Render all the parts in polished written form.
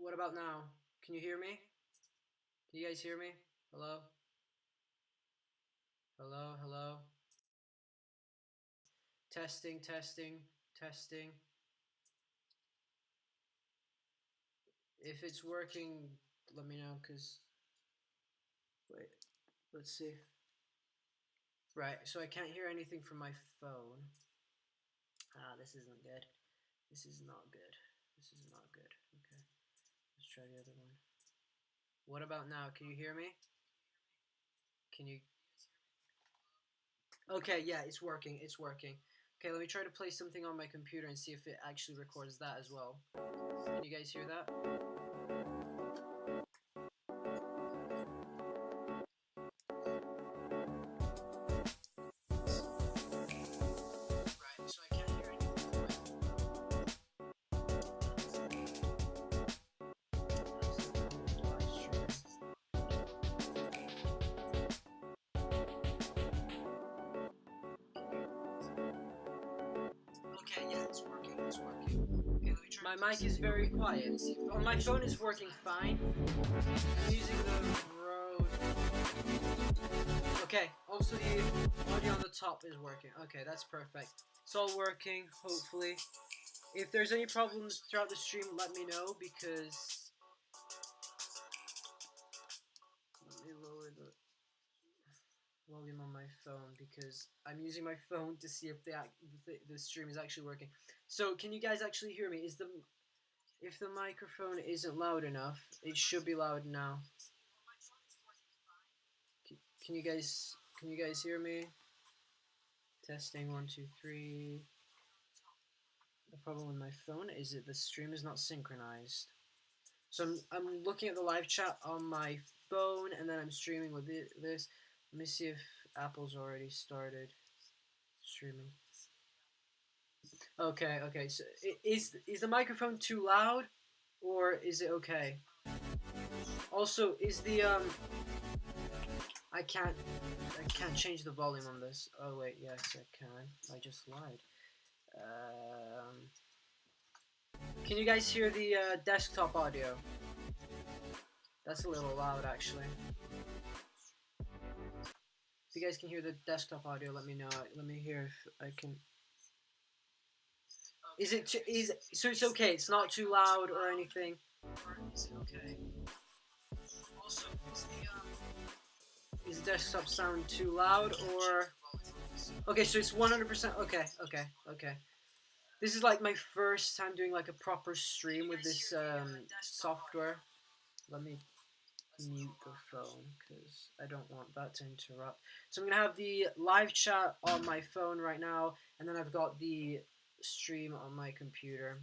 What about now? Can you hear me? Can you guys hear me? Hello? Hello, hello? Testing, testing, testing. If it's working, let me know, because... Wait, let's see. Right, so I can't hear anything from my phone. Ah, this isn't good. This is not good. This is not good. Okay, let's try the other one. What about now? Can you hear me? Can you... Okay, yeah, it's working. It's working. Okay, let me try to play something on my computer and see if it actually records that as well. Can you guys hear that? Right, so I can't hear anything from my Okay, yeah, it's working. It's working. Okay, let me try. My mic is very quiet. On my phone is working fine. I'm using the Rode. Okay, also the audio on the top is working. Okay, that's perfect. It's all working, hopefully. If there's any problems throughout the stream, let me know, because... Let me lower the volume on my phone, because I'm using my phone to see if the stream is actually working. So, can you guys actually hear me? If the microphone isn't loud enough, it should be loud now. Can you guys hear me? Testing 1 2 3. The problem with my phone is that the stream is not synchronized. So I'm looking at the live chat on my phone, and then I'm streaming with this. Let me see if Apple's already started streaming. Okay, okay. So is the microphone too loud, or is it okay? Also, is the I can't change the volume on this. Oh wait, yes I can. I just lied. Can you guys hear the desktop audio? That's a little loud, actually. If you guys can hear the desktop audio, let me know. Let me hear if I can. Is it so? It's okay. It's not too loud or anything. Okay. Is the desktop sound too loud or? Okay, so it's 100%. Okay, okay, okay. This is like my first time doing like a proper stream with this software. Let me mute the phone because I don't want that to interrupt. So I'm gonna have the live chat on my phone right now, and then I've got the stream on my computer.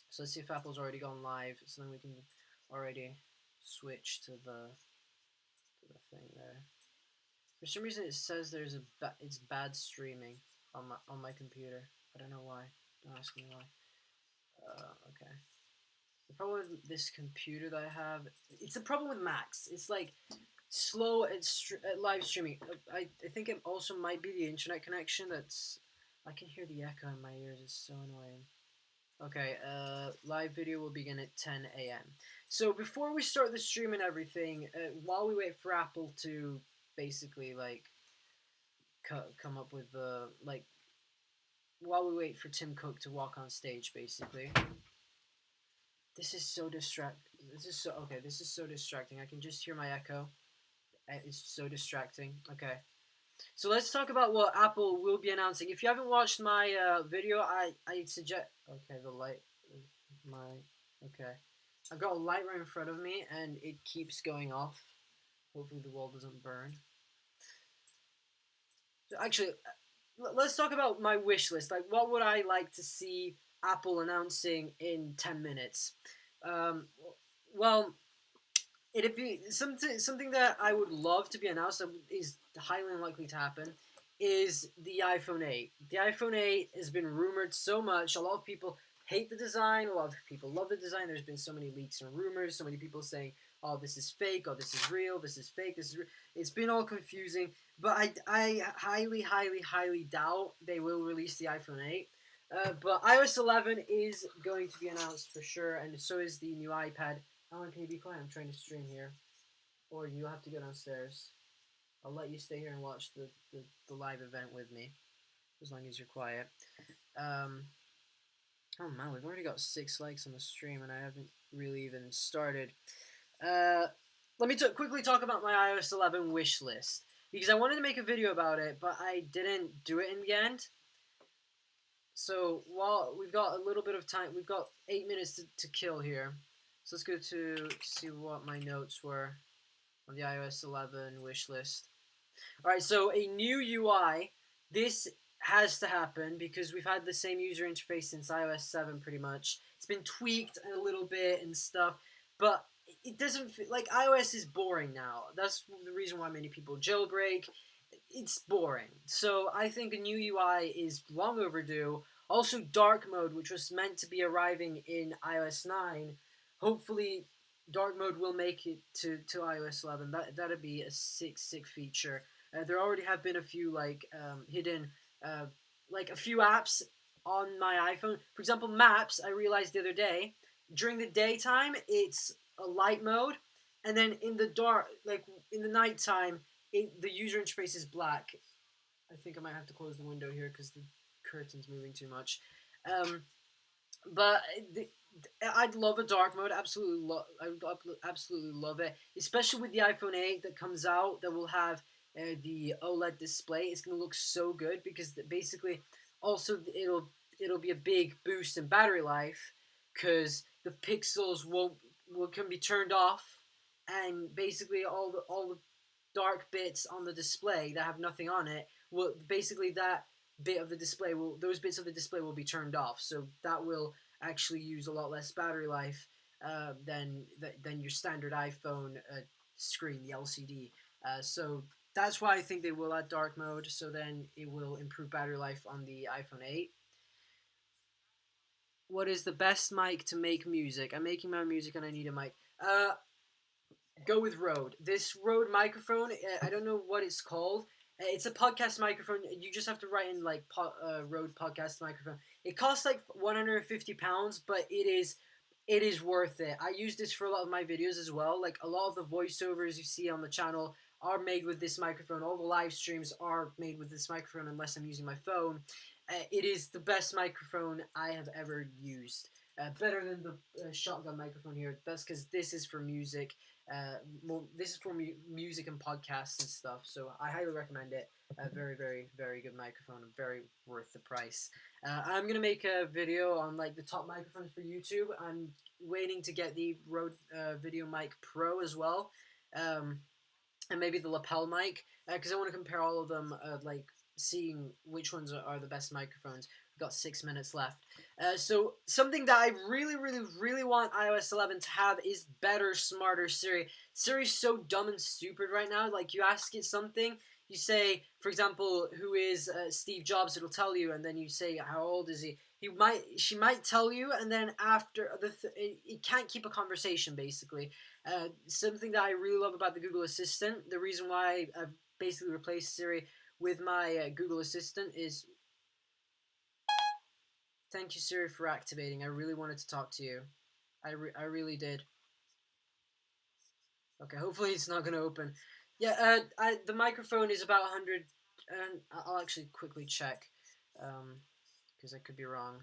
So let's see if Apple's already gone live, so then we can already switch to the thing there. For some reason, it says there's it's bad streaming on my computer. I don't know why. Don't ask me why. Okay. The problem with this computer that I have, it's a problem with Macs. It's like slow at live streaming. I think it also might be the internet connection. I can hear the echo in my ears. It's so annoying. Okay, live video will begin at 10 a.m. So before we start the stream and everything, while we wait for Apple to basically like come up with the while we wait for Tim Cook to walk on stage, basically. This is so distracting. This is so distracting. I can just hear my echo. It's so distracting. Okay. So let's talk about what Apple will be announcing. If you haven't watched my video, I suggest. Okay, the light. Okay. I've got a light right in front of me, and it keeps going off. Hopefully the wall doesn't burn. So actually, let's talk about my wish list. Like, what would I like to see Apple announcing in 10 minutes? Well, it'd be something that I would love to be announced that is highly unlikely to happen is the iPhone 8. The iPhone 8 has been rumored so much. A lot of people hate the design. A lot of people love the design. There's been so many leaks and rumors. So many people saying, "Oh, this is fake. Oh, this is real. This is fake. This is real." It's been all confusing. But I highly doubt they will release the iPhone 8. But iOS 11 is going to be announced for sure, and so is the new iPad. Alan, can you be quiet? I'm trying to stream here. Or you'll have to go downstairs. I'll let you stay here and watch the live event with me, as long as you're quiet. Oh man, we've already got 6 likes on the stream, and I haven't really even started. Let me quickly talk about my iOS 11 wish list, because I wanted to make a video about it, but I didn't do it in the end. So while we've got a little bit of time, we've got 8 minutes to kill here. So let's go to see what my notes were on the iOS 11 wish list. Alright, so a new UI. This has to happen because we've had the same user interface since iOS 7 pretty much. It's been tweaked a little bit and stuff, but it doesn't feel like iOS is boring now. That's the reason why many people jailbreak. It's boring. So I think a new UI is long overdue. Also, dark mode, which was meant to be arriving in iOS 9, hopefully dark mode will make it to iOS 11. That'd be a sick feature. There already have been a few hidden like a few apps on my iPhone. For example, Maps. I realized the other day during the daytime it's a light mode, and then in the dark, like in the nighttime, the user interface is black. I think I might have to close the window here because the curtain's moving too much. But I'd love a dark mode. I would absolutely love it, especially with the iPhone 8 that comes out. That will have the OLED display. It's gonna look so good because basically, also it'll be a big boost in battery life because the pixels can be turned off, and basically all the dark bits on the display that have nothing on it will basically that bit of the display will those bits of the display will be turned off, so that will actually use a lot less battery life than your standard iPhone screen, the LCD. So that's why I think they will add dark mode, so then it will improve battery life on the iPhone 8. What is the best mic to make music? I'm making my music and I need a mic. Go with Rode. This Rode microphone, I don't know what it's called. It's a podcast microphone. You just have to write in Rode podcast microphone. It costs like £150, but it is it is worth it. I use this for a lot of my videos as well. Like a lot of the voiceovers you see on the channel are made with this microphone. All the live streams are made with this microphone unless I'm using my phone. It is the best microphone I have ever used. Better than the shotgun microphone here. That's because this is for music. This is for music and podcasts and stuff. So I highly recommend it. Very, very, very good microphone. Very worth the price. I'm gonna make a video on like the top microphones for YouTube. I'm waiting to get the Rode Video Mic Pro as well, and maybe the lapel mic because I want to compare all of them. Like seeing which ones are the best microphones. We've got 6 minutes left. So something that I really, really, really want iOS 11 to have is better, smarter Siri. Siri's so dumb and stupid right now. Like you ask it something, you say, for example, who is Steve Jobs? It'll tell you, and then you say, how old is he? She might tell you, and then after it can't keep a conversation basically. Something that I really love about the Google Assistant, the reason why I've basically replaced Siri with my Google Assistant is, thank you Siri for activating. I really wanted to talk to you. I really did. Okay, hopefully it's not going to open. Yeah, the microphone is about 100, and I'll actually quickly check, because I could be wrong.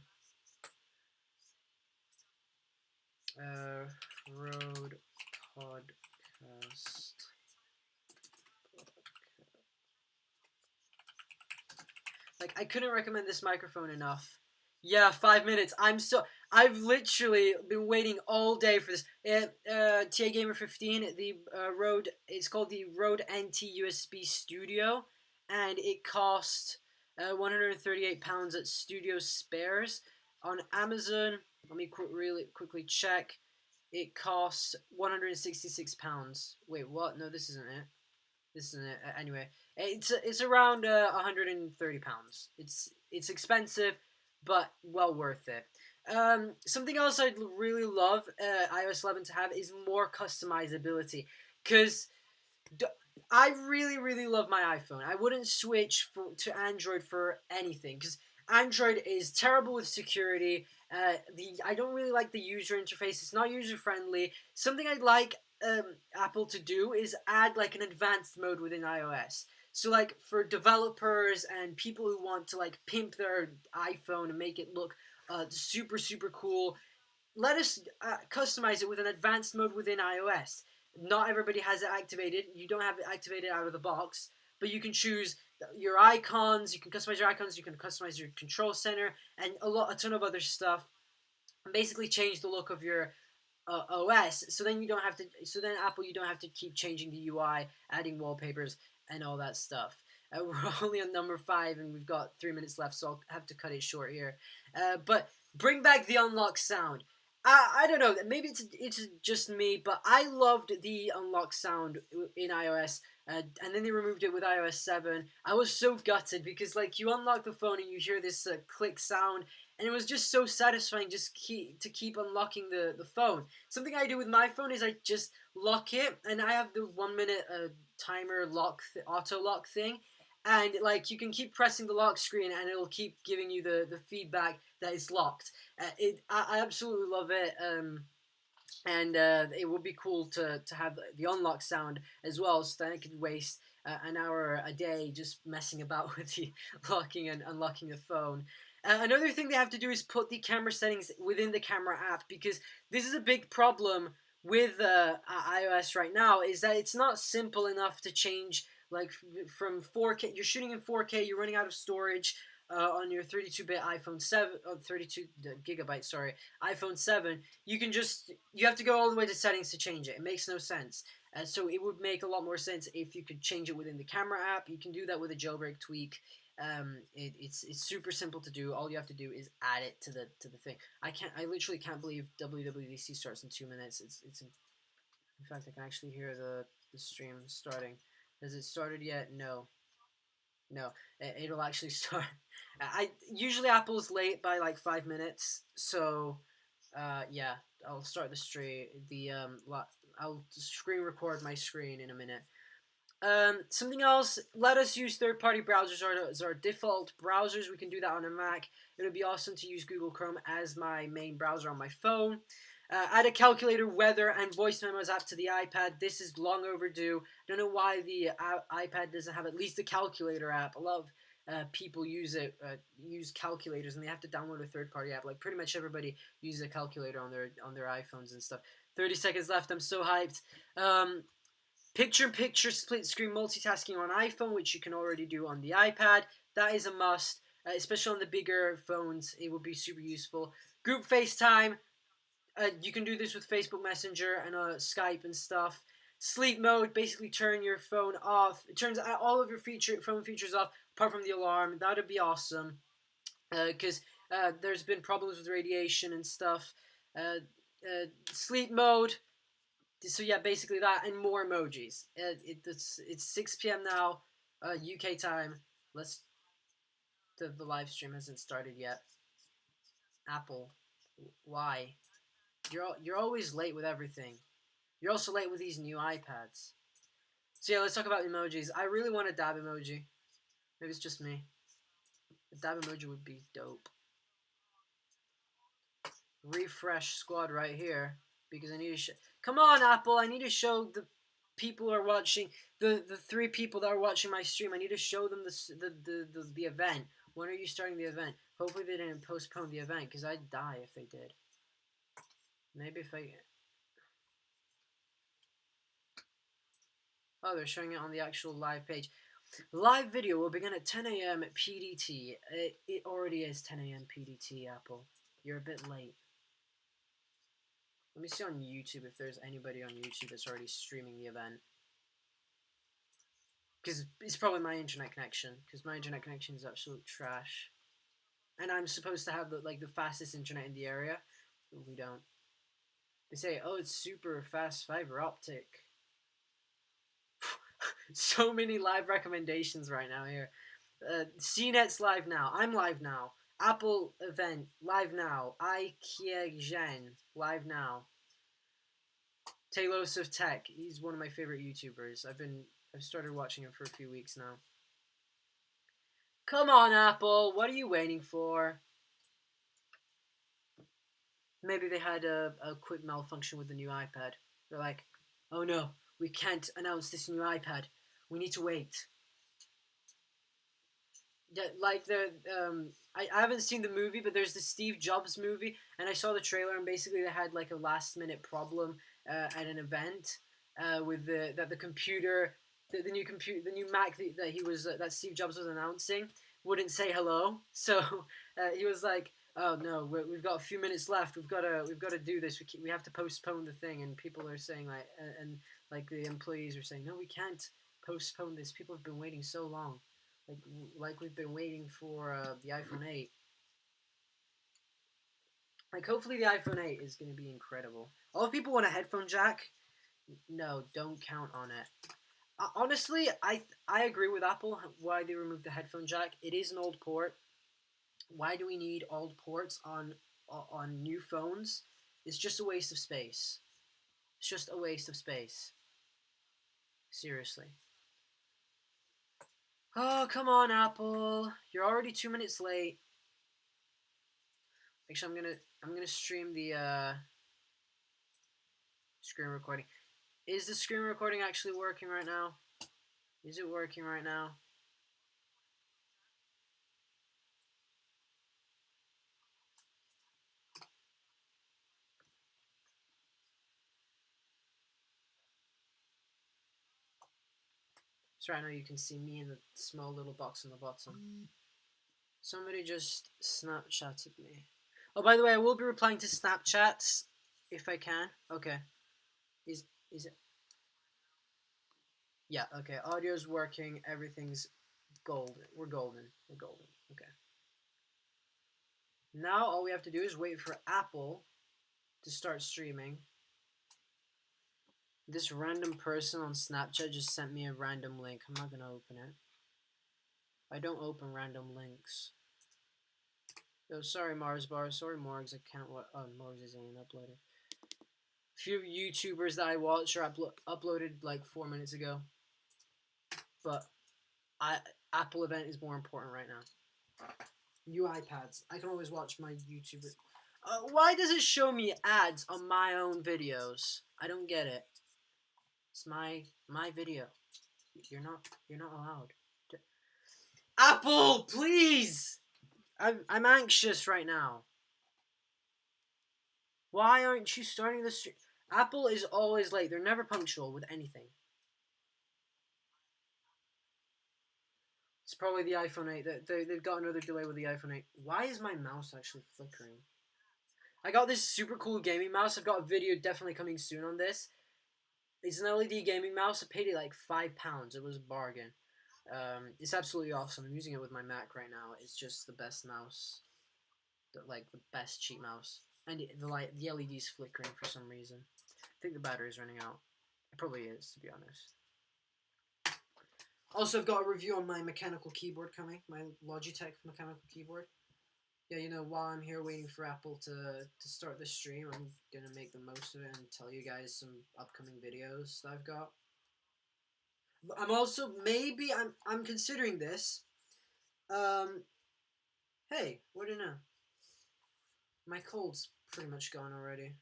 Rode podcast. Like, I couldn't recommend this microphone enough. Yeah, 5 minutes. I've literally been waiting all day for this. TA Gamer 15, the Rode, it's called the Rode NT USB Studio, and it cost £138 at Studio Spares. On Amazon, let me really quickly check. It costs £166. Wait, what? No, this isn't it. This isn't it. Anyway, it's around £130. It's expensive, but well worth it. Something else I'd really love iOS 11 to have is more customizability, because I really, really love my iPhone. I wouldn't switch to Android for anything, because Android is terrible with security. I don't really like the user interface. It's not user friendly. Something I'd like Apple to do is add like an advanced mode within iOS. So like for developers and people who want to like pimp their iPhone and make it look super, super cool, let us customize it with an advanced mode within iOS. Not everybody has it activated. You don't have it activated out of the box, but you can choose your icons. You can customize your icons. You can customize your control center and a ton of other stuff. And basically change the look of your OS. So then you don't have to. So then Apple, you don't have to keep changing the UI, adding wallpapers, and all that stuff. We're only on number 5, and we've got 3 minutes left, so I'll have to cut it short here. But bring back the unlock sound. I don't know, maybe it's just me, but I loved the unlock sound in iOS, and then they removed it with iOS 7. I was so gutted because like you unlock the phone and you hear this click sound, and it was just so satisfying just to keep unlocking the phone. Something I do with my phone is I just lock it, and I have the 1 minute timer lock auto lock thing. And like you can keep pressing the lock screen and it'll keep giving you the feedback that it's locked. I absolutely love it, and it would be cool to have the unlock sound as well, so that I could waste an hour a day just messing about with the locking and unlocking the phone. Another thing they have to do is put the camera settings within the camera app, because this is a big problem with iOS right now, is that it's not simple enough to change. Like from 4K, you're shooting in 4K, you're running out of storage on your 32-bit iPhone 7, 32 gigabyte, sorry, iPhone 7. You have to go all the way to settings to change it. It makes no sense. So it would make a lot more sense if you could change it within the camera app. You can do that with a jailbreak tweak. It's super simple to do. All you have to do is add it to the thing. I literally can't believe WWDC starts in 2 minutes. In fact, I can actually hear the stream starting. Has it started yet? No. It'll actually start. Usually Apple's late by like 5 minutes, so yeah, I'll start the stream. I'll screen record my screen in a minute. Something else, let us use third-party browsers as our default browsers. We can do that on a Mac. It would be awesome to use Google Chrome as my main browser on my phone. Add a calculator, weather, and voice memos app to the iPad. This is long overdue. Don't know why the iPad doesn't have at least a calculator app. A lot of people use calculators, and they have to download a third-party app. Like pretty much everybody uses a calculator on their iPhones and stuff. 30 seconds left. I'm so hyped. Picture-in-picture split screen multitasking on iPhone, which you can already do on the iPad. That is a must, especially on the bigger phones. It would be super useful. Group FaceTime. You can do this with Facebook Messenger and Skype and stuff. Sleep mode, basically turn your phone off. It turns all of your phone features off, apart from the alarm. That would be awesome, because there's been problems with radiation and stuff. Sleep mode. So yeah, basically that and more emojis. It's 6 p.m. now, UK time. The live stream hasn't started yet. Apple, why? You're always late with everything. You're also late with these new iPads. So yeah, let's talk about emojis. I really want a dab emoji. Maybe it's just me. A dab emoji would be dope. Refresh squad right here, because I need to come on, Apple. I need to show the people who are watching, the 3 people that are watching my stream. I need to show them the event. When are you starting the event? Hopefully they didn't postpone the event, because I'd die if they did. Maybe if I... Oh, they're showing it on the actual live page. Live video will begin at 10 a.m. PDT. It already is 10 a.m. PDT, Apple. You're a bit late. Let me see on YouTube if there's anybody on YouTube that's already streaming the event. Because it's probably my internet connection. Because my internet connection is absolute trash. And I'm supposed to have the fastest internet in the area. But we don't. They say, oh, it's super fast fiber optic. So many live recommendations right now here. CNET's live now. I'm live now. Apple event live now. Ikegen live now. Talos of Tech. He's one of my favorite YouTubers. I've started watching him for a few weeks now. Come on, Apple. What are you waiting for? Maybe they had a quick malfunction with the new iPad. They're like, oh no, we can't announce this new iPad. We need to wait. Yeah, like I haven't seen the movie, but there's the Steve Jobs movie, and I saw the trailer, and basically they had like a last minute problem at an event with the computer, the new Mac that Steve Jobs was announcing wouldn't say hello, so he was like, oh no, we've got a few minutes left, we've got to do this, we have to postpone the thing, and people are saying like, and like the employees are saying, no, we can't postpone this, people have been waiting so long. Like we've been waiting for the iPhone 8. Like hopefully the iPhone 8 is going to be incredible. A lot of people want a headphone jack. No, don't count on it. Honestly, I agree with Apple why they removed the headphone jack. It is an old port. Why do we need old ports on new phones? It's just a waste of space. It's just a waste of space. Seriously. Oh, come on, Apple. You're already 2 minutes late. Actually, I'm gonna stream the screen recording. Is the screen recording actually working right now? Is it working right now? So right now you can see me in the small little box on the bottom. Somebody just Snapchatted me. Oh, by the way, I will be replying to Snapchats if I can. Okay. Is it? Yeah. Okay. Audio's working. Everything's golden. We're golden. We're golden. Okay. Now all we have to do is wait for Apple to start streaming. This random person on Snapchat just sent me a random link. I'm not gonna open it. I don't open random links. Oh, sorry, Mars Bar. Sorry, Morgs. I can't. Oh, Morgs isn't even uploaded. Few YouTubers that I watch are uploaded like 4 minutes ago. But Apple event is more important right now. New iPads. I can always watch my YouTubers. Why does it show me ads on my own videos? I don't get it. It's my video. You're not allowed. Apple, please. I'm anxious right now. Why aren't you starting the stream? Apple is always late. They're never punctual with anything. It's probably the iPhone 8. They've got another delay with the iPhone 8. Why is my mouse actually flickering? I got this super cool gaming mouse. I've got a video definitely coming soon on this. It's an LED gaming mouse. I paid it like £5. It was a bargain. It's absolutely awesome. I'm using it with my Mac right now. It's just the best mouse. Like the best cheap mouse. And the LED's flickering for some reason. I think the battery's running out. It probably is, to be honest. Also, I've got a review on my mechanical keyboard coming. My Logitech mechanical keyboard. Yeah, you know, while I'm here waiting for Apple to start the stream, I'm gonna make the most of it and tell you guys some upcoming videos that I've got. I'm also I'm considering this. Hey, what do you know? My cold's pretty much gone already.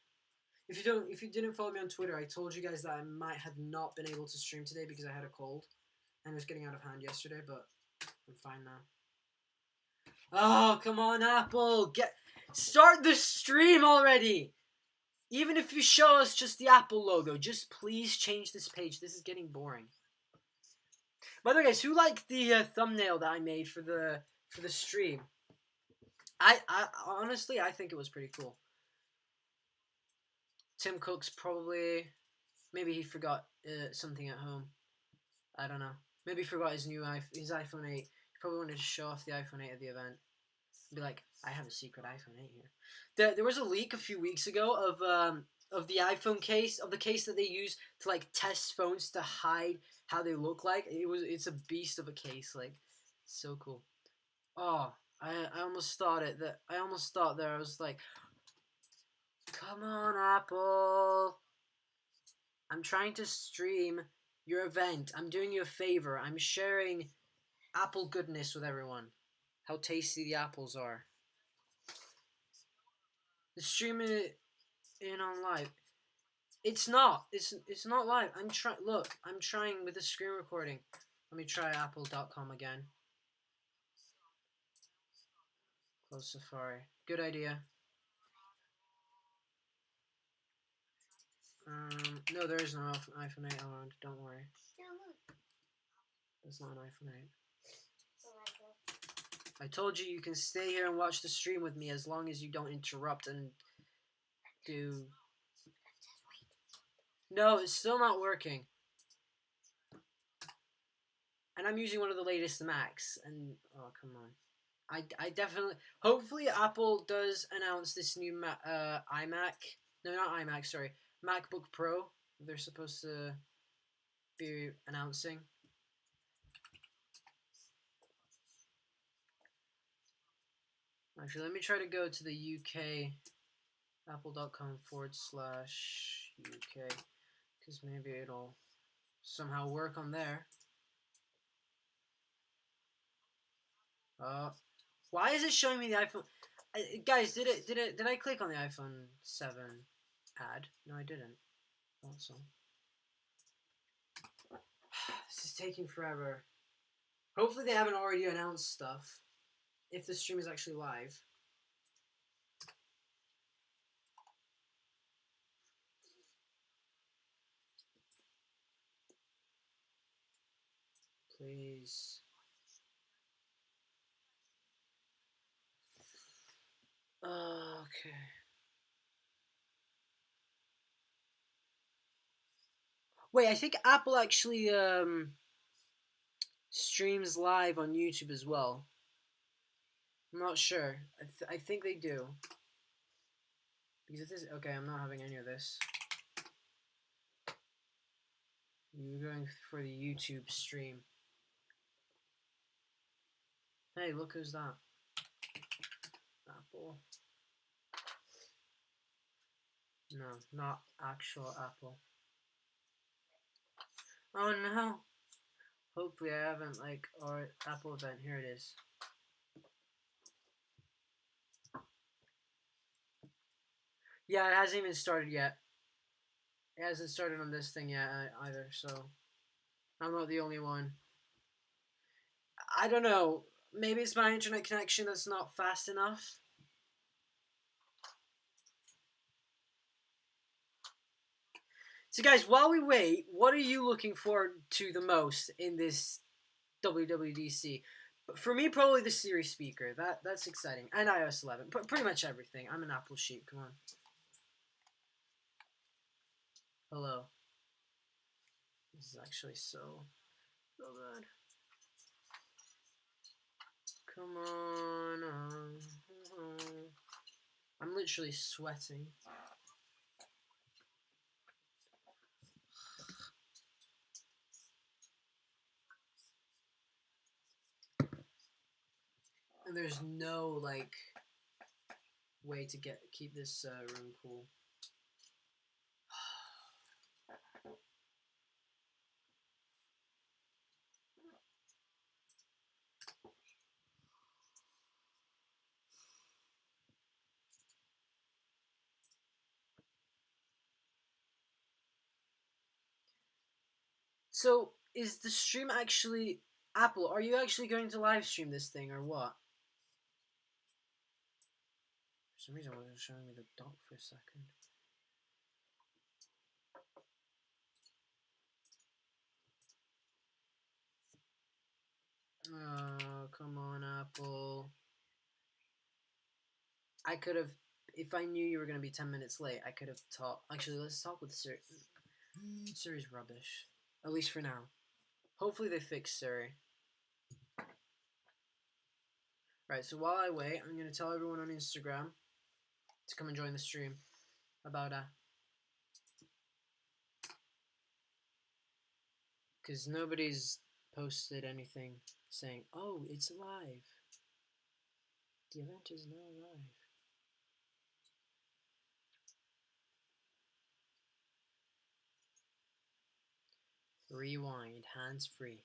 If you didn't follow me on Twitter, I told you guys that I might have not been able to stream today because I had a cold, and it was getting out of hand yesterday. But I'm fine now. Oh, come on, Apple, start the stream already. Even if you show us just the Apple logo, just please change this page. This is getting boring. By the way, guys, who liked the thumbnail that I made for the stream? I honestly, I think it was pretty cool. Tim Cook's probably, maybe he forgot something at home. I don't know. Maybe he forgot his iPhone 8. He probably wanted to show off the iPhone 8 at the event. Be like, I have a secret iPhone 8 here. There was a leak a few weeks ago of the iPhone case, of the case that they use to like test phones to hide how they look like. It's a beast of a case, like so cool. Oh, I almost thought it that I almost thought there I was like, come on, Apple. I'm trying to stream your event. I'm doing you a favor. I'm sharing Apple goodness with everyone. How tasty the apples are. The streaming it in on live. It's not. It's not live. I'm trying with the screen recording. Let me try apple.com again. Close Safari. Good idea. No, there is no iPhone 8 around. Don't worry. That's not an iPhone 8. I told you can stay here and watch the stream with me as long as you don't interrupt and do... No, it's still not working. And I'm using one of the latest Macs, and... Oh, come on. I definitely... Hopefully Apple does announce this new iMac... No, not iMac, sorry. MacBook Pro. They're supposed to be announcing. Actually, let me try to go to the UK, apple.com/UK, because maybe it'll somehow work on there. Why is it showing me the iPhone? Guys, did I click on the iPhone 7 ad? No, I didn't. Also, this is taking forever. Hopefully they haven't already announced stuff. If the stream is actually live. Please. Okay. Wait, I think Apple actually streams live on YouTube as well. I'm not sure. I think they do. Because it is... Okay, I'm not having any of this. You're going for the YouTube stream. Hey, look who's that. Apple. No, not actual Apple. Oh no. Hopefully I haven't our Apple event. Here it is. Yeah, it hasn't even started yet. It hasn't started on this thing yet either, so I'm not the only one. I don't know. Maybe it's my internet connection that's not fast enough. So, guys, while we wait, what are you looking forward to the most in this WWDC? For me, probably the Siri speaker. That's exciting, and iOS 11. Pretty much everything. I'm an Apple sheep. Come on. Hello. This is actually so bad. Come on. I'm literally sweating. And there's no like way to keep this room cool. So, is the stream actually Apple? Are you actually going to live stream this thing or what? For some reason, it wasn't showing me the dock for a second. Oh, come on, Apple. I could have, if I knew you were going to be 10 minutes late, I could have talked. Actually, let's talk with Siri. Siri's rubbish. At least for now. Hopefully they fix Siri. Right, so while I wait, I'm going to tell everyone on Instagram to come and join the stream about because nobody's posted anything saying, oh, it's live. The event is now live. Rewind, hands-free.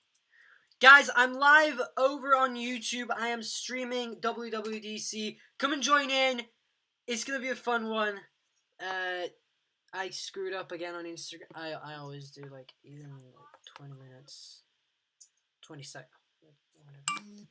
Guys, I'm live over on YouTube. I am streaming WWDC. Come and join in. It's going to be a fun one. I screwed up again on Instagram. I always do, like, even like 20 minutes. 20 seconds. Whatever.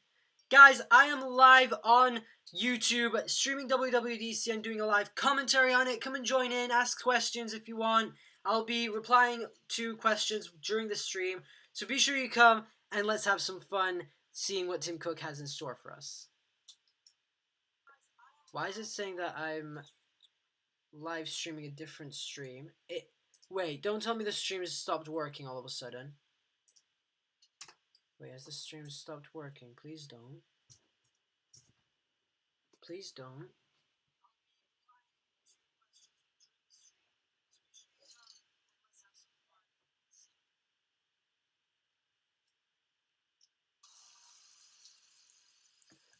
Guys, I am live on YouTube, streaming WWDC and doing a live commentary on it. Come and join in, ask questions if you want. I'll be replying to questions during the stream. So be sure you come and let's have some fun seeing what Tim Cook has in store for us. Why is it saying that I'm live streaming a different stream? Wait, don't tell me the stream has stopped working all of a sudden. Wait, has the stream stopped working? Please don't. Please don't.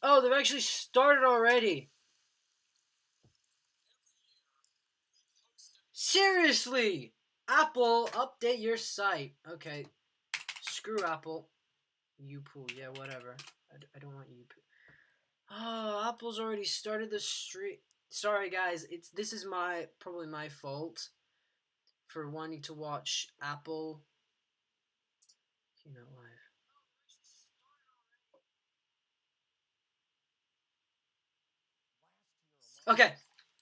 Oh, they've actually started already. Seriously! Apple, update your site. Okay. Screw Apple. YouPool, yeah, whatever. I don't want YouPool. Oh, Apple's already started the stream. Sorry, guys. This is probably my fault for wanting to watch Apple Keynote live. Okay,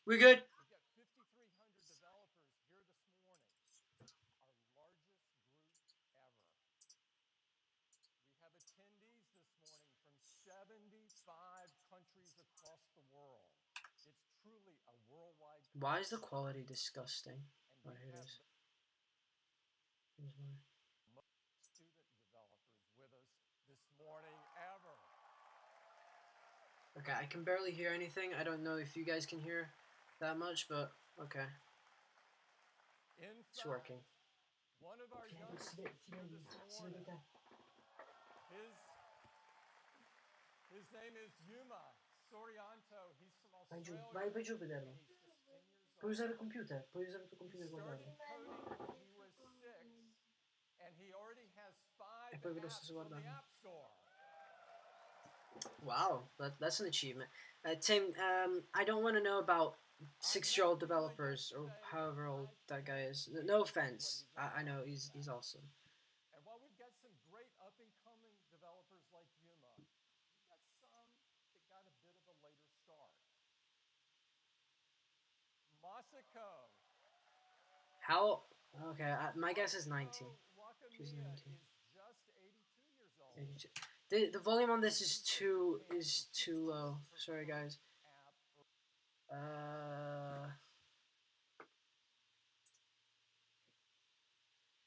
we good? Why is the quality disgusting? Oh, here it is. Here's one. Okay, I can barely hear anything. I don't know if you guys can hear that much, but okay. It's working. His name is Yuma Sorianto. He's from Vai giù, Australia. vai giù a vederlo. He's just 10 years Puoi old. usare il computer, puoi usare il tuo He computer e started guardarlo. coding when he was 6, and he already has 5 E poi vedo apps stesso on the guardarlo. App Store. Wow, that's an achievement. Tim, I don't want to know about 6-year-old developers or however old that guy is. No offense, I know he's awesome. And while we've got some great up-and-coming developers like Yuma, we've got some that got a bit of a later start. Masako. How? Okay, my guess is 19. She's 19. Is just 82 years old. 82. The volume on this is too low. Sorry guys.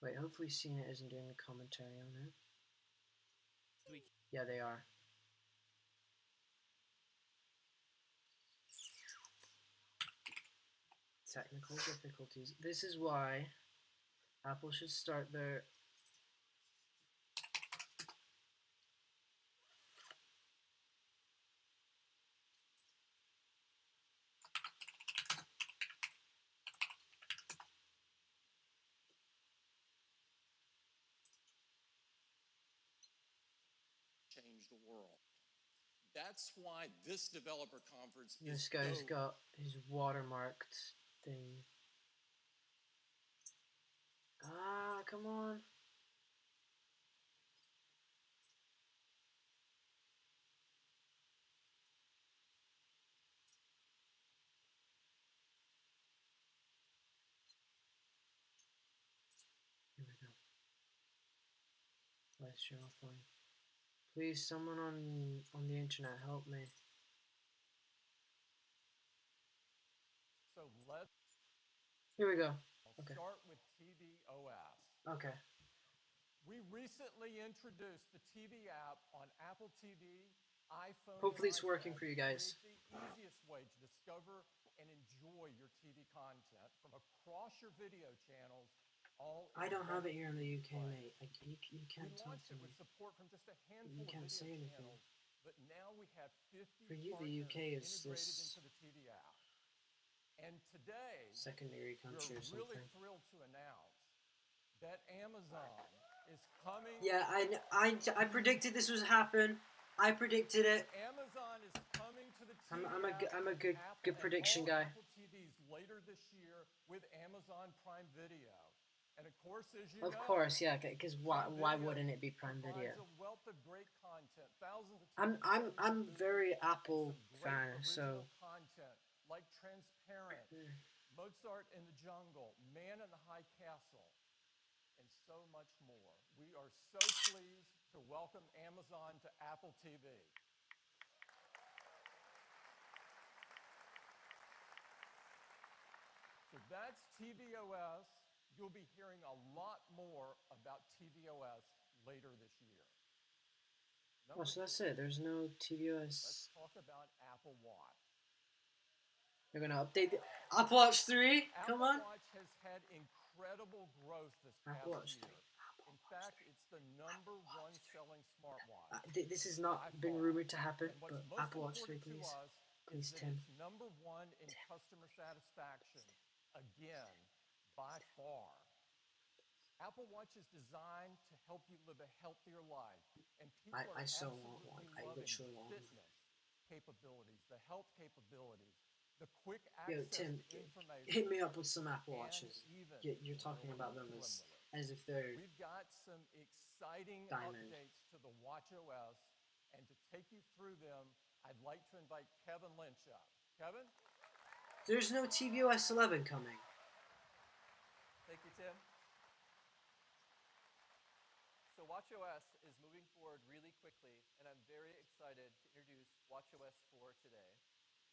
Wait, hopefully CNET isn't doing a commentary on it. Yeah, they are. Technical difficulties. This is why Apple should start their change the world. That's why this developer conference is. This guy's got his watermarked thing. Ah, come on. Here we go. Let's show offline. Please, someone on the internet, help me. So let's Here we go. Okay. Start with tvOS. Okay. We recently introduced the TV app on Apple TV, iPhone. Hopefully it's working for you guys. It's the easiest way to discover and enjoy your TV content from across your video channels. I don't have it here in the UK, mate. You can't talk to me. With support from just a handful You can't of say anything. channels, but now we have 50 for you, the UK is this into the TV app. And today, secondary country or something. We're really thrilled to announce that Amazon is coming. Yeah, I predicted this would happen. I predicted it. Amazon is coming to the TV I'm a good prediction guy. Apple TVs later this year with Amazon Prime Video. And of course, as you know, yeah, because why wouldn't it be Prime Video? A wealth of great content, thousands of I'm very Apple fan, so content like Transparent, Mozart in the Jungle, Man in the High Castle, and so much more. We are so pleased to welcome Amazon to Apple TV. So that's tvOS. You'll be hearing a lot more about tvOS later this year. So that's it. There's no tvOS. Let's talk about Apple Watch. They're going to update the Apple Watch 3? Come on. Apple Watch has had incredible growth this past year. In fact, it's the #1 selling smartwatch. This has not been rumored to happen, but Apple Watch 3, please. Please, Tim. It's #1 in customer satisfaction, again, by far. Apple Watch is designed to help you live a healthier life, and people I so want one. I literally want one. Fitness capabilities, the health capabilities, the quick access Yo, Tim, to information. hit me up with some Apple Watches. You're talking about them as if they're. We've got some exciting diamond updates to the watchOS, and to take you through them, I'd like to invite Kevin Lynch up. Kevin? There's no tvOS 11 coming. Thank you, Tim. So watchOS is moving forward really quickly, and I'm very excited to introduce watchOS 4 today.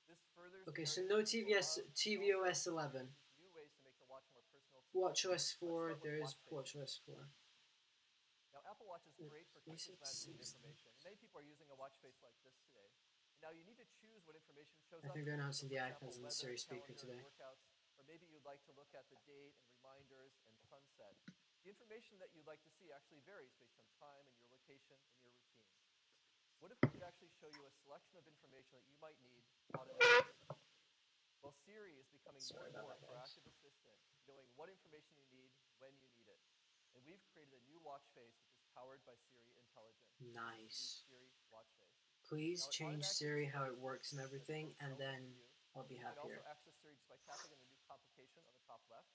This furthers. Okay, so no tvOS 11. New ways to make the watch more personal. watchOS 4. There is watchOS 4. Now, Apple Watch is great for customizing information. Many people are using a watch face like this today. Now, you need to choose what information shows up. I think they're announcing the iPads and the Siri speaker today. Workouts, or maybe you'd like to look at the date and reminders and sunset. The information that you'd like to see actually varies based on time and your location and your routine. What if we could actually show you a selection of information that you might need automatically? Well, Siri is becoming more and more a proactive assistant, knowing what information you need when you need it. And we've created a new watch face which is powered by Siri Intelligence. Nice. Siri watch face. Please change Siri how it works and everything, and then I'll be You can also happier. access Siri just by tapping on the new complication on the top left.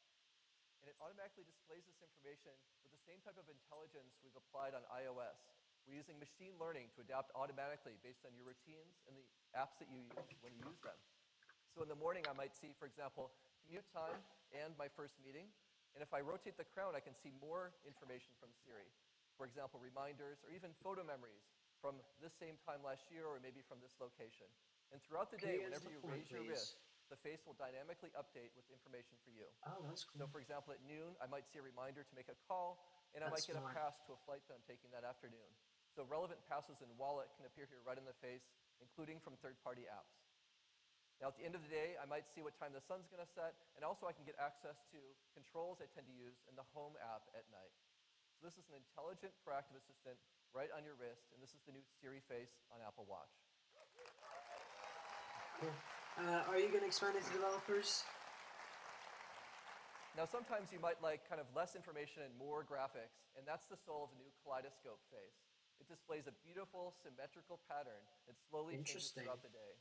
And it automatically displays this information with the same type of intelligence we've applied on iOS. We're using machine learning to adapt automatically based on your routines and the apps that you use when you use them. So in the morning, I might see, for example, commute time and my first meeting. And if I rotate the crown, I can see more information from Siri. For example, reminders or even photo memories from this same time last year or maybe from this location. And throughout the Can day, you guys whenever you look for me, raise your please? wrist, the face will dynamically update with information for you. Oh, that's So cool. for example, at noon, I might see a reminder to make a call, and I might That's get a smart. pass to a flight that I'm taking that afternoon. So relevant passes in Wallet can appear here right in the face, including from third-party apps. Now, at the end of the day, I might see what time the sun's going to set, and also I can get access to controls I tend to use in the Home app at night. So this is an intelligent, proactive assistant right on your wrist, and this is the new Siri face on Apple Watch. Cool. Are you going to expand it to developers? Now, sometimes you might like kind of less information and more graphics, and that's the soul of the new kaleidoscope face. It displays a beautiful, symmetrical pattern that slowly changes Interesting. throughout the day.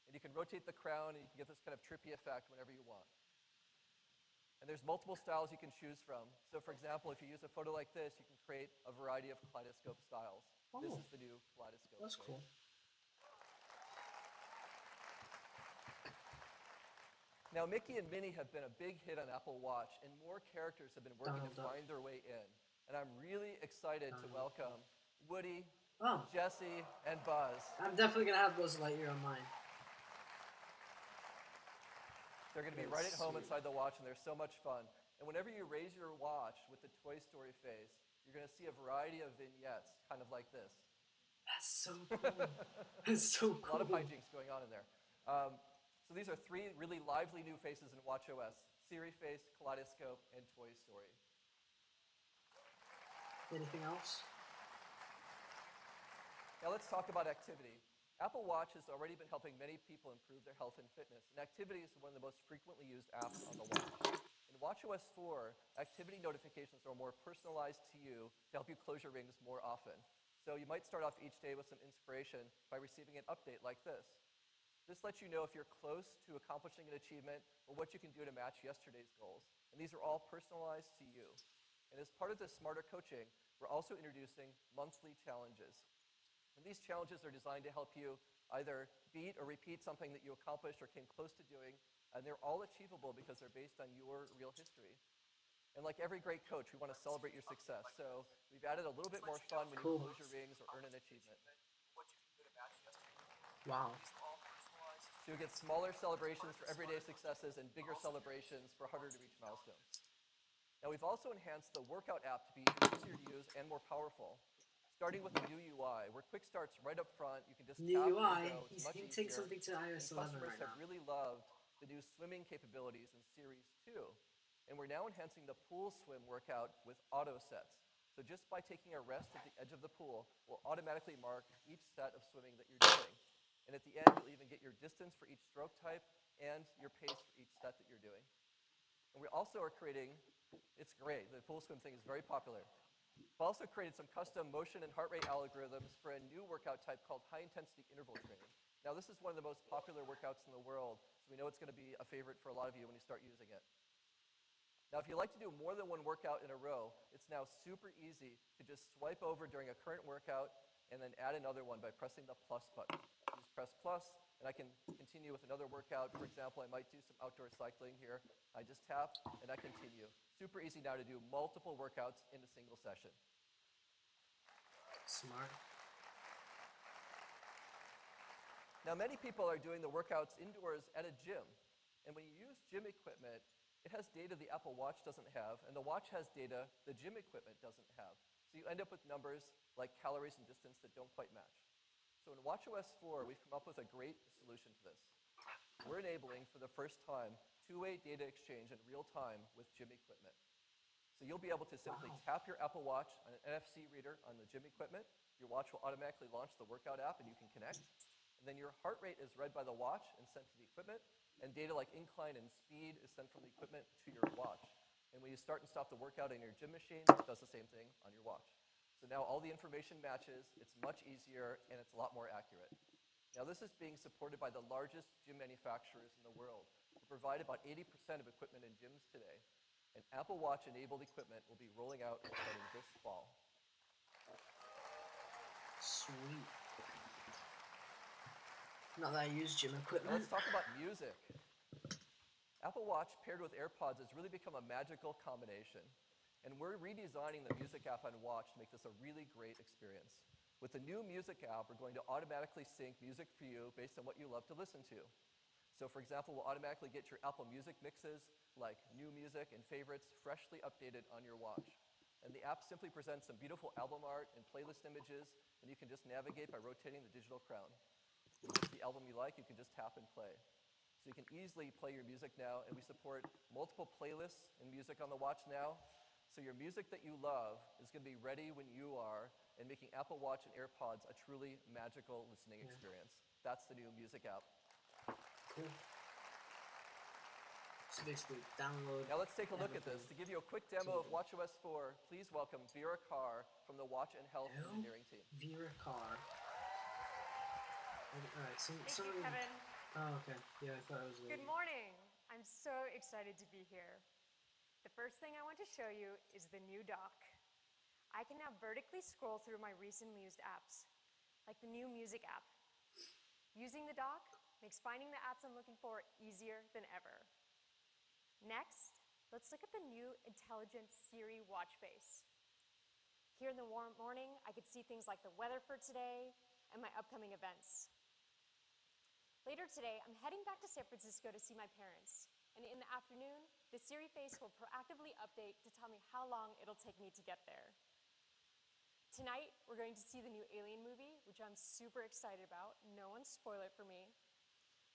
And you can rotate the crown, and you can get this kind of trippy effect whenever you want. And there's multiple styles you can choose from. So for example, if you use a photo like this, you can create a variety of kaleidoscope styles. This Oh, is the new kaleidoscope that's face. cool. Now, Mickey and Minnie have been a big hit on Apple Watch, and more characters have been working Donald to Duck. find their way in. And I'm really excited to welcome Woody, Oh, Jesse, and Buzz. I'm definitely going to have Buzz Lightyear on mine. They're going to be right at home inside the watch, and they're so much fun. And whenever you raise your watch with the Toy Story face, you're going to see a variety of vignettes, kind of like this. That's so cool. That's so A lot of cool. hijinks going on in there. So these are three really lively new faces in watchOS: Siri face, Kaleidoscope, and Toy Story. Anything else? Now let's talk about activity. Apple Watch has already been helping many people improve their health and fitness, and activity is one of the most frequently used apps on the watch. In watchOS 4, activity notifications are more personalized to you to help you close your rings more often. So you might start off each day with some inspiration by receiving an update like this. This lets you know if you're close to accomplishing an achievement or what you can do to match yesterday's goals. And these are all personalized to you. And as part of this smarter coaching, we're also introducing monthly challenges. And these challenges are designed to help you either beat or repeat something that you accomplished or came close to doing, and they're all achievable because they're based on your real history. And like every great coach, we want to celebrate your success. So we've added a little bit more fun when you close your rings or earn an achievement. Wow. So you get smaller celebrations for everyday successes and bigger celebrations for harder to reach milestones. Now we've also enhanced the workout app to be easier to use and more powerful. Starting with the new UI, where quick starts right up front, you can just New tap and UI. go. It's much He takes easier. something to And iOS 11 customers right have now. really loved the new swimming capabilities in Series 2. And we're now enhancing the pool swim workout with auto sets. So just by taking a rest at the edge of the pool, we'll automatically mark each set of swimming that you're doing. And at the end, you'll even get your distance for each stroke type and your pace for each set that you're doing. And we also are creating, it's great, the pool swim thing is very popular. We've also created some custom motion and heart rate algorithms for a new workout type called high-intensity interval training. Now, this is one of the most popular workouts in the world, so we know it's going to be a favorite for a lot of you when you start using it. Now, if you like to do more than one workout in a row, it's now super easy to just swipe over during a current workout and then add another one by pressing the plus button. You just press plus, and I can continue with another workout. For example, I might do some outdoor cycling here. I just tap, and I continue. Super easy now to do multiple workouts in a single session. Smart. Now, many people are doing the workouts indoors at a gym. And when you use gym equipment, it has data the Apple Watch doesn't have, and the watch has data the gym equipment doesn't have. So you end up with numbers like calories and distance that don't quite match. So in watchOS 4, we've come up with a great solution to this. We're enabling, for the first time, two-way data exchange in real time with gym equipment. So you'll be able to simply tap your Apple Watch on an NFC reader on the gym equipment. Your watch will automatically launch the workout app, and you can connect. And then your heart rate is read by the watch and sent to the equipment, and data like incline and speed is sent from the equipment to your watch. And when you start and stop the workout in your gym machine, it does the same thing on your watch. So now all the information matches, it's much easier, and it's a lot more accurate. Now, this is being supported by the largest gym manufacturers in the world, who provide about 80% of equipment in gyms today. And Apple Watch-enabled equipment will be rolling out starting this fall. Sweet. Not that I use gym Now equipment. let's talk about music. Apple Watch paired with AirPods has really become a magical combination. And we're redesigning the music app on Watch to make this a really great experience. With the new music app, we're going to automatically sync music for you based on what you love to listen to. So for example, we'll automatically get your Apple Music mixes, like new music and favorites, freshly updated on your watch. And the app simply presents some beautiful album art and playlist images, and you can just navigate by rotating the digital crown. If it's the album you like, you can just tap and play. So you can easily play your music now, and we support multiple playlists and music on the watch now. So your music that you love is going to be ready when you are, and making Apple Watch and AirPods a truly magical listening experience. That's the new music app. Cool. So basically, download. Now let's take a look at everything. this. To give you a quick demo of watchOS 4, please welcome Vera Carr from the Watch and Health Who? engineering team. Vera Carr. All right. Thank you, Kevin. Oh, okay. Yeah, I thought it was. Good morning. I'm so excited to be here. The first thing I want to show you is the new dock. I can now vertically scroll through my recently used apps, like the new music app. Using the dock makes finding the apps I'm looking for easier than ever. Next, let's look at the new intelligent Siri watch face. Here in the warm morning, I could see things like the weather for today and my upcoming events. Later today, I'm heading back to San Francisco to see my parents. And in the afternoon, the Siri face will proactively update to tell me how long it'll take me to get there. Tonight, we're going to see the new Alien movie, which I'm super excited about. No one spoil it for me.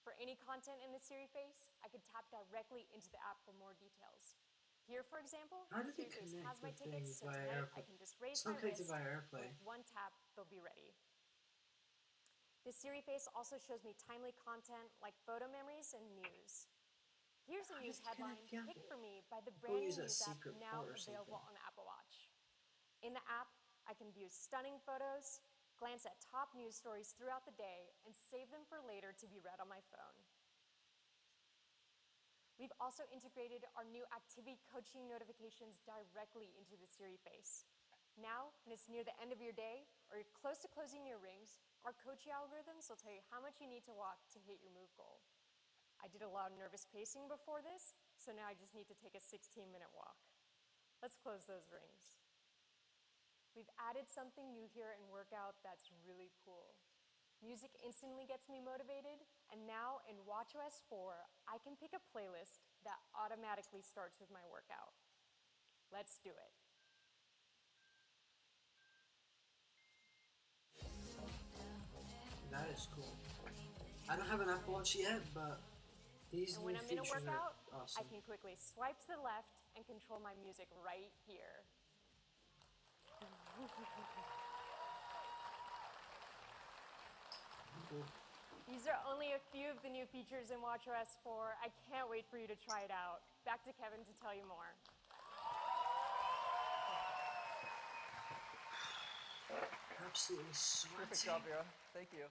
For any content in the Siri face, I could tap directly into the app for more details. Here, for example, How the did Siri it face connect has my the tickets, things so via tonight I AirPlay? can just raise It's my not connected wrist, via and AirPlay. with one tap, they'll be ready. The Siri face also shows me timely content like photo memories and news. Here's a How news does it connect headline the Apple? picked for me by the We'll brand new use that news app secret now port or available something. on Apple Watch. In the app, I can view stunning photos, glance at top news stories throughout the day, and save them for later to be read on my phone. We've also integrated our new activity coaching notifications directly into the Siri face. Now, when it's near the end of your day, or you're close to closing your rings, our coaching algorithms will tell you how much you need to walk to hit your move goal. I did a lot of nervous pacing before this, so now I just need to take a 16-minute walk. Let's close those rings. We've added something new here in Workout that's really cool. Music instantly gets me motivated, and now in watchOS 4, I can pick a playlist that automatically starts with my workout. Let's do it. That is cool. I don't have an Apple Watch yet, but these And new when I'm in a features workout, are awesome. I can quickly swipe to the left and control my music right here. Cool. These are only a few of the new features in watchOS 4. I can't wait for you to try it out. Back to Kevin to tell you more. Absolutely sweating. Perfect job, Vera. Thank you.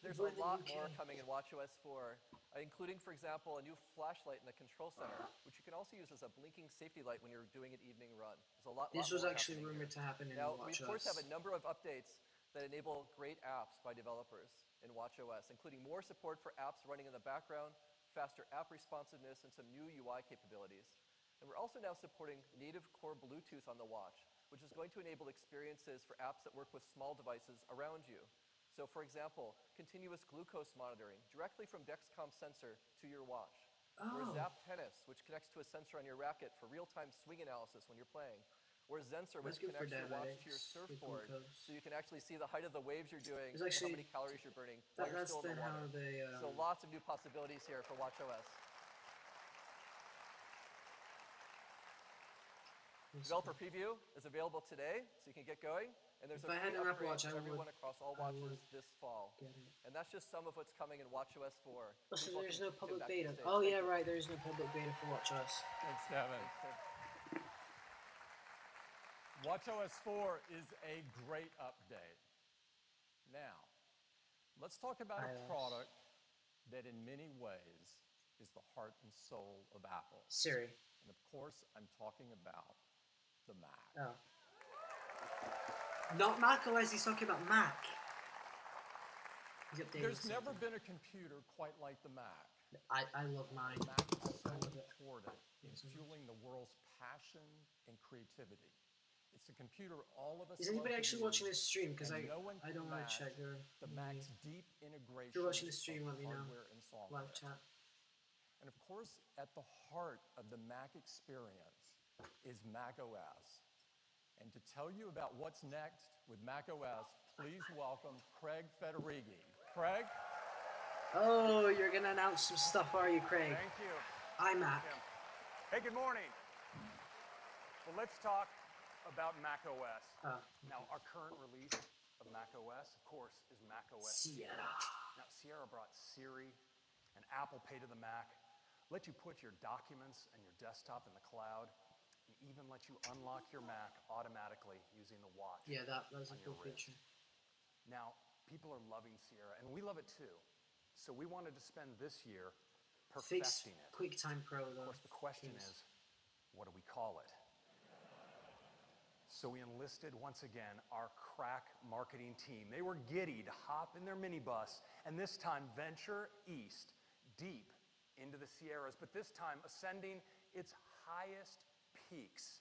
There's a lot more coming in watchOS 4, including, for example, a new flashlight in the control center, which you can also use as a blinking safety light when you're doing an evening run. There's a lot This was more actually happening rumored here. to happen in Now, watchOS. we of course have a number of updates that enable great apps by developers in watchOS, including more support for apps running in the background, faster app responsiveness, and some new UI capabilities. And we're also now supporting native core Bluetooth on the watch, which is going to enable experiences for apps that work with small devices around you. So for example, continuous glucose monitoring directly from Dexcom sensor to your watch. Or Oh. Zap Tennis, which connects to a sensor on your racket for real-time swing analysis when you're playing. Or Zensor, which That's good for connects your watch to your diabetics with surfboard, glucose. so you can actually see the height of the waves you're doing There's and actually- how many calories you're burning while you're That's still in then the water. how they. So lots of new possibilities here for watchOS. Developer preview is available today, so you can get going. And there's If a I had free an Apple upgrade Watch, for I everyone would- across all I watches would this fall. get it. And that's just some of what's coming in watchOS 4. Oh, so People there's can no tune public back to the beta. stage. Oh Thank yeah, you. right. There is no public beta for watchOS. Thanks, Kevin. watchOS 4 is a great update. Now, let's talk about a iOS. product that in many ways is the heart and soul of Apple. Siri. And of course, I'm talking about the Mac. Oh. Not macOS, he's talking about Mac. He's updating There's never something. been a computer quite like the Mac. I love mine. The Mac is so I love it. important in fueling the world's passion and creativity. It's a computer all of us Is love anybody to actually watching use, this stream? Because and no one I can don't want to match check your the Mac's deep integration If you're watching the stream, of let me know. hardware and software. Live chat. And of course, at the heart of the Mac experience is macOS. And to tell you about what's next with macOS, please welcome Craig Federighi. Craig? Oh, you're gonna announce some stuff, are you, Craig? Thank you. iMac. Hey, good morning. Well, let's talk about macOS. Oh. Now, our current release of macOS, of course, is macOS Sierra. Now, Sierra brought Siri and Apple Pay to the Mac, let you put your documents and your desktop in the cloud, and even let you unlock your Mac automatically using the watch. Yeah, that's a on cool your wrist. feature. Now, people are loving Sierra, and we love it too. So we wanted to spend this year Fix perfecting it. QuickTime Pro though. Of course, the question is, what do we call it? So we enlisted once again our crack marketing team. They were giddy to hop in their minibus and this time venture east, deep into the Sierras, but this time ascending its highest peaks.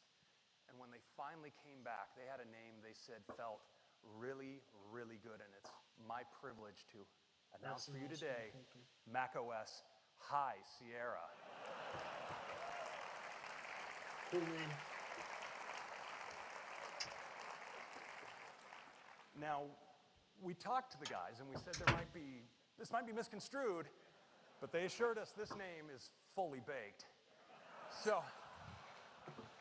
And when they finally came back, they had a name they said felt really, really good, and it's my privilege to announce for you today, macOS High Sierra. Cool name. Now, we talked to the guys and we said this might be misconstrued, but they assured us this name is fully baked. So,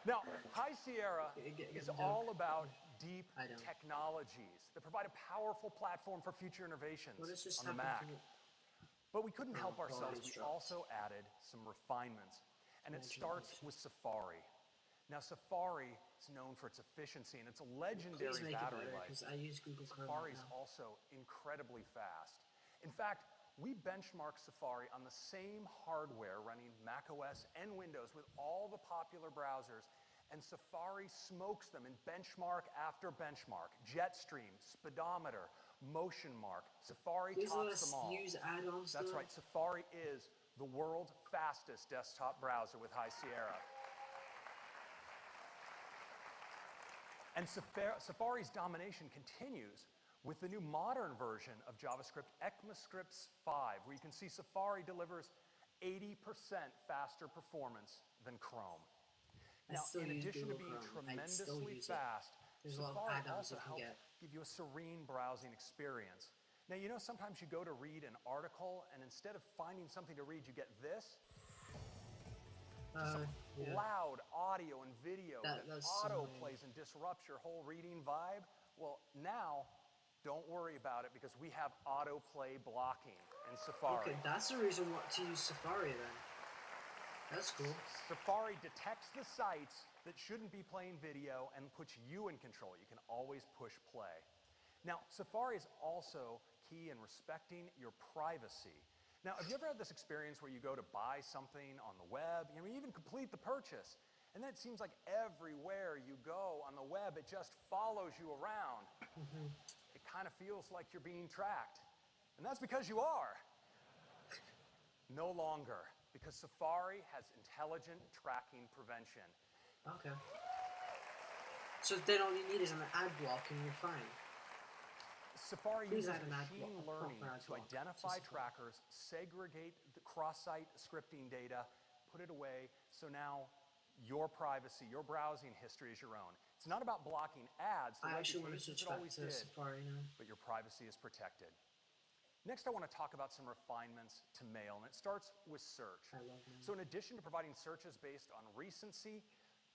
now, High Sierra is all about deep technologies that provide a powerful platform for future innovations on the Mac. But we couldn't help ourselves. We also added some refinements, and it starts with Safari. Now, Safari is known for its efficiency and its legendary battery life. I use Google Chrome. Safari is also incredibly fast. In fact, we benchmarked Safari on the same hardware running macOS and Windows with all the popular browsers, and Safari smokes them in benchmark after benchmark. Jetstream, Speedometer, MotionMark, Safari tops them all. Use add-ons. That's right, Safari is the world's fastest desktop browser with High Sierra. And Safari's domination continues with the new modern version of JavaScript, ECMAScript 5, where you can see Safari delivers 80% faster performance than Chrome. Now, in addition to being tremendously fast, Safari also helps give you a serene browsing experience. Now, you know, sometimes you go to read an article, and instead of finding something to read, you get this. Loud audio and video that auto-plays and disrupts your whole reading vibe. Well, now, don't worry about it because we have autoplay blocking in Safari. Okay, that's the reason to use Safari then. That's cool. Safari detects the sites that shouldn't be playing video and puts you in control. You can always push play. Now, Safari is also key in respecting your privacy. Now, have you ever had this experience where you go to buy something on the web, you even complete the purchase, and then it seems like everywhere you go on the web, it just follows you around. It kind of feels like you're being tracked. And that's because you are. No longer, because Safari has intelligent tracking prevention. Okay. So then all you need is an ad block and you're fine. Safari uses machine learning to identify trackers, segregate the cross-site scripting data, put it away, so now your privacy, your browsing history is your own. It's not about blocking ads the way it always did, Safari now. but your privacy is protected. Next, I want to talk about some refinements to Mail, and it starts with search. I love Mail. So in addition to providing searches based on recency,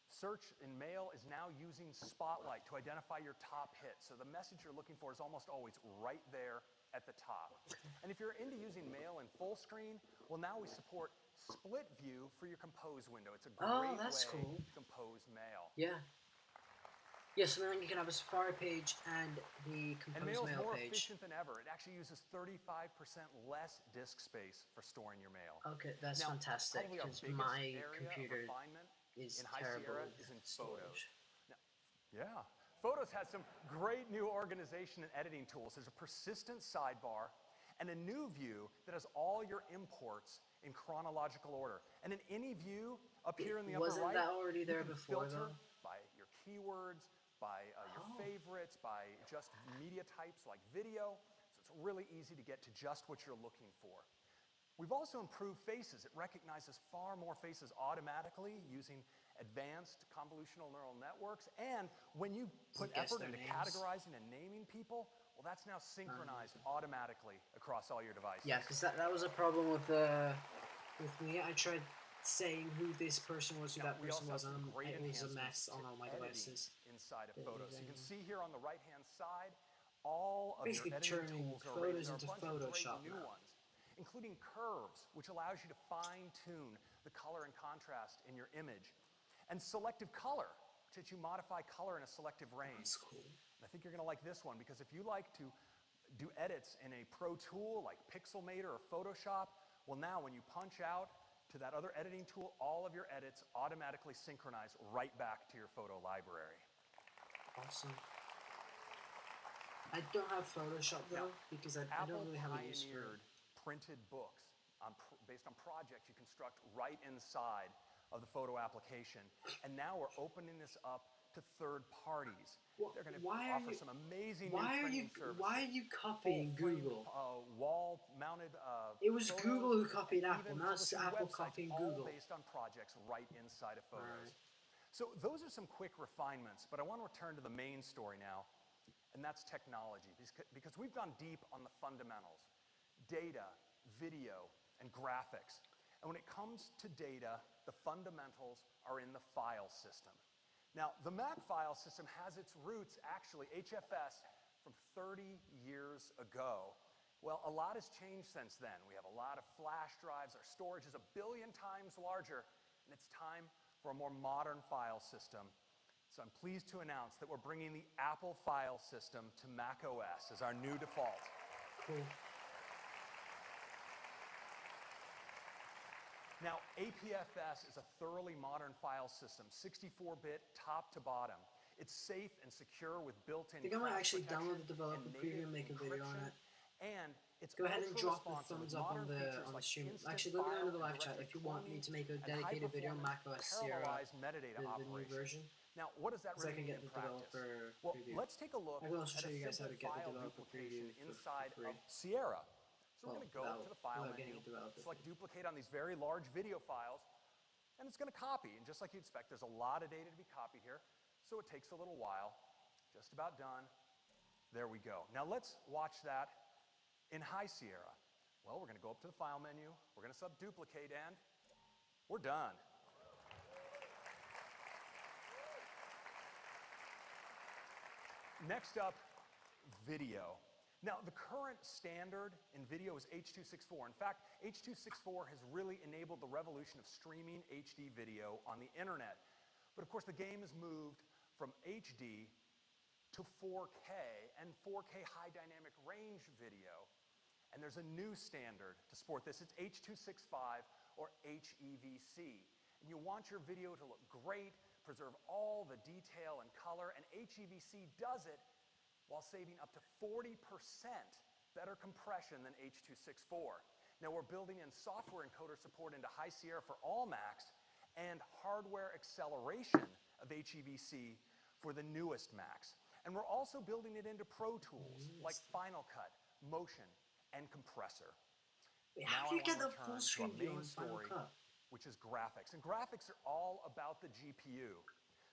search in Mail is now using Spotlight to identify your top hits. So the message you're looking for is almost always right there at the top. And if you're into using Mail in full screen, well, now we support split view for your Compose window. It's a great way to compose Mail. Yeah. Yes, and then you can have a Safari page and the And Compose Mail's Mail more page. efficient than ever. It actually uses 35% less disk space for storing your mail. Okay, that's Now, fantastic, probably our because biggest my area of computer refinement is in High terrible Sierra with is in storage. Photos. Now, yeah, Photos has some great new organization and editing tools. There's a persistent sidebar and a new view that has all your imports in chronological order. And in any view up here in the upper Wasn't right, that already you there can before, filter though? by your keywords, by your favorites, by just media types like video. So it's really easy to get to just what you're looking for. We've also improved faces. It recognizes far more faces automatically using advanced convolutional neural networks. And when you put Guess effort their into names. categorizing and naming people, well, that's now synchronized automatically across all your devices. Yeah, because that was a problem with me. I tried saying who this person was, who Now, that we person also was, have some and great it was a enhancements mess on to all my editing devices. inside of It Photos. was, You can see here on the right-hand side, all of your basically editing turning tools are photos arranged. There are a into bunch of great Photoshop new now. ones, including curves, which allows you to fine-tune the color and contrast in your image, and selective color, which lets you modify color in a selective range. That's cool. And I think you're going to like this one, because if you like to do edits in a pro tool like Pixelmator or Photoshop, well, now when you punch out to that other editing tool, all of your edits automatically synchronize right back to your photo library. Awesome. I don't have Photoshop though, Now, because I don't Apple really have a use for pioneered it. printed books based on projects you construct right inside of the photo application. And now we're opening this up to third parties. They're going to offer some amazing new printing services. Why are you copying Full-frame, Google? wall-mounted It was photos, Google who copied and Apple, even not publishing Apple websites, copying all Google. based on projects right inside of Photos. Alright. So those are some quick refinements, but I want to return to the main story now, and that's technology, because we've gone deep on the fundamentals: data, video, and graphics. And when it comes to data, the fundamentals are in the file system. Now, the Mac file system has its roots, actually, HFS, from 30 years ago. Well, a lot has changed since then. We have a lot of flash drives. Our storage is 1 billion times larger, and it's time for a more modern file system. So I'm pleased to announce that we're bringing the Apple file system to macOS as our new default. Cool. Now, APFS is a thoroughly modern file system, 64-bit top to bottom. It's safe and secure with built-in I think I might crash actually download protection the developer and preview native and make a video on encryption. it. And it's Go ahead and drop the ultra-responsive thumbs with up on modern the features like stream. instant Actually, let me know in file the and live chat directory if you want me cloning to make a and dedicated video on high-performance macOS Sierra, parallelized metadata the new operation. version. Now, what does that So I really can mean get in the practice? developer Well, preview. let's take a look I can also at show a you guys how simple to get the file developer duplication preview inside for free. of Sierra. So we're Well, going to go to the File without getting menu, a developer select fee. Duplicate on these very large video files, and it's going to copy. And just like you'd expect, there's a lot of data to be copied here, so it takes a little while. Just about done. There we go. Now let's watch that in High Sierra. Well, we're going to go up to the File menu, we're going to sub-duplicate, and we're done. Next up, video. Now, the current standard in video is H.264. In fact, H.264 has really enabled the revolution of streaming HD video on the internet. But of course, the game has moved from HD to 4K and 4K high dynamic range video. And there's a new standard to support this. It's H.265 or HEVC. And you want your video to look great, preserve all the detail and color, and HEVC does it while saving up to 40% better compression than H.264. Now, we're building in software encoder support into High Sierra for all Macs and hardware acceleration of HEVC for the newest Macs. And we're also building it into Pro Tools like Final Cut, Motion, and Compressor. Wait, Now how do you I get the wanna full return to screen our view main on Final story, Cut? which is graphics. And graphics are all about the GPU.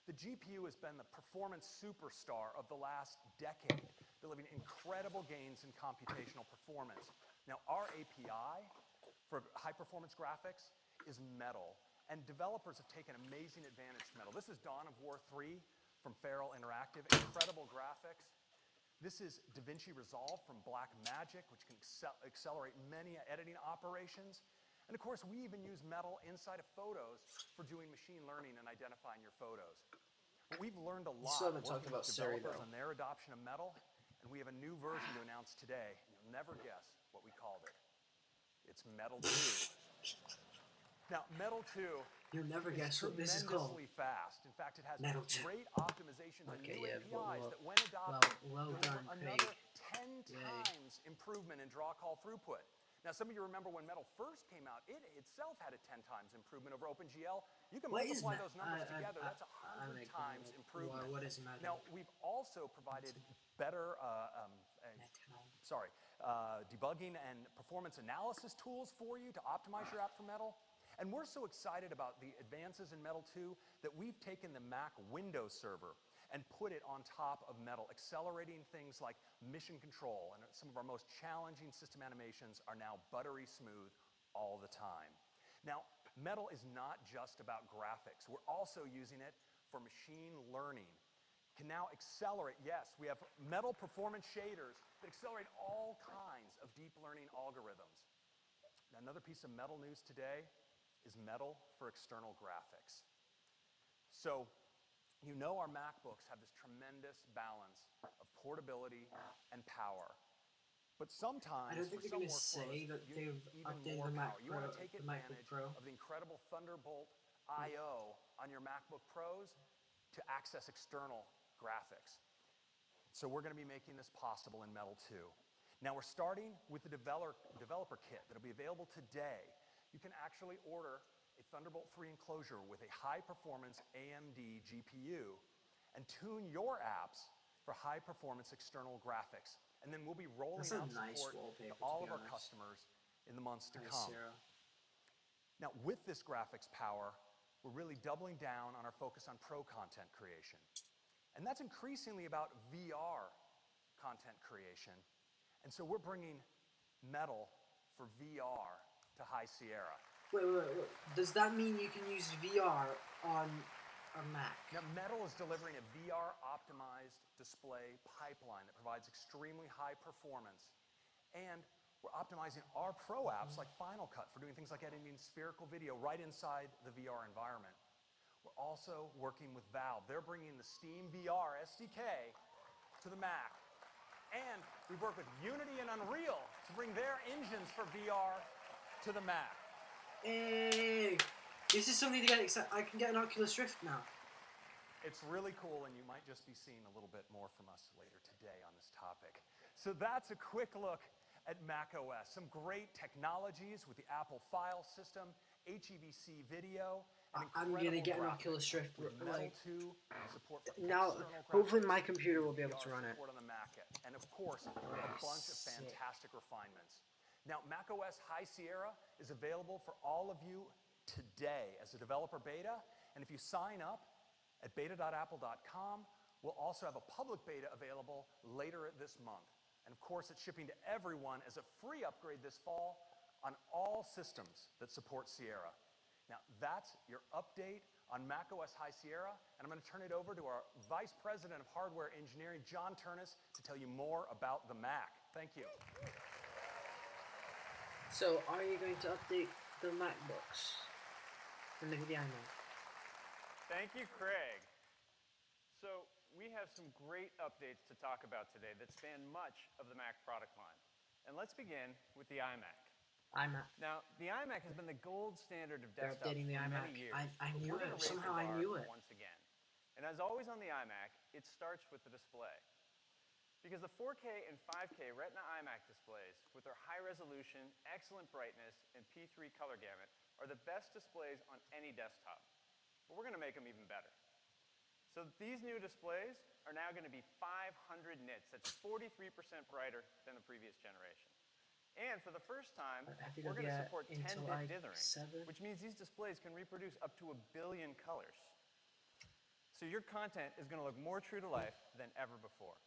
The GPU has been the performance superstar of the last decade, delivering incredible gains in computational performance. Now, our API for high-performance graphics is Metal, and developers have taken amazing advantage of Metal. This is Dawn of War 3 from Apparel Interactive, incredible graphics. This is DaVinci Resolve from Blackmagic, which can accelerate many editing operations. And of course, we even use Metal inside of Photos for doing machine learning and identifying your photos. But we've learned a lot Still haven't talked working about with Siri, developers though. on their adoption of Metal, and we have a new version to announce today, and you'll never guess what we called it. It's Metal 2. Now, Metal 2 You'll never is guess what this is called. tremendously fast. In fact, it has Metal 2. great optimizations and Okay, new yeah, APIs well, that, when adopted, well deliver done, another Craig. 10 Yay. times improvement in draw call throughput. Now, some of you remember when Metal first came out, it itself had a 10 times improvement over OpenGL. You can What is multiply Metal? those numbers together. That's 100 times improvement. What is Metal? Now, we've also provided better debugging and performance analysis tools for you to optimize your app for Metal. And we're so excited about the advances in Metal 2 that we've taken the Mac Windows server and put it on top of Metal, accelerating things like mission control, and some of our most challenging system animations are now buttery smooth all the time. Now, Metal is not just about graphics. We're also using it for machine learning. Can now accelerate, yes, we have Metal performance shaders that accelerate all kinds of deep learning algorithms. Now, another piece of Metal news today is Metal for external graphics. So, you know our MacBooks have this tremendous balance of portability and power. But sometimes, I don't think for they're some going to say workflows, that you they've need even updated more the power. You want to take MacBook advantage Pro. of the incredible Thunderbolt I/O on your MacBook Pros to access external graphics. So we're going to be making this possible in Metal 2. Now we're starting with the developer kit that'll be available today. You can actually order a Thunderbolt 3 enclosure with a high-performance AMD GPU and tune your apps for high-performance external graphics. And then we'll be rolling That's a out nice support wallpaper, to all to be of our honest. customers in the months to Hi, come. Sarah. Now, with this graphics power, we're really doubling down on our focus on pro content creation. And that's increasingly about VR content creation. And so we're bringing Metal for VR to High Sierra. Wait. Does that mean you can use VR on a Mac? Now, Metal is delivering a VR-optimized display pipeline that provides extremely high performance. And we're optimizing our pro apps like Final Cut for doing things like editing spherical video right inside the VR environment. We're also working with Valve. They're bringing the Steam VR SDK to the Mac. And we've worked with Unity and Unreal to bring their engines for VR to the Mac. Hey, this is something to get excited. I can get an Oculus Rift now. It's really cool, and you might just be seeing a little bit more from us later today on this topic. So that's a quick look at macOS. Some great technologies with the Apple file system, HEVC video, and I'm gonna incredible get an graphics. Oculus Rift. With Metal Like, 2, support for now, external hopefully graphics, my computer will be able to VR run it. support on the Mac, and of course, a bunch of Sick. fantastic refinements. Now, macOS High Sierra is available for all of you today as a developer beta, and if you sign up at beta.apple.com, we'll also have a public beta available later this month. And of course, it's shipping to everyone as a free upgrade this fall on all systems that support Sierra. Now, that's your update on macOS High Sierra, and I'm going to turn it over to our Vice President of Hardware Engineering, John Turnus, to tell you more about the Mac. Thank you. So, are you going to update the MacBooks? And look at the iMac. Thank you, Craig. So we have some great updates to talk about today that span much of the Mac product line. And let's begin with the iMac. iMac. Now, the iMac has been the gold standard of They're desktop updating the for iMac. many years. I but knew we're it. gonna raise the Somehow I bar knew it. once again. And as always on the iMac, it starts with the display. Because the 4K and 5K Retina iMac displays, with their high resolution, excellent brightness, and P3 color gamut, are the best displays on any desktop. But we're going to make them even better. So these new displays are now going to be 500 nits. That's 43% brighter than the previous generation. And for the first time, Have you we're got going to the support Intel 10-bit dithering, i7? which means these displays can reproduce up to 1 billion colors. So your content is going to look more true to life than ever before.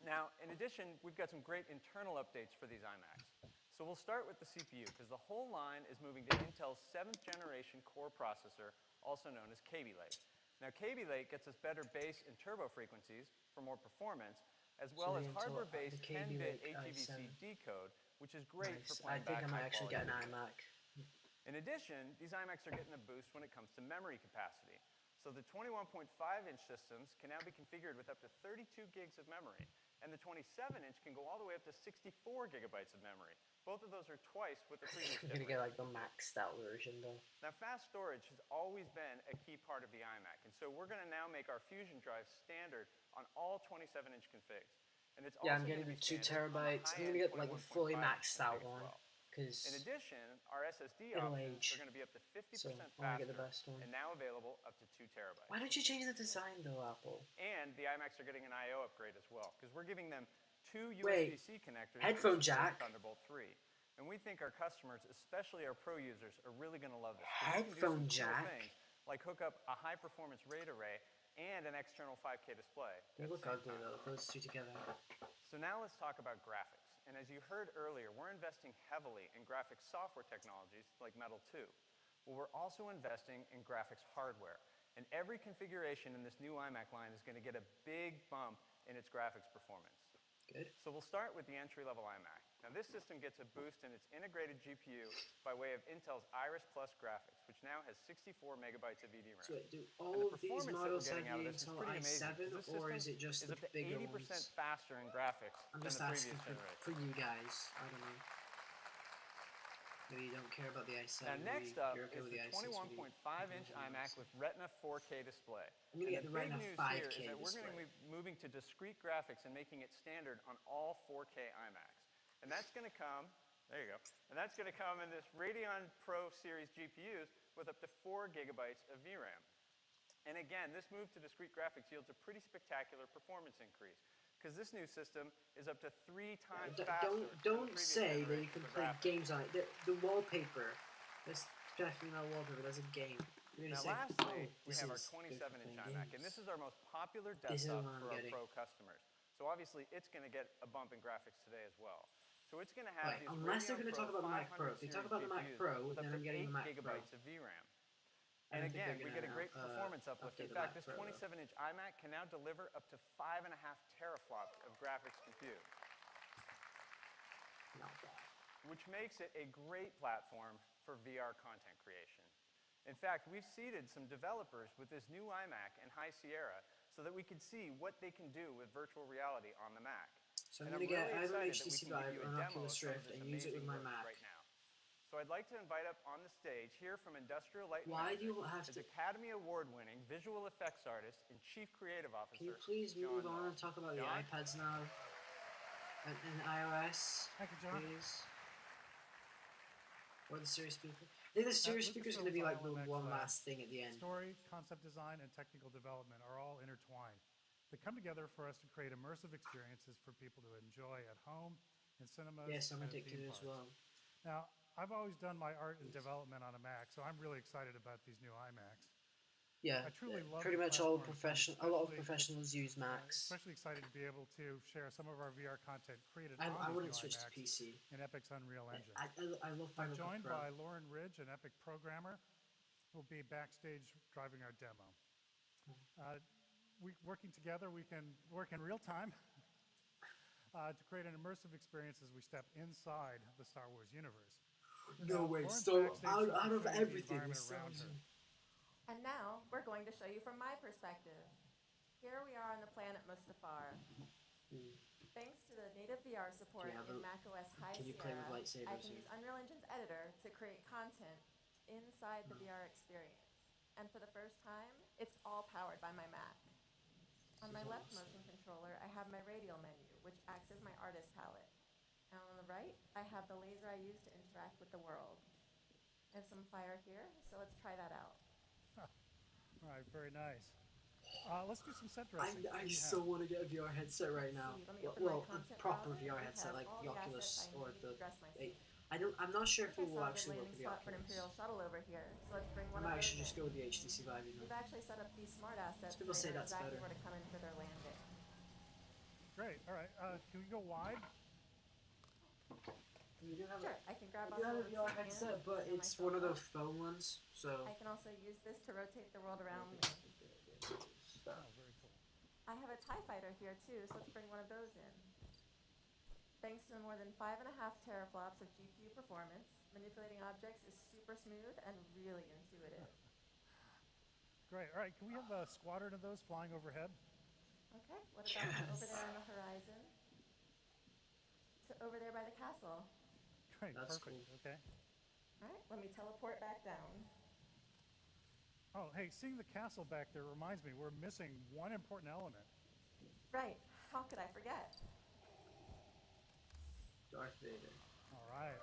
Now, in addition, we've got some great internal updates for these iMacs. So we'll start with the CPU, because the whole line is moving to Intel's 7th generation core processor, also known as Kaby Lake. Now, Kaby Lake gets us better bass and turbo frequencies for more performance, as well as hardware-based 10-bit HEVC decode, which is great for I playing think back I might actually get high-quality an video. iMac. In addition, these iMacs are getting a boost when it comes to memory capacity. So the 21.5-inch systems can now be configured with up to 32 gigs of memory, and the 27-inch can go all the way up to 64 gigabytes of memory. Both of those are twice what the previous I'm gonna generation. get like the maxed out version though. Now, fast storage has always been a key part of the iMac, and so we're going to now make our Fusion drive standard on all 27-inch configs. And it's Yeah, also I'm getting going the to be 2 standard on the terabytes. I'm gonna high-end get like a 21.5 fully inch maxed out config as one, well. In because addition, our SSD it'll options age. are going to be up to 50% So I wanna faster get the best one. and now available up to 2 terabytes. Why don't you change the design though, Apple? And the iMacs are getting an I/O upgrade as well, because we're giving them 2 Wait, USB-C connectors headphone that support jack? Thunderbolt 3. And we think our customers, especially our pro users, are really going to love this. 'Cause you can do some Headphone cool jack? things, like hook up a high-performance RAID array and an external 5K display. They at the look same ugly time. though, those two together. So now let's talk about graphics. And as you heard earlier, we're investing heavily in graphics software technologies like Metal 2. Well, we're also investing in graphics hardware. And every configuration in this new iMac line is going to get a big bump in its graphics performance. Good. So we'll start with the entry-level iMac. Now this system gets a boost in its integrated GPU by way of Intel's Iris Plus graphics, which now has 64 megabytes of EDRAM. So wait, do And all the of these performance that we're models getting have out of the this is Intel pretty amazing, i7, 'cause this or is system it just is the up to bigger 80% ones? faster in graphics I'm than just the previous asking generation. for you guys. I don't know. Maybe you don't care about the i7. Now Maybe next up you're okay is with the the i6. 21.5-inch iMac with Retina 4K display. I'm gonna And get the the big Retina news 5K here is that we're going display. to be moving to discrete graphics and making it standard on all 4K iMacs. And that's going to come, there you go, and that's going to come in this Radeon Pro Series GPUs with up to 4 gigabytes of VRAM. And again, this move to discrete graphics yields a pretty spectacular performance increase, because this new system is up to 3 times faster than the Don't previous say that you generations can of play graphics. games on it. The wallpaper. That's definitely not wallpaper. That's a game. You're gonna Now say, lastly, oh, we this have our is good for 27-inch playing iMac, and games. this is our most popular This is desktop what I'm for our getting. pro customers. So obviously, it's going to get a bump in graphics today as well. So it's going to have Right, these unless they're Radeon going to Pro talk about the Mac 500 Pro. If they talk series about the Mac GPUs Pro, with then up I'm to getting 8 the Mac Pro. gigabytes of VRAM. I And don't think again, they're we get a gonna, great performance uplift. update In the fact, Mac this Pro, 27-inch iMac can now deliver up to 5.5 teraflops of graphics compute, Not bad. which makes it a great platform for VR content creation. In fact, we've seeded some developers with this new iMac and High Sierra so that we could see what they can do with virtual reality on the Mac. So I'm And gonna get, really I have an excited that we HTC can give Vive you or a an demo of Oculus some of Rift this and use it with amazing my work Mac. right now. So I'd like to invite up on the stage here from Industrial Light and Why do Magic you have is to- Academy Award-winning visual effects artist and Chief Creative Officer, Can you please John move on Knoll. and talk about the John? iPads now? And iOS, Thank you, John. please. Or the Sirius speaker. I think the Sirius speaker is going to be like the one last thing at the end. Story, concept design, and technical development are all intertwined. They come together for us to create immersive experiences for people to enjoy at home, in cinemas, Yes, I'm and at addicted theme as parks. well. Now, I've always done my art and development on a Mac, so I'm really excited about these new iMacs. Yeah, I truly love pretty the much all platform, a lot of especially- professionals use Macs. Especially excited to be able to share some of our VR content created I on these wouldn't new switch to iMacs PC. in Epic's Unreal Engine. I love I'm Final Cut joined Pro. by Lauren Ridge, an Epic programmer, who will be backstage driving our demo. Working together, we can work in real time to create an immersive experience as we step inside the Star Wars universe. No Now, way, Lauren's so backstage out to of create the everything, environment this around sounds- her. And now, we're going to show you from my perspective. Here we are on the planet Mustafar. Thanks to the native VR support Do you have in a- macOS High can you play with Sierra, I lightsabers can or- use Unreal Engine's editor to create content inside the VR experience. And for the first time, it's all powered by my Mac. On my left motion controller, I have my radial menu, which acts as my artist palette. And on the right, I have the laser I use to interact with the world. I have some fire here, so let's try that out. All right, very nice. Let's do some set dressing. I so want to get a VR headset right now. Let me open my Well, a content proper browser. VR I headset have like all the the Oculus assets I or need to the. dress my Eight. scene. I'm not sure if I it will saw a good actually work landing for the spot for an Oculus. Imperial shuttle over here, so let's bring I one might of those actually just in. go with the HTC Vive. You know. We've actually set up these smart assets People so say they know that's exactly better. where to come in for their landing. Great. All right. Can we go wide? You do have Sure, I can grab I do have a onto VR the stand, headset, but stand it's one of myself those phone ones, so. up. I can also use this to rotate the world around me. Oh, very cool. I have a TIE fighter here too, so let's bring one of those in. Thanks to more than 5.5 teraflops of GPU performance, manipulating objects is super smooth and really intuitive. Great. All right, can we have a squadron of those flying overhead? Okay, what about over there on the horizon? To over there by the castle. Great, That's perfect. cool. Okay. All right, let me teleport back down. Oh, hey, seeing the castle back there reminds me we're missing one important element. Right, how could I forget? Darth Vader. All right.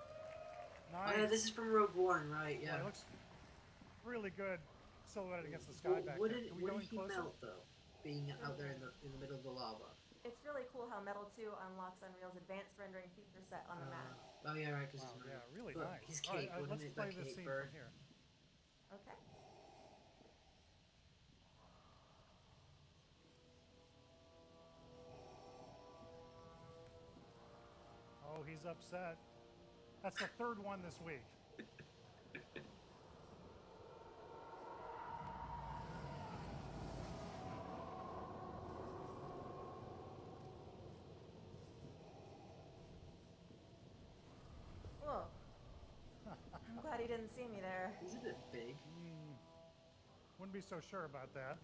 Oh Nice. yeah, this is from Rogue One, right? Yeah. Well, it looks really good silhouetted against the sky back there. Can we go in Wouldn't he closer? melt though? Being out there in the middle of the lava. It's really cool how Metal 2 unlocks Unreal's advanced rendering feature set on the Mac. Oh yeah, right. Because Wow, yeah, really but nice. his All right, cape, wouldn't let's it? play That this cape scene bird. from here. Okay. Oh, he's upset. That's the third one this week. Whoa. I'm glad he didn't see me there. He's a bit big. Wouldn't be so sure about that.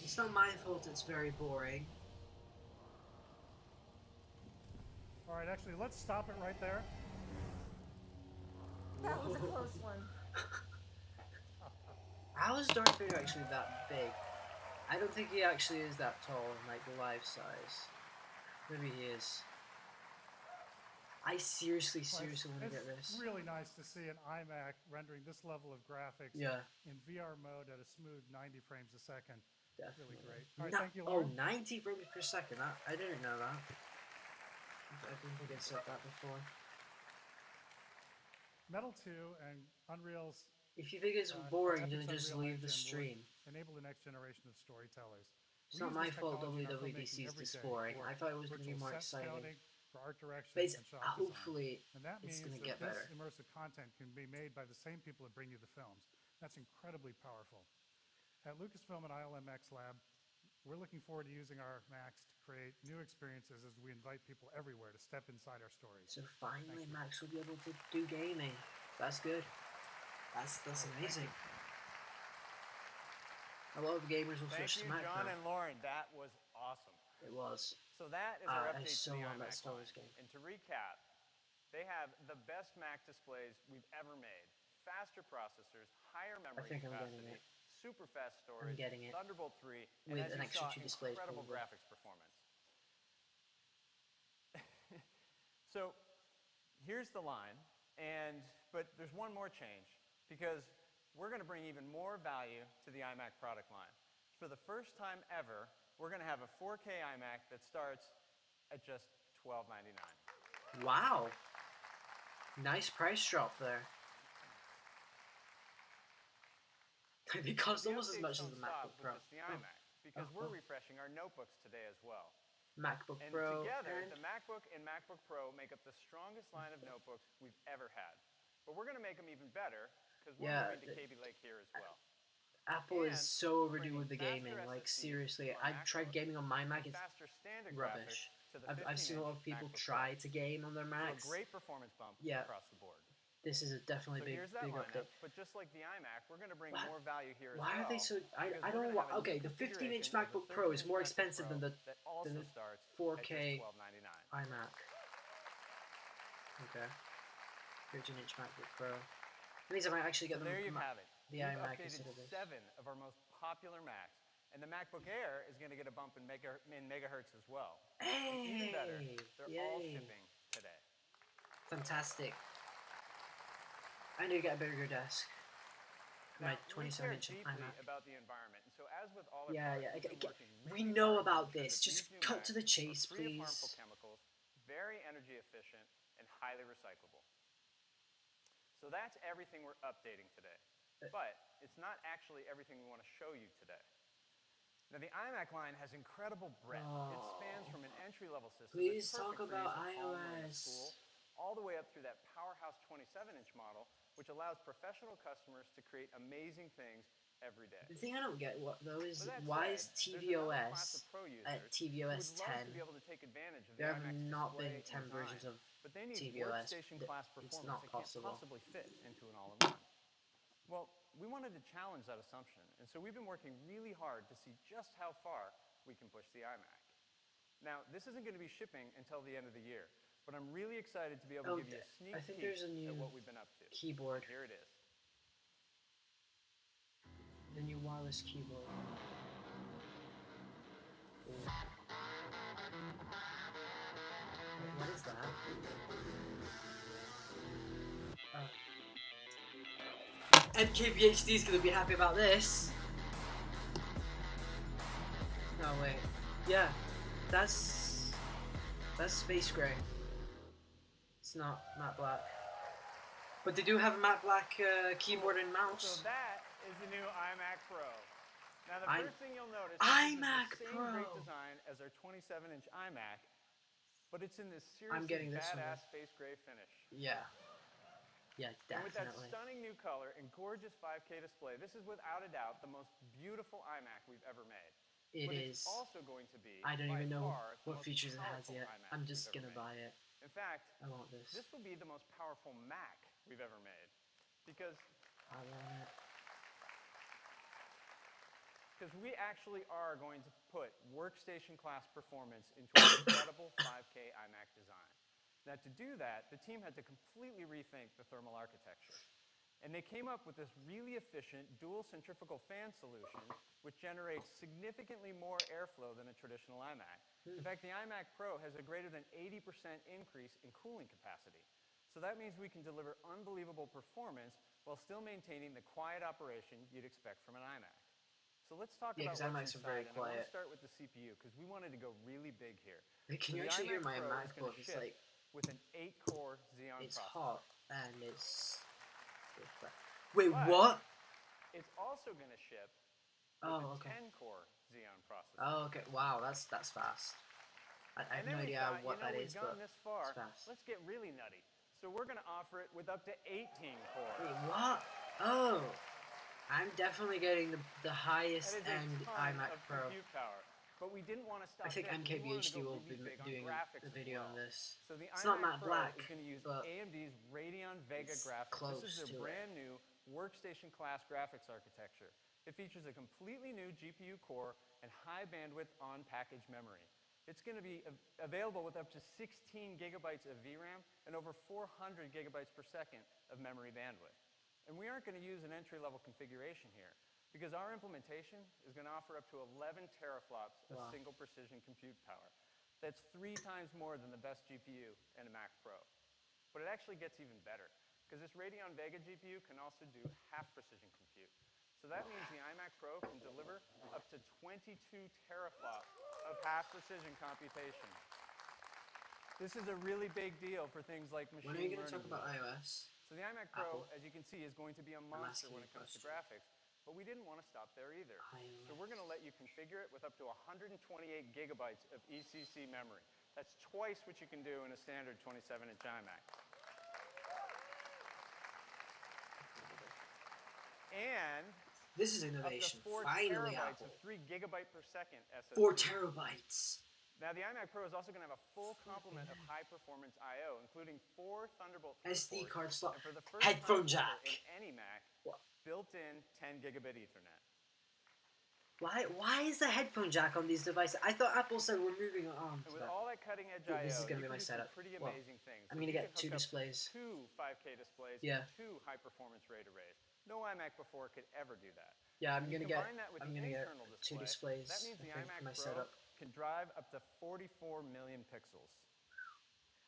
It's not my fault. It's very boring. All right, actually, let's stop it right there. That was a close one. How is Darth Vader actually that big? I don't think he actually is that tall in like life size. Maybe he is. I seriously want to get this. It's really nice to see an iMac rendering this level of graphics in VR mode at a smooth 90 frames a second. Definitely. Really great. All right, thank you, Lauren. 90 frames per second. I didn't know that. I didn't think I said that before. Metal 2 and Unreal's If you think it's boring, then Epic's just Unreal leave the Engine stream. will enable the next generation of storytellers. It's We not use my this fault technology in our WWDC filmmaking is every this day boring. for I thought it was going to be virtual more set exciting. scouting, for art direction, But it's, and shot design. hopefully And that it's means going to that get better. this immersive content can be made by the same people that bring you the films. That's incredibly powerful. At Lucasfilm and ILMX Lab, we're looking forward to using our Macs to create new experiences as we invite people everywhere to step inside our stories. So finally Max will be able to do gaming. That's good. That's amazing. A lot of gamers will Thank switch you, to Mac John now. and Lauren. That was awesome. It was. So that is our I update so to the want iMac that Star line. Wars game. And to recap, they have the best Mac displays we've ever made. Faster processors, higher memory think I'm capacity, getting it. super fast storage, getting it. Thunderbolt 3, and With as an you extra saw, 2 displays, incredible probably. graphics performance. So here's the line, but there's one more change, because we're going to bring even more value to the iMac product line. For the first time ever, we're going to have a 4K iMac that starts at just $12.99. Wow. Nice price drop there. It costs The almost as updates much as don't the MacBook stop Pro. with just the iMac, because we're refreshing our notebooks today as well. MacBook And Pro together, and the MacBook and MacBook Pro make up the strongest line of notebooks we've ever had. But we're going to make them even better, because we're moving to Kaby Lake here as well. Apple is And so we're overdue bringing with the faster gaming. Like SSDs seriously, to our I've tried MacBook gaming on my Mac. and It's faster standard rubbish. graphics to the I've seen a lot of 15-inch people MacBook try Pro. to game on their So a Macs. great performance bump Yeah. across the board. This is a definitely So big here's that update. lineup, but just like the iMac, we're going to bring more value here as well. Why are they so? I because don't we're know. gonna have a Okay, new the 15-inch configuration of MacBook the Pro is 13-inch more MacBook expensive Pro than the that also starts at 4K just $12.99. iMac. Okay. 13-inch MacBook Pro. It means I might actually get So the there you have it. the We've iMac updated instead of this. 7 of our most popular Macs, and the MacBook Air is going to get a bump in megahertz as well. And even better, they're all Yay. shipping today. Fantastic. I need to get a bigger desk. My Now, we care 27-inch deeply iMac. about the environment, and so as with all our Yeah, products, yeah. we've been working We really know hard to about ensure this. that Just these new cut to the Macs chase, are free of harmful please. chemicals, very energy efficient, and highly recyclable. So that's everything we're updating today. But it's not actually everything we want to show you today. Now, the iMac line has incredible breadth. It spans from an entry-level system Please that's talk perfect for about use at home or in iOS. school, all the way up through that powerhouse 27-inch model, which allows professional customers to create amazing things every day. The thing I don't get though is With that why said, is there's another class tvOS of pro users at who would tvOS love 10? to be able to take advantage of the There have iMac's not display been 10 and versions design, of but they need tvOS. workstation class It's performance not they can't possible. possibly fit into an all-in-one. Well, we wanted to challenge that assumption. And so we've been working really hard to see just how far we can push the iMac. Now, this isn't going to be shipping until the end of the year, but I'm really excited to be able to give you a sneak I think peek there's a new at what we've been up to. keyboard. Here it is. The new wireless keyboard. Ooh. Wait, what is that? MKBHD is gonna be happy about this. No wait, yeah, that's space gray. It's not matte black, but they do have a matte black keyboard and mouse. So that is the new iMac Pro. Now the first thing you'll notice is iMac the same Pro. great design as our 27-inch iMac, but it's in this I'm getting seriously this one. badass space gray finish. Yeah. Yeah, definitely. And with that stunning new color and gorgeous 5K display, this is without a doubt the most beautiful iMac we've ever made. It is is. also going to be, I don't even know the what most features it has powerful yet. iMac I'm just we've gonna ever buy made. it. In fact, I want this. this will be the most powerful Mac we've ever made. Because I want it. we actually are going to put workstation class performance into an incredible 5K iMac design. Now to do that, the team had to completely rethink the thermal architecture. And they came up with this really efficient dual centrifugal fan solution which generates significantly more airflow than a traditional iMac. In fact, the iMac Pro has a greater than 80% increase in cooling capacity. So that means we can deliver unbelievable performance while still maintaining the quiet operation you'd expect from an iMac. So let's talk about what's iMacs are very inside, and I want quiet. to start with the CPU because we wanted to go really big here. Can you the actually hear iMac my Pro is gonna MacBook? It's ship like with an 8-core Xeon it's processor. hot and it's. Wait, But what? It's also going to ship with Oh, a okay. 10-core Xeon processor. Oh, okay. Wow, that's fast. I have no idea what that is, we've but gone this far. it's fast. Let's get really nutty. So we're going to offer it with up to 18 cores. Wait, what? Oh, I'm definitely getting the highest That is end a ton iMac of Pro. compute power. But we didn't want to stop I think there, 'cause we wanted to MKBHD go will really be big on doing graphics a as video well. on this. So the It's iMac not matte Pro black, is going to use but AMD's Radeon Vega it's graphics. close This is to their it. brand new workstation class graphics architecture. It features a completely new GPU core and high bandwidth on-package memory. It's going to be available with up to 16 gigabytes of VRAM and over 400 gigabytes per second of memory bandwidth. And we aren't going to use an entry-level configuration here because our implementation is going to offer up to 11 teraflops of single precision compute power. That's 3 times more than the best GPU in a Mac Pro. But it actually gets even better because this Radeon Vega GPU can also do half-precision compute. So that means the iMac Pro can deliver up to 22 teraflops of half-precision computation. This is a really big deal for things like machine learning. When are you going to talk about iOS? So the iMac Pro, Apple. as you can see, is going to be a monster when it comes to graphics. But we didn't want to stop there either. So we're going to let you configure it with up to 128 gigabytes of ECC memory. That's twice what you can do in a standard 27-inch iMac. And this is innovation. Up to 4 Finally, terabytes Apple. of 3 gigabyte per second SSD. 4 terabytes. Now, the iMac Pro is also going to have a full complement of high-performance I/O, including 4 Thunderbolt 3 SD ports, card slot. and for the first Headphone time ever jack. in any Mac, built-in 10 gigabit Ethernet. Why is the headphone jack on these devices? I thought Apple said we're moving on to And with that. all that cutting-edge Dude, I/O, this is gonna you be my can do some setup. pretty Well, amazing things. I'm Like gonna you get can 2 hook up displays. 2 5K displays, Yeah. and 2 high-performance RAID arrays. No iMac before could ever do that. Yeah, I'm You gonna get combine that with the 2 internal display, displays. That means I the think iMac for my Pro setup. can drive up to 44 million pixels.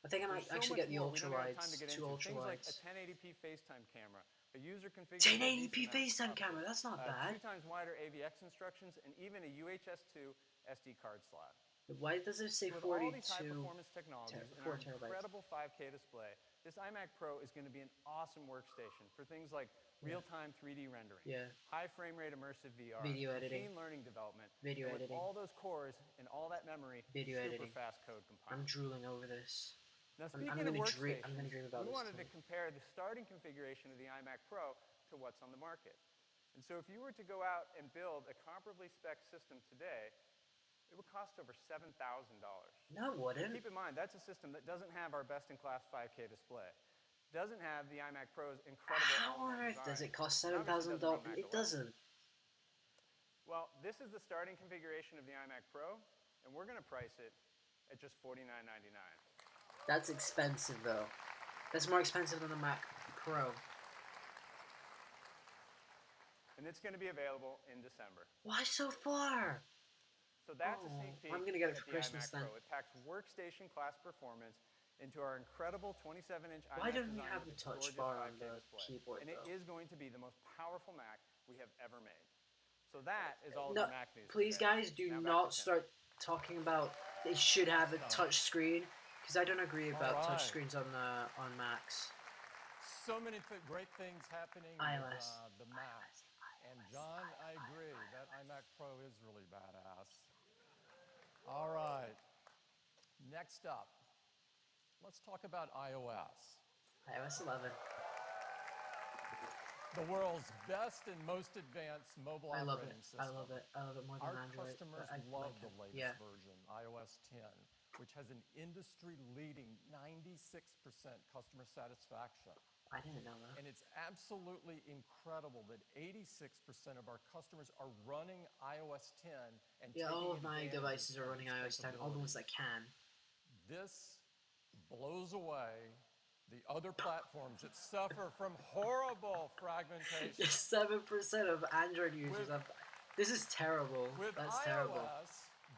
I think I might There's so actually much get the more ultra we don't have time to wides. get 2 into. ultra Things like wides. a 1080p FaceTime camera, a user-configurable 1080p VCMount FaceTime console, camera. That's not bad. 2 times wider AVX instructions, and even a UHS-2 SD card slot. Why does it say With all 42? these high-performance technologies and 4 our terabytes. incredible 5K display, this iMac Pro is going to be an awesome workstation for things like real-time 3D rendering, high frame rate immersive VR, Video editing, machine learning development, video and with editing, all those cores and all that memory, video super editing. fast code compiling. I'm drooling over this. Now, I'm speaking gonna of dream. workstations, I'm gonna dream about we this wanted to tonight. compare the starting configuration of the iMac Pro to what's on the market. And so if you were to go out and build a comparably spec system today, it would cost over $7,000. No, it wouldn't. Keep in mind, that's a system that doesn't have our best-in-class 5K display. doesn't have the iMac Pro's incredible How on all-in-one earth does design. it cost It obviously $7,000? doesn't beat It Mac OS. doesn't. Well, this is the starting configuration of the iMac Pro, and we're going to price it at just $49.99. That's expensive though. That's more expensive than the Mac Pro. And it's going to be available in December. Why so far? So that's a Oh, sneak peek I'm gonna get it at for the Christmas iMac then. Pro. It packs workstation class performance into our incredible 27-inch iMac Why don't we design have with the its touch gorgeous bar on 5K the display. keyboard And it though? is going to be the most powerful Mac we have ever made. So that is all No, the Mac news. please today. guys, do Now back not to Tim. start talking about they should have a touch screen, because I don't agree about touch Alright. screens on Macs. So many great things happening iOS. with the Mac. And John, I agree, that iMac Pro is really badass. All right, next up, let's talk about iOS. iOS 11. The world's best and most advanced mobile I love it. operating system. I love it. I love it more than Our Android. customers I love like the it. latest Yeah. version, iOS 10, which has an industry-leading 96% customer satisfaction. I didn't know that. And it's absolutely incredible that 86% of our customers are running iOS 10 and Yeah, taking all of my advantage devices are of running its iOS 10. All the ones that capabilities. can. This blows away the other platforms that suffer from horrible fragmentation. 7% of Android users have. This is terrible. With That's iOS, terrible.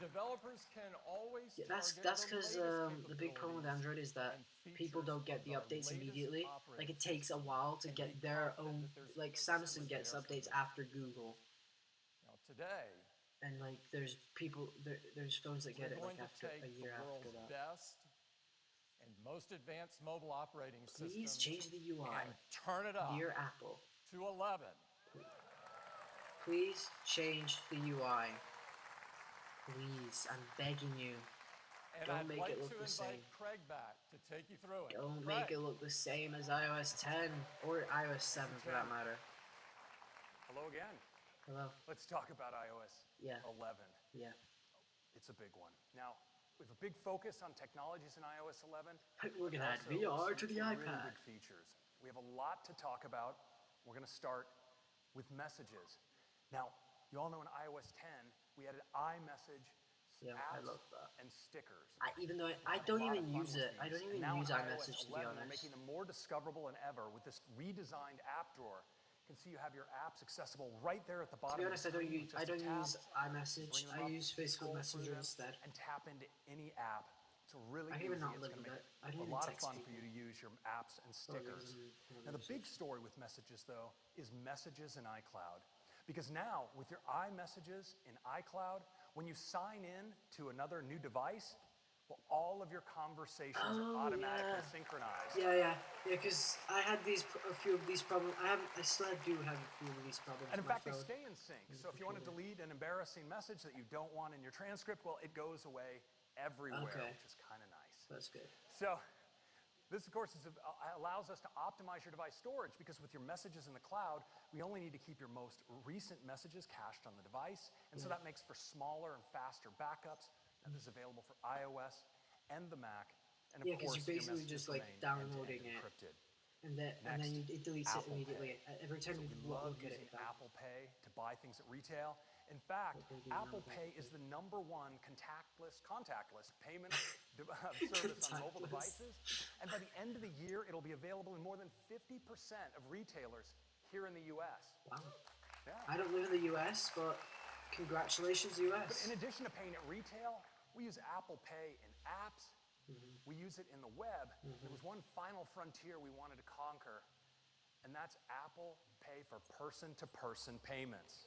developers can always Yeah, that's target because the latest the big problem with capabilities Android is that and people features don't get of the our updates latest immediately. Like operating it takes a system while to and get be their confident own. that there's Like no Samsung system gets there for updates them. after Google, Now today, and like there's people there's phones that get we're it going like to after take a year the after world's that. best and most advanced mobile operating Please systems change the UI, and turn it up dear Apple. to 11. Please change the UI. Please, I'm begging you. And Don't I'd make like it look to the invite same. Craig back to take you through it. Don't Craig. make it look the same as iOS 10 or iOS 7 for that matter. Hello again. Hello. Let's talk about iOS Yeah. 11. Yeah. It's a big one. Now, we have a big focus on technologies in iOS 11. We're gonna add Also, VR some to the really iPad. big features. We have a lot to talk about. We're going to start with messages. Now, you all know in iOS 10, we added iMessage, Yeah, I apps, love that. and stickers. Even though I Had a don't lot even of fun use with it. I these. don't And even now use in iMessage iOS to be 11, we're honest. making them more discoverable than ever with this redesigned app drawer. You can see you have your apps accessible right there at the To bottom. be honest, of the screen with just I a don't tap. use iMessage. Bring them I up, use Facebook scroll through Messenger them, instead. and tap into any app. It's really I easy. even not It's live going to with make it. it I don't a even lot of text fun for people. you to use your apps and stickers. Now, the big story with messages, though, is messages in iCloud. Because now, with your iMessages in iCloud, when you sign in to another new device, well, all of your conversations are automatically synchronized. Yeah. Because I had a few of these problems. I still do have a few of these problems. And in with my fact, they phone. stay in sync. So if you want to delete an embarrassing message that you don't want in your transcript, well, it goes away everywhere, Okay. which is kind of nice. That's good. So this, of course, allows us to optimize your device storage because with your messages in the cloud, we only need to keep your most recent messages cached on the device. And so that makes for smaller and faster backups. And this is available for iOS and the Mac. And of Yeah, because course, you're your basically messages just like remain downloading end-to-end it, encrypted. and then Next, it deletes it Apple immediately. Pay. Every time So you we love look at using it. Apple Pay to buy things at retail. In fact, Apple Pay is the #1 contactless payment service on mobile Contactless. devices. And by the end of the year, it'll be available in more than 50% of retailers here in the U.S. Wow. Yeah. I don't live in the U.S., but congratulations, But U.S. in addition to paying at retail, we use Apple Pay in apps. We use it in the web. There was one final frontier we wanted to conquer, and that's Apple Pay for person-to-person payments.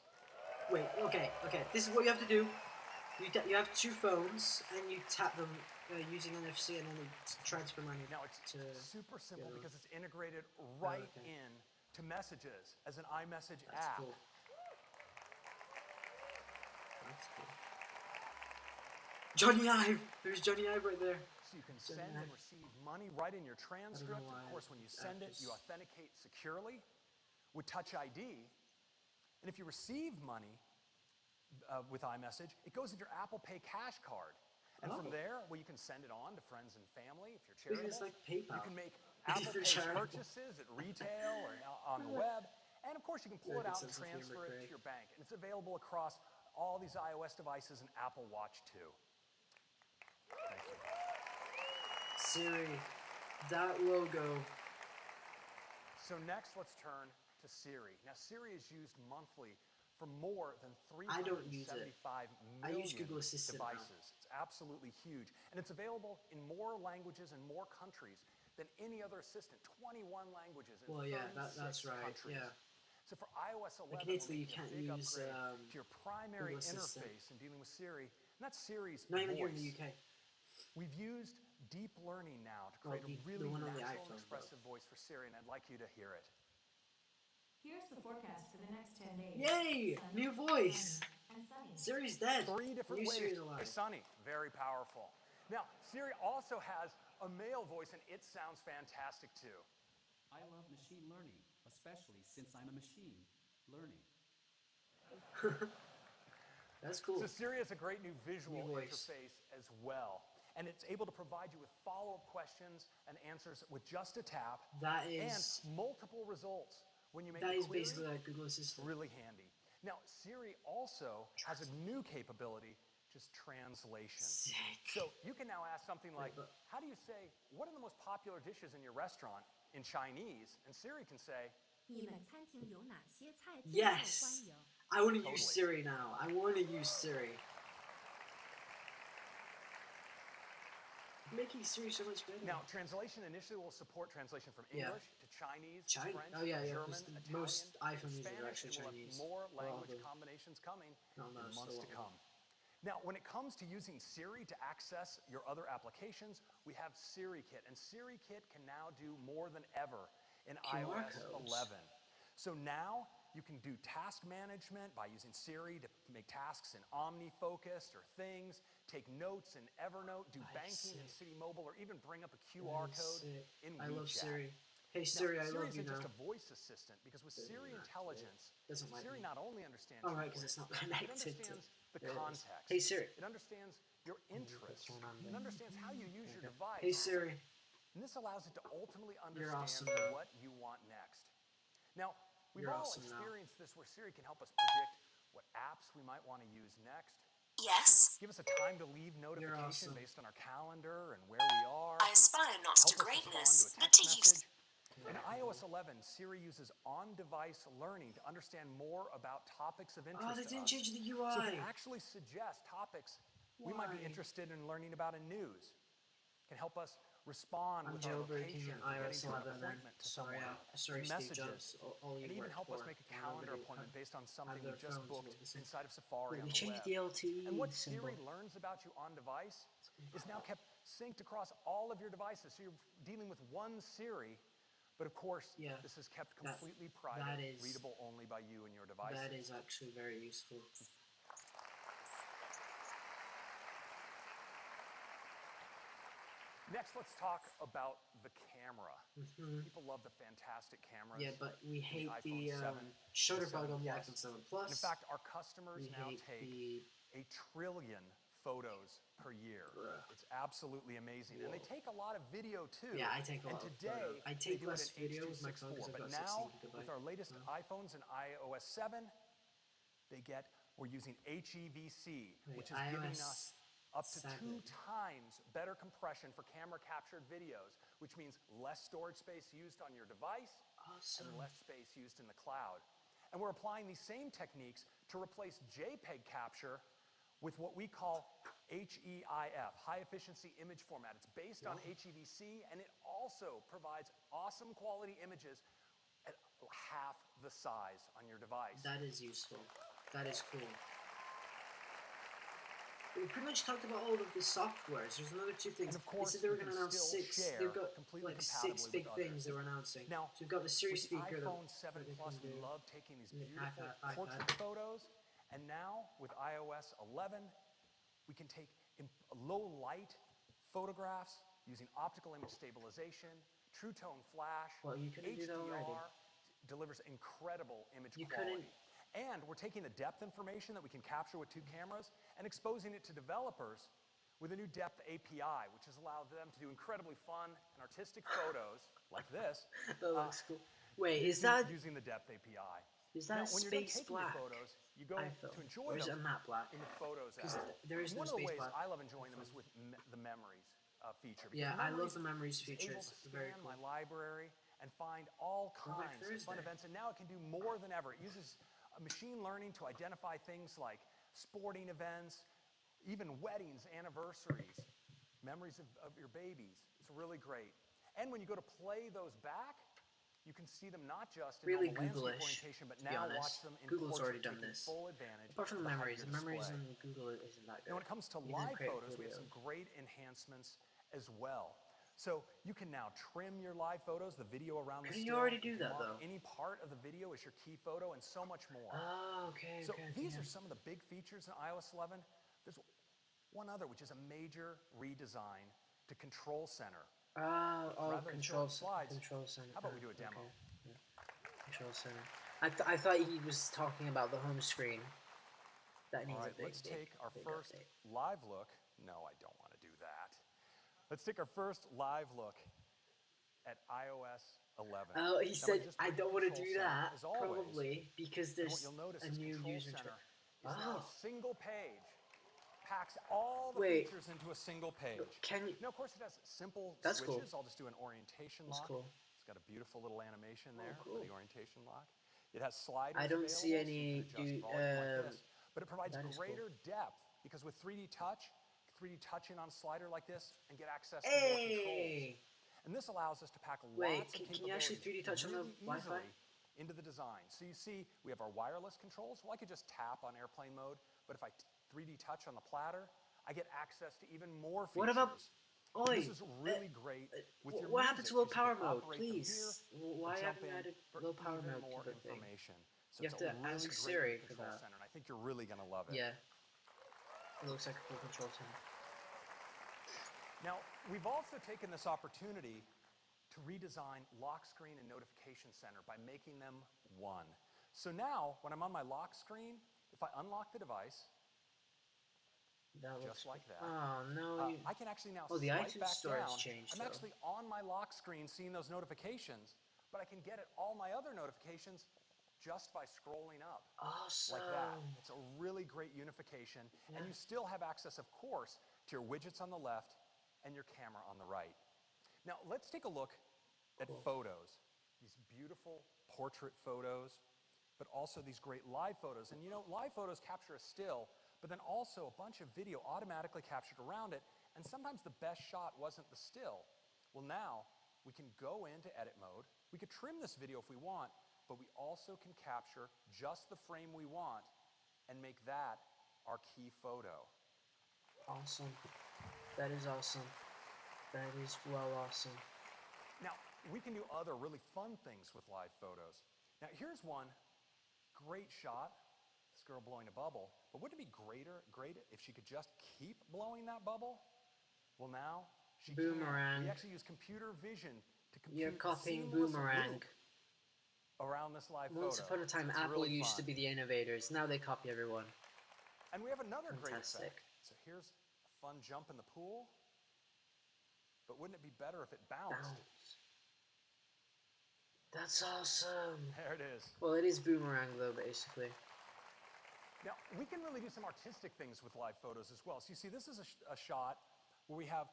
Wait, okay. This is what you have to do. You have two phones, and you tap them using NFC, and then you transfer money. Now, it's to super simple yeah. because it's integrated right okay. in to Messages as an iMessage That's app. cool. That's cool. Johnny Ive! There's Johnny Ive right there. So you can send and receive money right in your transcript. Of course, when you send it, you authenticate securely with Touch ID. And if you receive money with iMessage, it goes into your Apple Pay cash card. And from there, well, you can send it on to friends and family if you're Look, charitable. it's like PayPal. You can make Apple For Pay charitable. purchases at retail or on the web. And of course, you can pull it Very good out and sense of humor, transfer it Craig. to your bank. And it's available across all these iOS devices and Apple Watch too. Thank you. Siri, that logo. So next, let's turn to Siri. Now, Siri is used monthly for more than I don't use it. 375 I use million Google Assistant now. devices. It's absolutely huge. And it's available in more languages and more countries than any other assistant. 21 languages in Well, 36 yeah, that's right. countries. Yeah. So for iOS 11, Like in we're Italy, you making a can't big use upgrade to your primary Google Assistant. interface in dealing with Siri, and that's Siri's Not even voice. here in the UK. We've used deep learning now to Well, create a really one on the natural and iPhone, expressive voice for Siri, and I'd like you to hear it. Here's the forecast for the next 10 days. Yay! Sunny, New voice. and sunny. Siri's dead. 3 different New ways. Siri's Hey, alive. Sunny, very powerful. Now, Siri also has a male voice, and it sounds fantastic too. I love machine learning, especially since I'm a machine learning. That's cool. So Siri has a great new visual New voice. interface as well. And it's able to provide you with follow-up questions and answers with just a tap. That and is multiple results when you make that a is query. basically like Google Assistant. Really handy. Now, Siri also has a new capability, just translation. Sick. So you can now ask something like, but- how do you say, what are the most popular dishes in your restaurant in Chinese? And Siri can say, 你们餐厅有哪些菜最受欢 Yes. 迎？ I want to Totally. use Siri now. I want to use Siri. Making Siri so much better. now, translation initially will support translation from Yeah. English to Chinese, China- French, oh, yeah, German, 'cause Italian, most iPhone users are Spanish, actually and we'll Chinese. have more Well, language the- combinations coming No, no, in still months to one. come. Now, when it comes to using Siri to access your other applications, we have SiriKit, and SiriKit can now do more than ever in QR iOS codes. 11. So now you can do task management by using Siri to make tasks in OmniFocus or Things, take notes in Evernote, do That is banking in sick. City Mobile, or even bring up a QR That is code sick. in WeChat. I love Siri. Hey Now, Siri, I Siri love you isn't now. just a voice assistant, because with Siri Intelligence, Doesn't like Siri me. not only understands Oh, your right, 'cause it's voice, not connected it to- understands the there it is. context. Hey, Siri. It understands your interests. turn on It the- understands how you use your device. Hey Siri. And this allows it to ultimately You're understand awesome. what you want next. Now, we've You're all awesome now. experienced this where Siri can help us predict what apps we might want to use next. Yes, Give us a time to leave notification awesome. based on our calendar and where we are. I aspire not Help to us greatness, respond to a but text to use. message. In iOS 11, Siri uses on-device learning to understand more about topics of interest Oh, they to didn't us. change the So it UI. can actually suggest topics we might be Why? interested in learning about in news. Can help us respond I'm with our jailbreaking location in for getting iOS to an 11 then. appointment to Sorry, someone, sorry, Steve messages, Jobs. All you and even work help us for. make a And calendar nobody appointment based on have something their we just phones booked with the same- inside of Safari Wait, on they the changed web. the LTE And what symbol. Siri learns about you on device is now kept synced across all of your devices. So you're dealing with one Siri, but of course, Yeah, this is kept that- completely private, that is- readable only by you and your device. That is actually very useful. Next, let's talk about the camera. People love the fantastic cameras. Yeah, but we hate iPhone the 7, shutter the bug 7 on the Plus. iPhone 7 And Plus. in fact, our customers we now hate take the 1 trillion photos per year. Bruh. It's absolutely amazing. And they take a lot of video too. Yeah, I take a and lot of today, photos. I they take do it less in video with my phone 'cause H.264. I've But got now, 16 with our latest iPhones and iOS 7, we're using HEVC, which is giving us up to 2 times better compression for camera captured videos, which means less storage space used on your device and less space used in the cloud. And we're applying these same techniques to replace JPEG capture with what we call HEIF, high efficiency image format. It's based on HEVC, and it also provides awesome quality images at half the size on your device. That is useful. That is cool. We pretty much talked about all of the softwares. There's another 2 things. And of course, they said they were you going to can announce still 6. share They've got completely like 6 compatibly big with things others. they were announcing. Now, so we've got the Siri with the speaker. iPhone 7 that Plus, can we do. love taking these And the beautiful iPad. portrait photos. And now, with iOS 11, we can take low light photographs using optical image stabilization, True Tone Flash, Well, you couldn't do that already. HDR, delivers incredible image You quality. couldn't- And we're taking the depth information that we can capture with 2 cameras and exposing it to developers with a new depth API, which has allowed them to do incredibly fun and artistic photos like this. That looks cool. Wait, is that using the depth API? is that Now, when you're done space taking black? your photos, you go iPhone, to enjoy or is it them a matte black? in the Photos Because app. there is And no one of the space ways black. I love enjoying them is with the Memories feature. Because Yeah, I love Memories the Memories is feature. able It's to very scan cool. my library and find all Throwback kinds of fun Thursday. events, and now it can do more than ever. It uses machine learning to identify things like sporting events, even weddings, anniversaries, memories of your babies. It's really great. And when you go to play those back, you can see them not just in Really normal landscape Google-ish, orientation, but to be now honest. watch them in Google's already portrait, done taking this. full advantage Apart from of the the height Memories, of the your Memories display. and Google isn't that good. Now, when it comes to Even live create photos, we have video. some great enhancements as well. So you can now trim your live photos, the video around the Couldn't still. you already do can that, mark though? any part of the video as your key photo, and so much more. Oh, okay, So okay. these are some of the big features in iOS 11. There's one other, which is a major redesign to Control Center. Oh, Rather than control showing slides, Control Center. how about we do a demo? Okay. Yeah. Control Center. I thought he was talking about the home screen. That needs All right, a big, let's take our big first update. live look. No, I don't want to do that. Let's take our first live look at iOS 11. Oh, he Now, said, just I bring don't want to Control do Center, that, as always. probably, because And what there's you'll notice a is new Control user Center interface. is now a single page. Packs all the Wait. features into a single page. Can you... Now, of course, it has simple That's cool. switches. I'll just do an orientation That's lock. cool. It's got a beautiful little animation there cool. for the orientation lock. It has sliders I don't available, see so any... you can adjust volume like this. But it provides that is cool. greater depth, because with 3D touching on a slider like this, and get access to more controls. And this allows us to pack lots of can you actually capabilities 3D touch on the really Wi-Fi? easily into the design. So you see, we have our wireless controls. Well, I could just tap on airplane mode, but if I 3D touch on the platter, I get access to even more features. What about... Oi, This is really great with your what happened music, to low because power you can mode? operate them Please. here Why or jump haven't you in added for low power even mode more to the thing? information. So You it's have to a really ask great Siri for control that. center, and I think you're really going to love it. Yeah. It looks like a full control center. Now, we've also taken this opportunity to redesign lock screen and notification center by making them one. So now, when I'm on my lock screen, if I unlock the device, That looks just like that, Oh, no. I can actually now Oh, the swipe iTunes back store has down. changed, I'm though. actually on my lock screen seeing those notifications, but I can get at all my other notifications just by scrolling up. Awesome. Like that. It's a really great unification, and you still have access, of course, to your widgets on the left and your camera on the right. Now, let's take a look at photos. These beautiful portrait photos, but also these great live photos. And you know, live photos capture a still, but then also a bunch of video automatically captured around it, and sometimes the best shot wasn't the still. Well, now we can go into edit mode. We could trim this video if we want, but we also can capture just the frame we want and make that our key photo. Awesome. That is awesome. That is well awesome. Now, we can do other really fun things with live photos. Now, here's one great shot. This girl blowing a bubble. But wouldn't it be great if she could just keep blowing that bubble? Well, now she Boomerang. can. We actually use computer vision to compute You're copying seamless Boomerang. loop around this live Once photo. upon a time, It's Apple really used to fun. be the innovators. Now they copy everyone. And we have another great Fantastic. effect. So here's a fun jump in the pool. But wouldn't it be better if it bounced? Bounce. That's awesome. There it is. Well, it is Boomerang, though, basically. Now, we can really do some artistic things with live photos as well. So you see, this is a shot where we have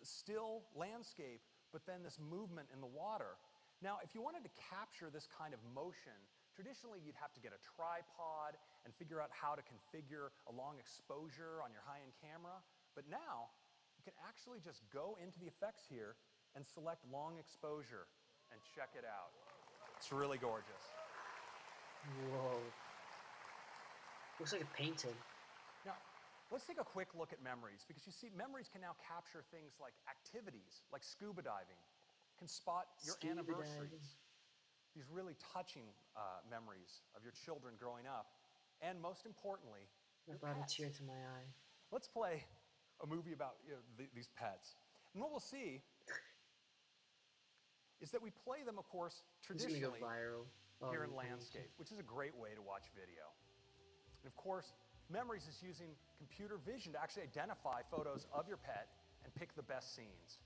still landscape, but then this movement in the water. Now, if you wanted to capture this kind of motion, traditionally you'd have to get a tripod and figure out how to configure a long exposure on your high-end camera. But now, you can actually just go into the effects here and select long exposure and check it out. It's really gorgeous. Whoa. Looks like a painting. Now, let's take a quick look at memories, because you see, memories can now capture things like activities, like scuba diving, can spot your Scuba anniversaries, diving. these really touching memories of your children growing up, and most importantly, That your brought a pets. tear to my eye. Let's play a movie about these pets. And what we'll see is that we play them, of course, This is gonna traditionally go viral. Oh, here in okay. landscape, which is a great way to watch video. And of course, Memories is using computer vision to actually identify photos of your pet and pick the best scenes.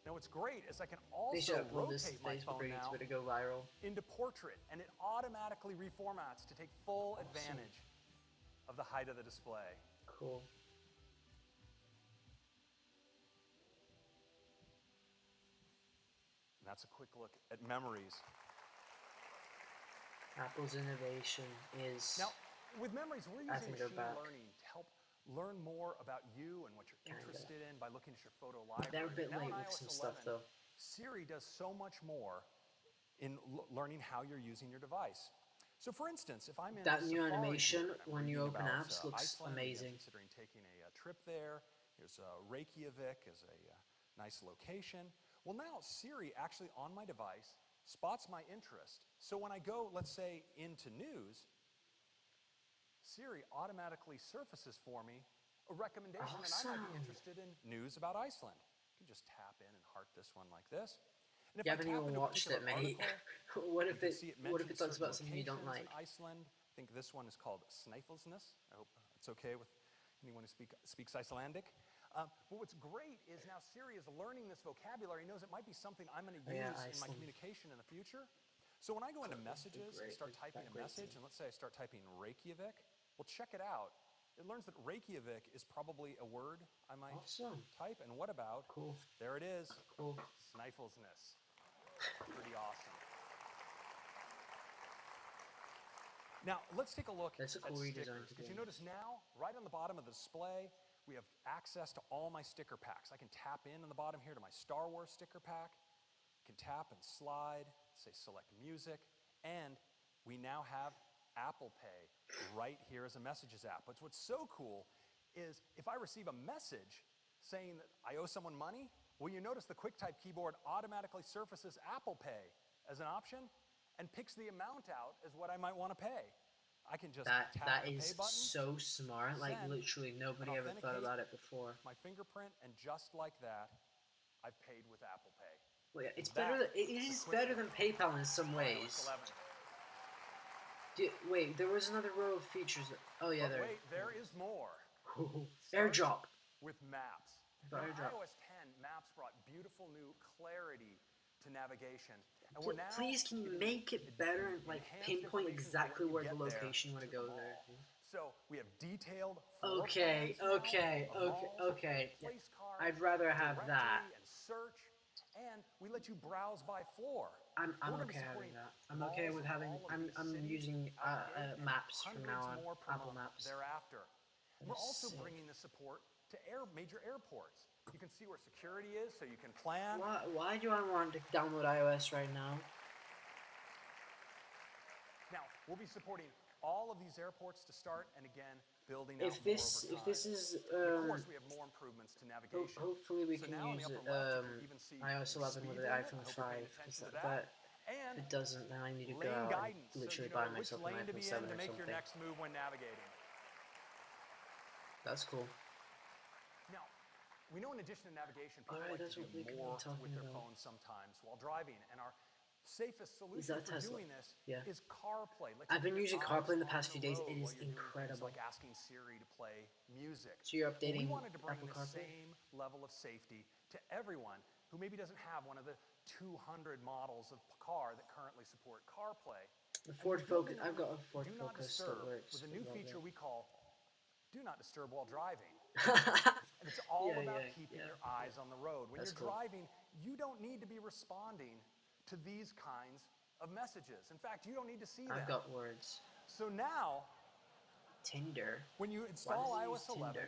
Now what's great is I can also rotate my phone now to go viral. into portrait, and it automatically reformats to take full advantage of the height of the display. Cool. And that's a quick look at Memories. Apple's innovation is... Now, with Memories, we're using machine learning to help learn more about you and what you're interested in by looking at your photo library. They're a bit now late in with iOS some 11, stuff, though. Siri does so much more in learning how you're using your device. So, for instance, if I'm in that new Safari animation here, and I'm when you reading open about, apps looks Iceland, amazing. I'm considering taking a trip there. There's Reykjavik as a nice location. Well, now Siri actually on my device spots my interest. So when I go, let's say, into news, Siri automatically surfaces for me a recommendation that I might be interested in news about Iceland. You can just tap in and heart this one like this. And if You I haven't tap even into a watched it, particular mate. article, what you if can it see talks mentions about certain something you don't locations like? in Iceland. I think this one is called Snæfellsnes. I hope it's okay with anyone who speaks Icelandic. But what's great is now Siri is learning this vocabulary. It knows it might be something I'm going to use in my communication in the future. So when I go into messages and start typing a message, and let's say I start typing Reykjavik, well, check it out. It learns that Reykjavik is probably a word I might type. And what about, there it is, Snæfellsnes. Pretty awesome. Now, let's take a look at stickers. Because you notice now, right on the bottom of the display, we have access to all my sticker packs. I can tap in on the bottom here to my Star Wars sticker pack. I can tap and slide, say select music, and we now have Apple Pay right here as a messages app. But what's so cool is if I receive a message saying that I owe someone money, well, you notice the QuickType keyboard automatically surfaces Apple Pay as an option and picks the amount out as what I might want to pay. I can just tap the pay button. That is so smart. Like, literally nobody ever thought about it before. My fingerprint, and just like that, I've paid with Apple Pay. Well, yeah, it's better. It is better than PayPal in some ways. Wait, there was another row of features. Oh yeah, there. Wait, there is more. AirDrop. With Maps. In iOS 10, Maps brought beautiful new clarity to navigation. And we're now please, can you make it better and like pinpoint exactly where the location you want to go there? So we have detailed. Okay. I'd rather have that. And search, and we let you browse by floor. I'm okay having that. I'm okay with having. I'm using Maps from now on. Apple Maps. Thereafter, we're also bringing the support to major airports. You can see where security is, so you can plan. Why do I want to download iOS right now? Now, we'll be supporting all of these airports to start, and again, building out If this is, of course, we have more improvements to navigation. Hopefully, we can use iOS 11 with the iPhone 5. But if it doesn't, then I need to go out and literally buy myself an iPhone 7 or something. Your next move when navigating. That's cool. Now, we know in addition to navigation, people like to do more with their phones sometimes while driving, and our safest solution for doing this is CarPlay. I've been using CarPlay in the past few days. It is incredible. Like asking Siri to play music. So you're updating we wanted to bring Apple the CarPlay? same level of safety to everyone who maybe doesn't have one of the 200 models of car that currently support CarPlay. The Ford Focus. I've got a Ford Focus that works. With a new feature we call Do Not Disturb while driving. And it's all about keeping your eyes on the road. When you're driving, you don't need to be responding to these kinds of messages. In fact, you don't need to see them. I've got words. So now, Tinder. When you install iOS 11,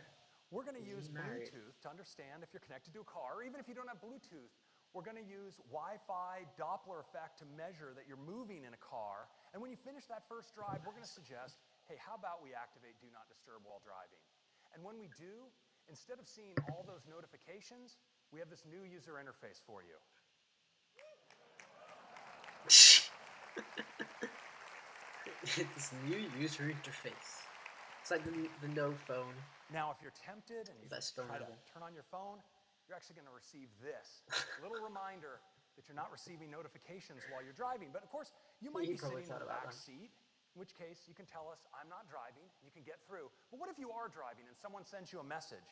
we're going to use Bluetooth to understand if you're connected to a car, or even if you don't have Bluetooth, we're going to use Wi-Fi Doppler effect to measure that you're moving in a car. And when you finish that first drive, we're going to suggest, hey, how about we activate Do Not Disturb while driving? And when we do, instead of seeing all those notifications, we have this new user interface for you. This new user interface. It's like the no phone. Now, if you're tempted and you try to ever. turn on your phone, you're actually going to receive this. A little reminder that you're not receiving notifications while you're driving. But of course, you might be sitting in the back seat in which case you can tell us, I'm not driving, and you can get through. But what if you are driving and someone sends you a message?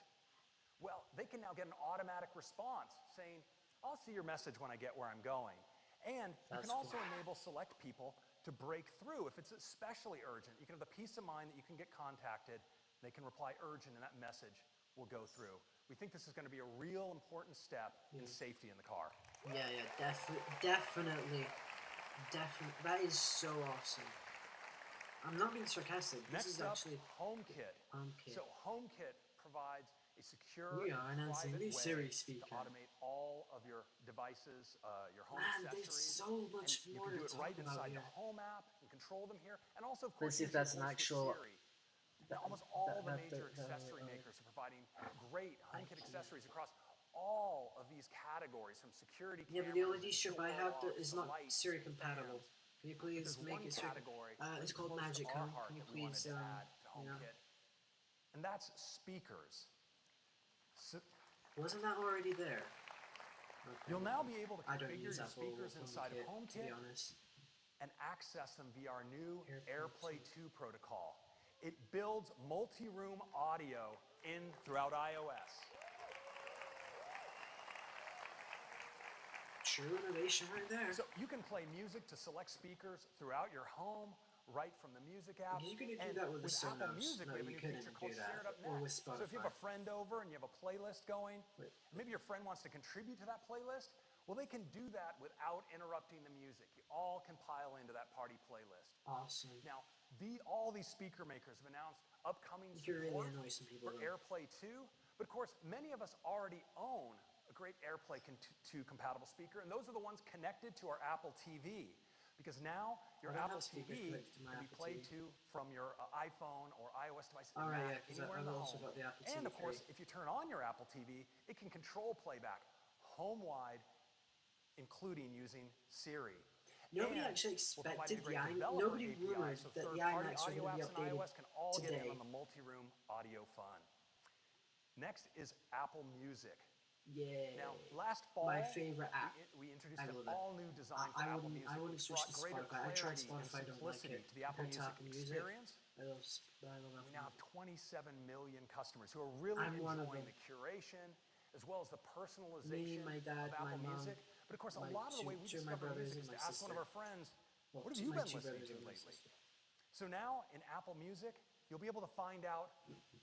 Well, they can now get an automatic response saying, I'll see your message when I get where I'm going. And you can also enable select people to break through if it's especially urgent. You can have the peace of mind that you can get contacted, they can reply urgent, and that message will go through. We think this is going to be a real important step in safety in the car. Yeah, definitely. That is so awesome. I'm not being sarcastic. This Next is actually HomeKit. HomeKit. So HomeKit provides a secure We are announcing private new way Siri to speaker. automate all of your devices, your home Man, there's accessories. so much and more you can do to it right talk about inside here. the Home app and control them here. And also, of Let's course, see if use your that's an voice with actual. Siri. Now, almost all the major accessory makers are providing great HomeKit accessories across all of these categories, from security Yeah, but cameras, the LED strip I have doors, is to not lights, Siri to compatible. fans. Can you But please there's make one it Siri? category It's pretty called close to Magic. our Can heart you that we wanted please, to add to you know? HomeKit, and that's speakers. So Wasn't that already there? Okay, you'll now be able to I don't configure use your Apple speakers inside of to be HomeKit honest. and access them via our new AirPlay AirPlay 2 protocol. It builds multi-room audio in throughout iOS. True innovation right there. So you can play music to select speakers throughout your home, right from the music app. You could do and that with the Apple Sonos. Music, No, we have a you new couldn't feature do called that. Shared Up Or with Next. So if you have a friend over and you have a playlist going, maybe your friend wants to contribute to that playlist, well, they can do that without interrupting the music. You all can pile into that party playlist. Awesome. Now, all these speaker makers have announced upcoming You could really support annoy some people, for though. AirPlay 2, but of course, many of us already own a great AirPlay 2 compatible speaker, and those are the ones connected to our Apple TV. Because now your I don't Apple have speakers TV connected to my can be Apple played TV. to from your iPhone or iOS device, All right, Mac, yeah, because anywhere in I've the also home. got the Apple And TV of course, 3. if you turn on your Apple TV, it can control playback home-wide, including using Siri. Nobody And actually we're providing expected a great the developer nobody API, rumored so that the third-party iMacs were audio going to be apps and updated iOS can all get in today. on the multi-room audio fun. Next is Apple Music. Yeah. Now, last fall, My favorite app. we introduced I an love it. all-new design for Apple Music, I wouldn't which switch brought to greater Spotify. I tried clarity and Spotify, don't like simplicity it. to the Apple Compared to Music Apple Music, experience. I love Apple We now have Music. 27 million customers who are really I'm one of enjoying them. the curation as well as the Me, personalization my dad, of my Apple mom, Music. But of course, a my lot of the way we two of my discover brothers music and is my to ask one of sister. our friends, Well, what have you my been two listening brothers to and my lately? sister. So now in Apple Music, you'll be able to find out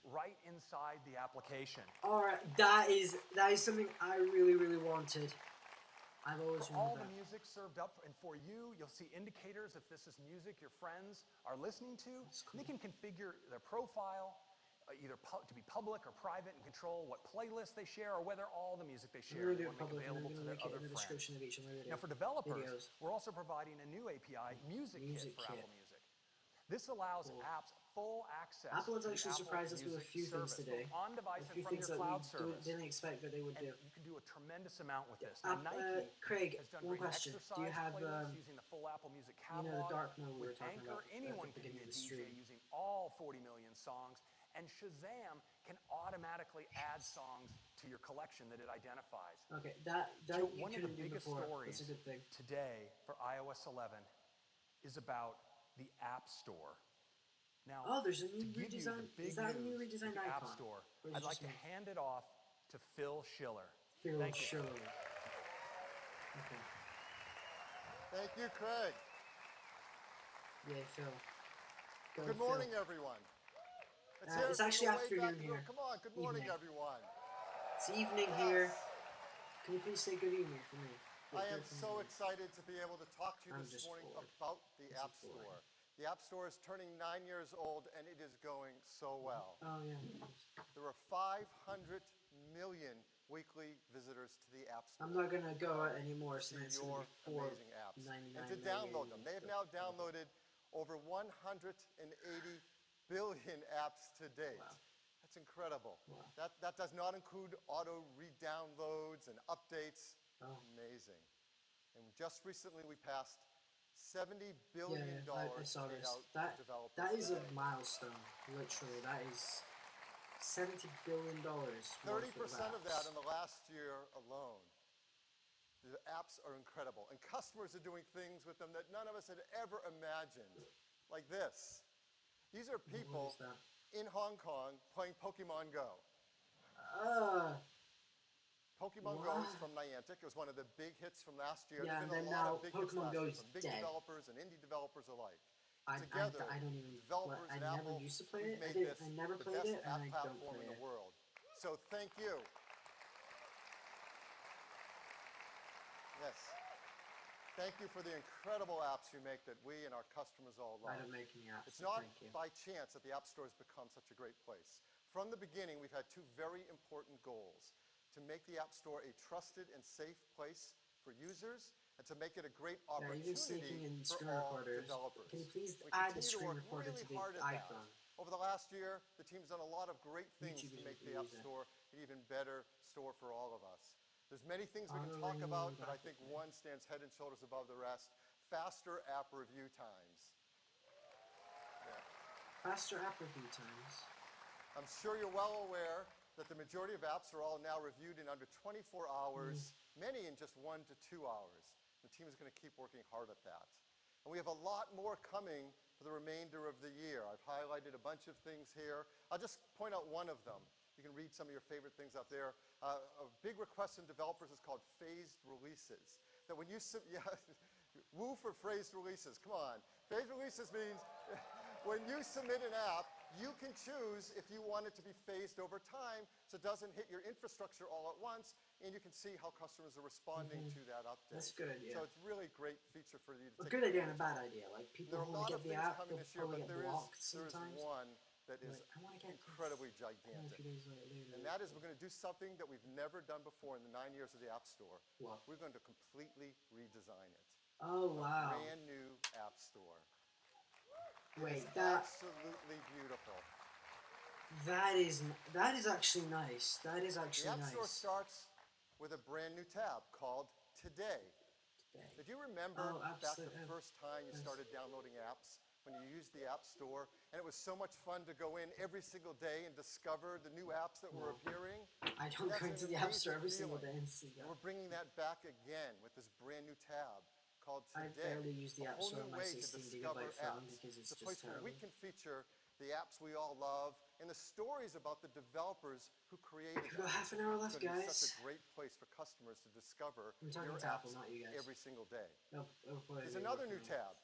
right inside the application. All right, that is something I really wanted. I've always For all wanted the that. music served up, and for you, you'll see indicators if this is music your friends are listening to. And they can configure their profile, either to be public or private, and control what playlists they share or whether all the music they I'm share gonna do will it make public, and I'm available to gonna their link it other in the friends. description of each of my Now, for developers, videos. we're also providing a new API, Music Kit for Apple Music. This allows apps full access Apple has to the actually Apple surprised us with a Music few things service, today. both on device A few and from things your that we cloud service. didn't expect that they would And do. you can do a tremendous amount with this. Now, Nike Craig, has done one great question. exercise Do you have playlists using the full Apple Music you catalog. know the dark mode we were With talking Anchor, about anyone at the can be beginning a of the DJ stream? using all 40 million songs, and Shazam can automatically add songs to your collection that it identifies. Okay, that So you one of the couldn't do biggest before. stories That's a good thing. today for iOS 11 is about the App Store. Now, Oh, there's a new to give you redesign. the big Is that a new news redesigned with the App icon? Store, Or is it I'd like just to me? hand it off to Phil Schiller. Phil Thank you. Schiller. Okay. Thank you, Craig. Yay, Phil. Go, Good Phil. morning, everyone. It's actually afternoon here. Come on, good morning, Evening. everyone. It's evening here. Can you please say good evening for me? I am so excited to be able to talk to you I'm this just morning bored. about the App Store. The App Store is turning 9 years old, and it is going so well. Oh, yeah. There are 500 million weekly visitors to the App Store. I'm not going to go anymore See since it's your going to be amazing apps. 4.99 And to download them. They have now downloaded over 180 billion apps to date. Wow. That's incredible. Wow. That does not include auto re-downloads and updates. Oh. Amazing. And just recently we passed $70 billion I saw paid this. out to developers. That is a milestone, literally. That is $70 billion. 30% of that in the last year alone. The apps are incredible, and customers are doing things with them that none of us had ever imagined. like this. These are people What is that? in Hong Kong playing Pokemon Go. Pokemon Go is from Niantic. It was one of the big hits from last year. Yeah, There's and been then a lot now of big hits Pokemon last Go year is from big dead. developers and indie developers alike. I Together, don't even developers I and never Apple, used to play we've it. made this I never the played best it, and app I don't platform play in the it. world. So thank you. Yes. Thank you for the incredible apps you make that we and our customers all love. I don't make any apps. It's so not thank you. by chance that the App Store has become such a great place. From the beginning, we've had two very important goals: to make the App Store a trusted and safe place for users, and to make it a great Yeah, even sneaking opportunity in for screen all recorders. developers. Can you please We add a continue to screen work recorder really to the hard at that. iPhone? Over the last year, the team's done a lot of great things YouTube to make doesn't the App use it. Store an even better store for all of us. There's many things we can Auto talk about, reload but I think one stands head and shoulders above the rest: faster app review times. Faster app review times. I'm sure you're well aware that the majority of apps are all now reviewed in under 24 hours, many in just 1 to 2 hours. The team is going to keep working hard at that. And we have a lot more coming for the remainder of the year. I've highlighted a bunch of things here. I'll just point out one of them. You can read some of your favorite things out there. A big request from developers is called phased releases. That when you, woo for phased releases, come on. Phased releases means when you submit an app, you can choose if you want it to be phased over time so it doesn't hit your infrastructure all at once, and you can see how customers are responding to that update. That's good, yeah. So it's really a great feature for you to A take good idea and a advantage bad of. idea. Like, There people are a who lot want to of get the things app, coming they'll this year, probably but get blocked there is sometimes. one that is Like, I want to get incredibly this. And a gigantic. few days later. And that is, we're going to do something that we've never done before in the 9 years of the App Store. What? We're going to completely redesign it. Oh, wow. A brand new App Store. Wait, It's that absolutely beautiful. that is actually nice. That is The actually App Store nice. starts with a brand new tab called Today. Did you remember back the first time you started downloading apps, when you used the App Store, and it was so much fun to go in every single day and discover the new apps that were appearing? I don't That's go an into the App Store every amazing single feeling. day and see And that. we're bringing that back again with this brand new tab called I Today. barely use the A App whole Store new on my way to 16 discover gigabyte phone apps. because it's It's a place just where we terrible. can feature the apps we all love and the stories about the developers who created We've them. got half an hour It's left, going to be such guys. a great place for customers to discover I'm talking your to Apple, apps not you guys. every single day. Oh, boy, There's another new tab,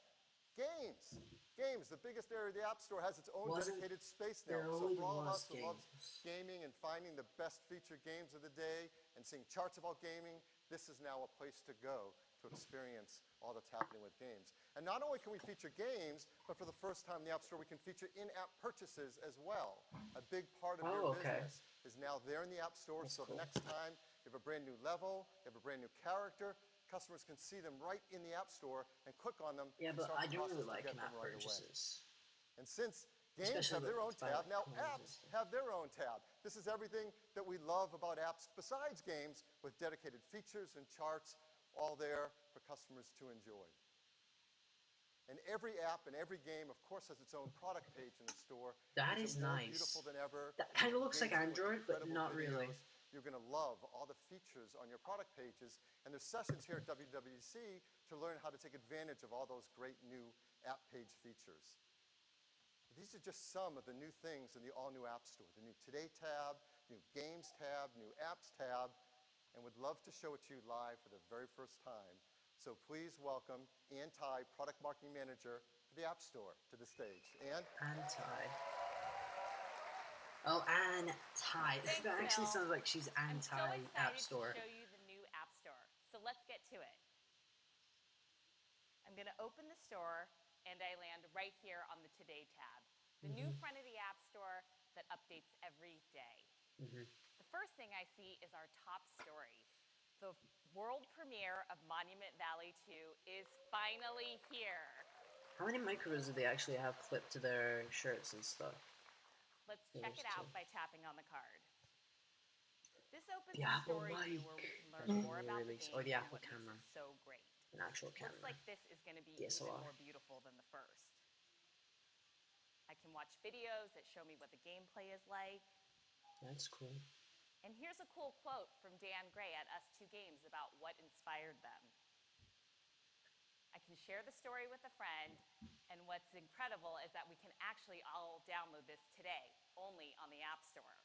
Games. Games, the biggest area of the App Store, has its own dedicated space now. there So only for all of was us who love gaming and finding the best featured games of the day and seeing charts about gaming, this is now a place to go to experience all that's happening with games. And not only can we feature games, but for the first time in the App Store, we can feature in-app purchases as well. A big part of your business is now there in the App Store, so the next time you have a brand new level, you have a brand new character, customers can see them right in the App Store and click on them. Yeah, and but start I the don't process really to like get them in-app right away. purchases. And since games Especially have their own with tab, now Apple apps have their own tab. This is everything that we love about apps besides games, with dedicated features and charts all there for customers to enjoy. And every app and every game, of course, has its own product page in the store. That Makes is it more nice. beautiful than ever. That kind of looks like Engaging with Android, but incredible not really. videos. You're going to love all the features on your product pages. And there's sessions here at WWDC to learn how to take advantage of all those great new app page features. These are just some of the new things in the all-new App Store. The new Today tab, new Games tab, new Apps tab, and would love to show it to you live for the very first time. So please welcome Ann Tai, Product Marketing Manager for the App Store, to the stage. Ann? Ann Tai. Oh, Ann Tai. Thanks, That actually Phil. sounds like she's anti App Store. I'm so excited to show you the new App Store. So let's get to it. I'm going to open the store, and I land right here on the Today tab, the new front of the App Store that updates every day. The first thing I see is our top story. The world premiere of Monument Valley 2 is finally here. How many micros do they actually have clipped to their shirts and stuff? Let's check it out by tapping on the card. This opens The a Apple story view mic. where we can learn more about the Release. game Or the and Apple what camera. makes it so great. An actual camera. Looks like this is going to be DSLR. even more beautiful than the first. I can watch videos that show me what the gameplay is like. That's cool. And here's a cool quote from Dan Gray at Us2 Games about what inspired them. I can share the story with a friend, and what's incredible is that we can actually all download this today, only on the App Store.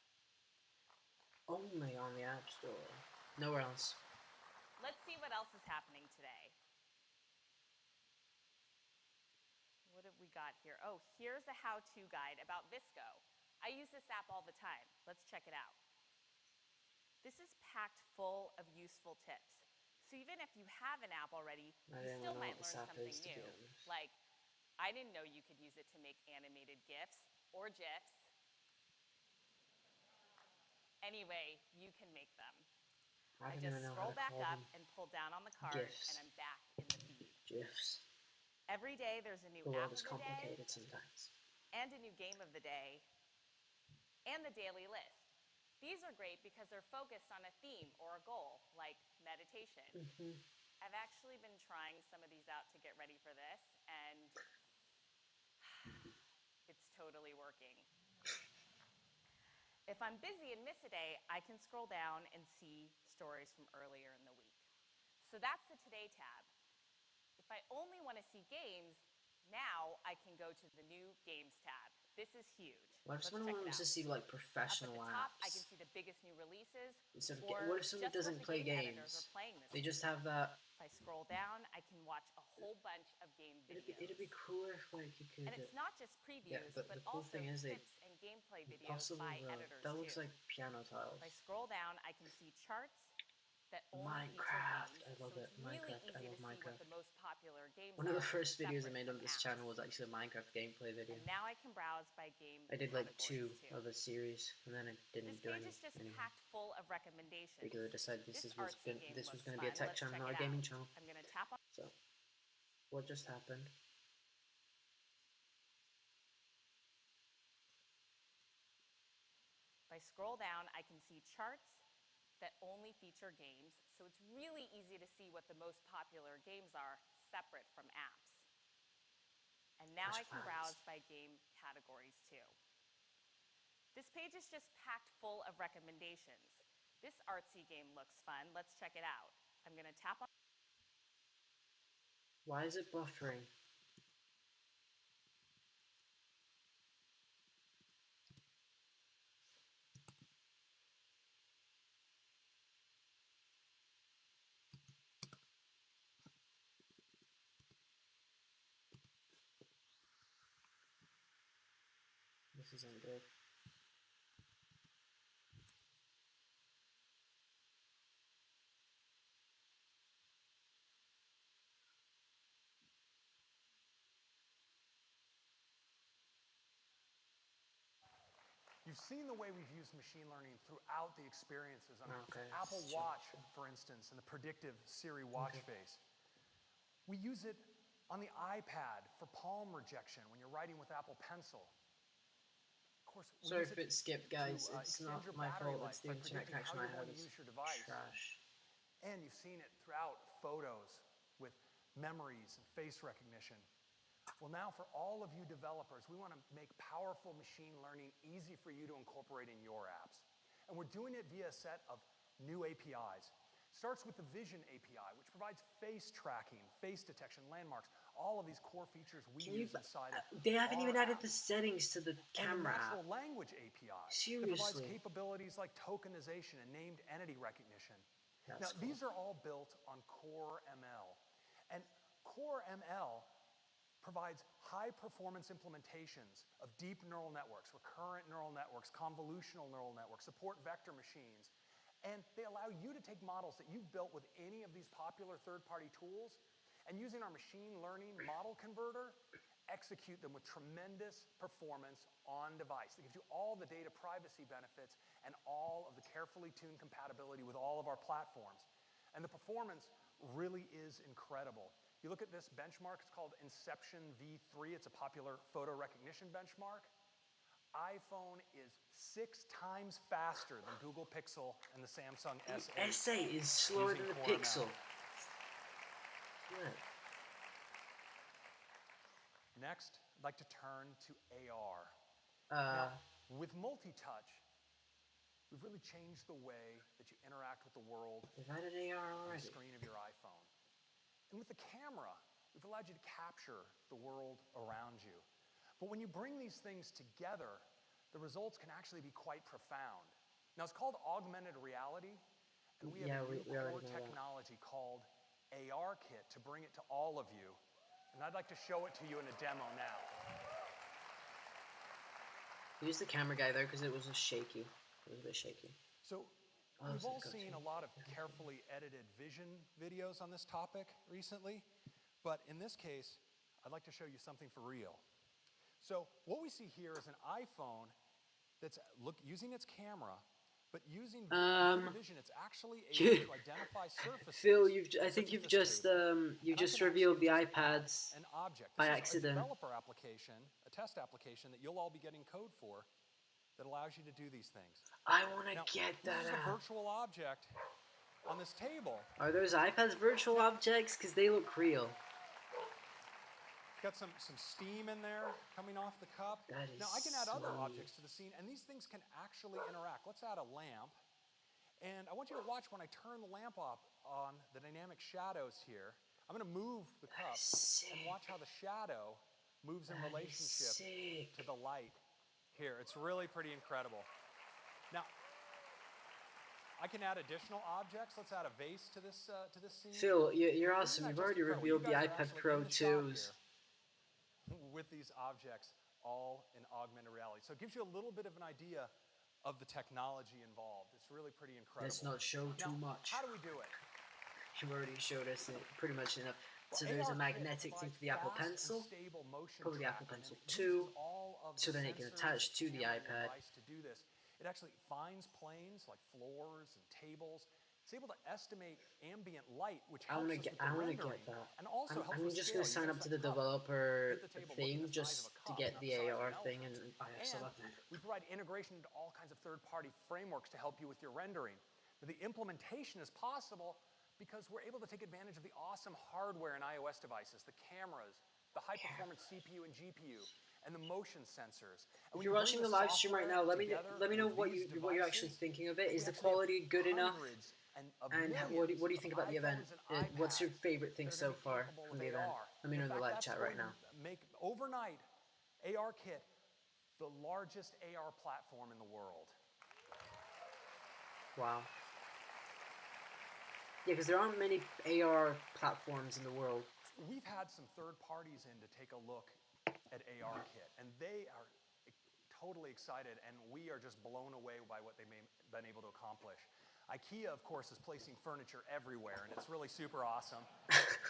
Only on the App Store. Nowhere else. Let's see what else is happening today. What have we got here? Oh, here's a how-to guide about Visco. I use this app all the time. Let's check it out. This is packed full of useful tips. So even if you have an app already, you still might learn something new. Like, I didn't know you could use it to make animated GIFs or GIFs. Anyway, you can make them. I just scroll back up and pull down on the card, and I'm back in the feed. GIFs. Every day there's a new The app world is of the day, complicated sometimes. and a new game of the day, and the daily list. These are great because they're focused on a theme or a goal, like meditation. I've actually been trying some of these out to get ready for this, and it's totally working. If I'm busy and miss a day, I can scroll down and see stories from earlier in the week. So that's the Today tab. If I only want to see games, now I can go to the new Games tab. This is huge. What if someone wants to see like professional Up at the top, apps? I can see the biggest new releases. What if someone doesn't play games? They just have that. If I scroll down, I can watch a whole bunch of game videos. It'd be cooler if like you could. And it's not just previews, but the cool also thing is tips and gameplay videos by editors that looks too. like piano tiles. If I scroll down, I can see charts that only Minecraft, feature games. I love so it. It's really Minecraft, easy I love to see Minecraft. what the most popular games One of the are, first videos I separate made on from this apps. channel was actually a Minecraft gameplay video. And now I can browse by game. I did like 2 categories, too. of a series, and then I didn't This do page any is just anymore packed full of recommendations. because I decided this was artsy game going looks to be a fun. tech Let's channel, check not a it gaming out. channel. I'm going to tap on. So, what just happened? If I scroll down, I can see charts that only feature games, so it's really easy to see what the most popular games are separate from apps. And now I can browse by game categories too. This page is just packed full of recommendations. This artsy game looks fun. Let's check it out. I'm going to tap on. Why is it buffering? This isn't good. You've seen the way we've used machine learning throughout the experiences on Okay, Apple sure. Watch, for instance, and the predictive Siri watch face. We use it on the iPad for palm rejection when you're writing with Apple Pencil. Of course, we Sorry use if it skipped, guys. to, it's extend not your my battery fault. life It's the by internet predicting connection how I you're have. going to It's use your device. trash. And you've seen it throughout photos with memories and face recognition. Well, now for all of you developers, we want to make powerful machine learning easy for you to incorporate in your apps. And we're doing it via a set of new APIs. Starts with the Vision API, which provides face tracking, face detection, landmarks, all of these core features we use inside of They haven't even our added apps. the settings to the And the camera natural app. language API that provides Seriously. capabilities like tokenization and named entity recognition. That's Now, cool. these are all built on Core ML. And Core ML provides high-performance implementations of deep neural networks, recurrent neural networks, convolutional neural networks, support vector machines. And they allow you to take models that you've built with any of these popular third-party tools and using our machine learning model converter, execute them with tremendous performance on device. That gives you all the data privacy benefits and all of the carefully tuned compatibility with all of our platforms. And the performance really is incredible. You look at this benchmark, it's called Inception V3. It's a popular photo recognition benchmark. iPhone is 6 times faster than Google Pixel and the Samsung S8. S8 is slower than the Core Pixel. ML. Flip. Next, I'd like to turn to AR. Uh, Now, with multi-touch, we've really changed the way that you interact with the world They've added AR on the already. screen of your iPhone. And with the camera, We've allowed you to capture the world around you. But when you bring these things together, the results can actually be quite profound. Now, it's called augmented reality, and we have a new core technology called ARKit to bring it to all of you. And I'd like to show it to you in a demo now. Use the camera guy there because it was shaky. It was a bit shaky. So we've all seen a lot of carefully edited vision videos on this topic recently, but in this case, I'd like to show you something for real. So what we see here is an iPhone that's using its camera, but using vision, it's actually able to identify surfaces. Phil, I think you've just revealed the iPads an object. by This accident. is a developer application, a test application that you'll all be getting code for that allows you to do these things. I want to get that This is a out. virtual object on this table. Are those iPads virtual objects? Because they look real. Got some steam in there coming off the cup. That is now I can add other so objects to the scene, and these things can actually interact. Let's add a lamp. And I want you to watch when I turn the lamp on the dynamic shadows here. I'm going to move the cup and watch how the shadow moves in relationship to the light here. It's really pretty incredible. Now, I can add additional objects. Let's add a vase to this scene. Phil, you're awesome. You've already revealed the iPad Pro 2s. With these objects all in augmented reality. So it gives you a little bit of an idea of the technology involved. It's really pretty incredible. Let's not show too much. How do we do it? You already showed us it pretty much enough. So there's a magnetic thing for the Apple Pencil, probably the Apple Pencil 2, so then it can attach to the iPad. To do this. It actually finds planes like floors and tables. It's able to estimate ambient light, which helps us with the rendering, and also helps I'm with just scale. going to sign up to the developer thing just to get the AR thing, and I actually love that. We provide integration into all kinds of third-party frameworks to help you with your rendering. But the implementation is possible because we're able to take advantage of the awesome hardware in iOS devices, the cameras, the high-performance CPU and GPU, and the motion sensors. And if you're watching the live stream right now, let me know what you're actually thinking of it. Is the quality good enough? And what do you think about the event? What's your favorite thing so far from the event? Let me know in the live chat right now. Make overnight ARKit the largest AR platform in the world. Wow. Yeah, because there aren't many AR platforms in the world. We've had some third parties in to take a look at ARKit, and they are totally excited, and we are just blown away by what they've been able to accomplish. IKEA, of course, is placing furniture everywhere, and it's really super awesome.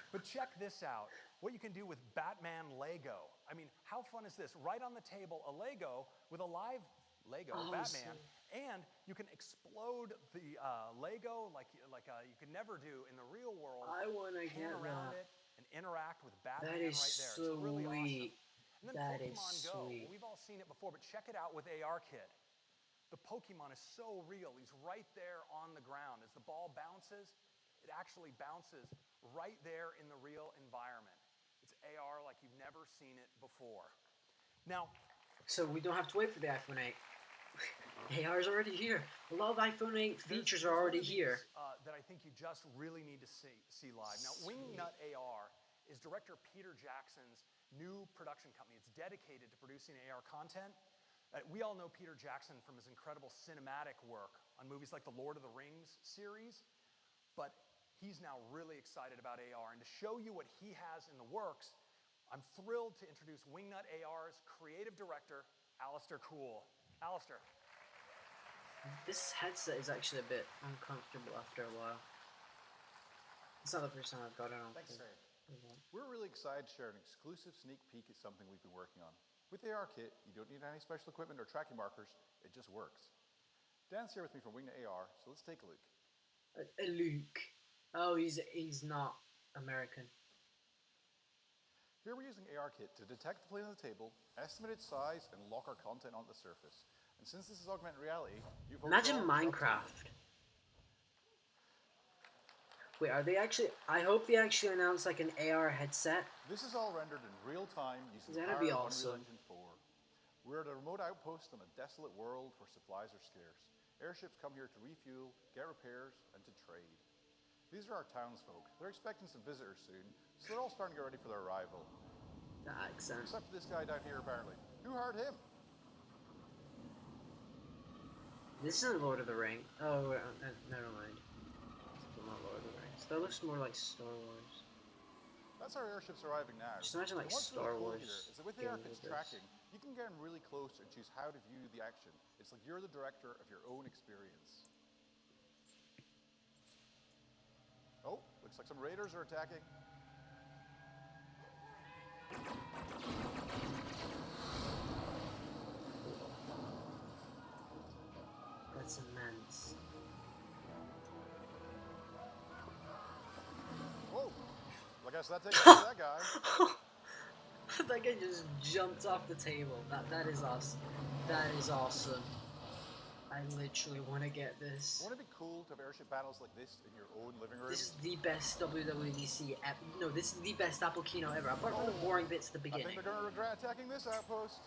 But check this out. What you can do with Batman Lego. I mean, how fun is this? Right on the table, a Lego with a live Lego Batman, and you can explode the Lego like you could never do in the real world. I want to get around that. it and interact with Batman That is right there. so It's really sweet. awesome. And then That is Pokemon Go. sweet. We've all seen it before, but check it out with ARKit. The Pokemon is so real. He's right there on the ground. As the ball bounces, it actually bounces right there in the real environment. It's AR like you've never seen it before. Now, so we don't have to wait for the iPhone 8. AR is already here. A lot of iPhone 8 features are already here. That I think you just really need to see live. Now, Wingnut AR is director Peter Jackson's new production company. It's dedicated to producing AR content. We all know Peter Jackson from his incredible cinematic work on movies like the Lord of the Rings series, but he's now really excited about AR. And to show you what he has in the works, I'm thrilled to introduce Wingnut AR's creative director, Alistair Cool. Alistair. This headset is actually a bit uncomfortable after a while. It's not the first time I've got it on. Thanks, Ray. We're really excited to share an exclusive sneak peek at something we've been working on. With ARKit, you don't need any special equipment or tracking markers, it just works. Dan's here with me from Wingnut AR, so let's take a look. Luke. Oh, he's not American. Here we're using ARKit to detect the plane on the table, estimate its size, and lock our content onto the surface. And since this is augmented reality, you've imagine Minecraft. Wait, are they actually? I hope they actually announce like an AR headset. This is all rendered in real time using the That'd power be of awesome. Unreal Engine 4. We're at a remote outpost on a desolate world where supplies are scarce. Airships come here to refuel, get repairs, and to trade. These are our townsfolk. They're expecting some visitors soon, so they're all starting to get ready for their arrival. The accent. Except for this guy down here, apparently. Who hired him? This isn't Lord of the Rings. Oh, never mind. It's not Lord of the Rings. That looks more like Star Wars. That's our airships arriving now. Just imagine like what's Star really cool Wars. here is that with the getting ARKit's with this. tracking, you can get in really close and choose how to view the action. It's like you're the director of your own experience. Oh, looks like some raiders are attacking. That's immense. Whoa! Well, I guess that takes care of that guy. That guy just jumped off the table. That is awesome. That is awesome. I literally want to get this. Wouldn't it be cool to have airship battles like this in your own living room? This is the best WWDC app. No, this is the best Apple Keynote ever. Apart from the boring bits at the I beginning. think they're going to regret attacking this outpost.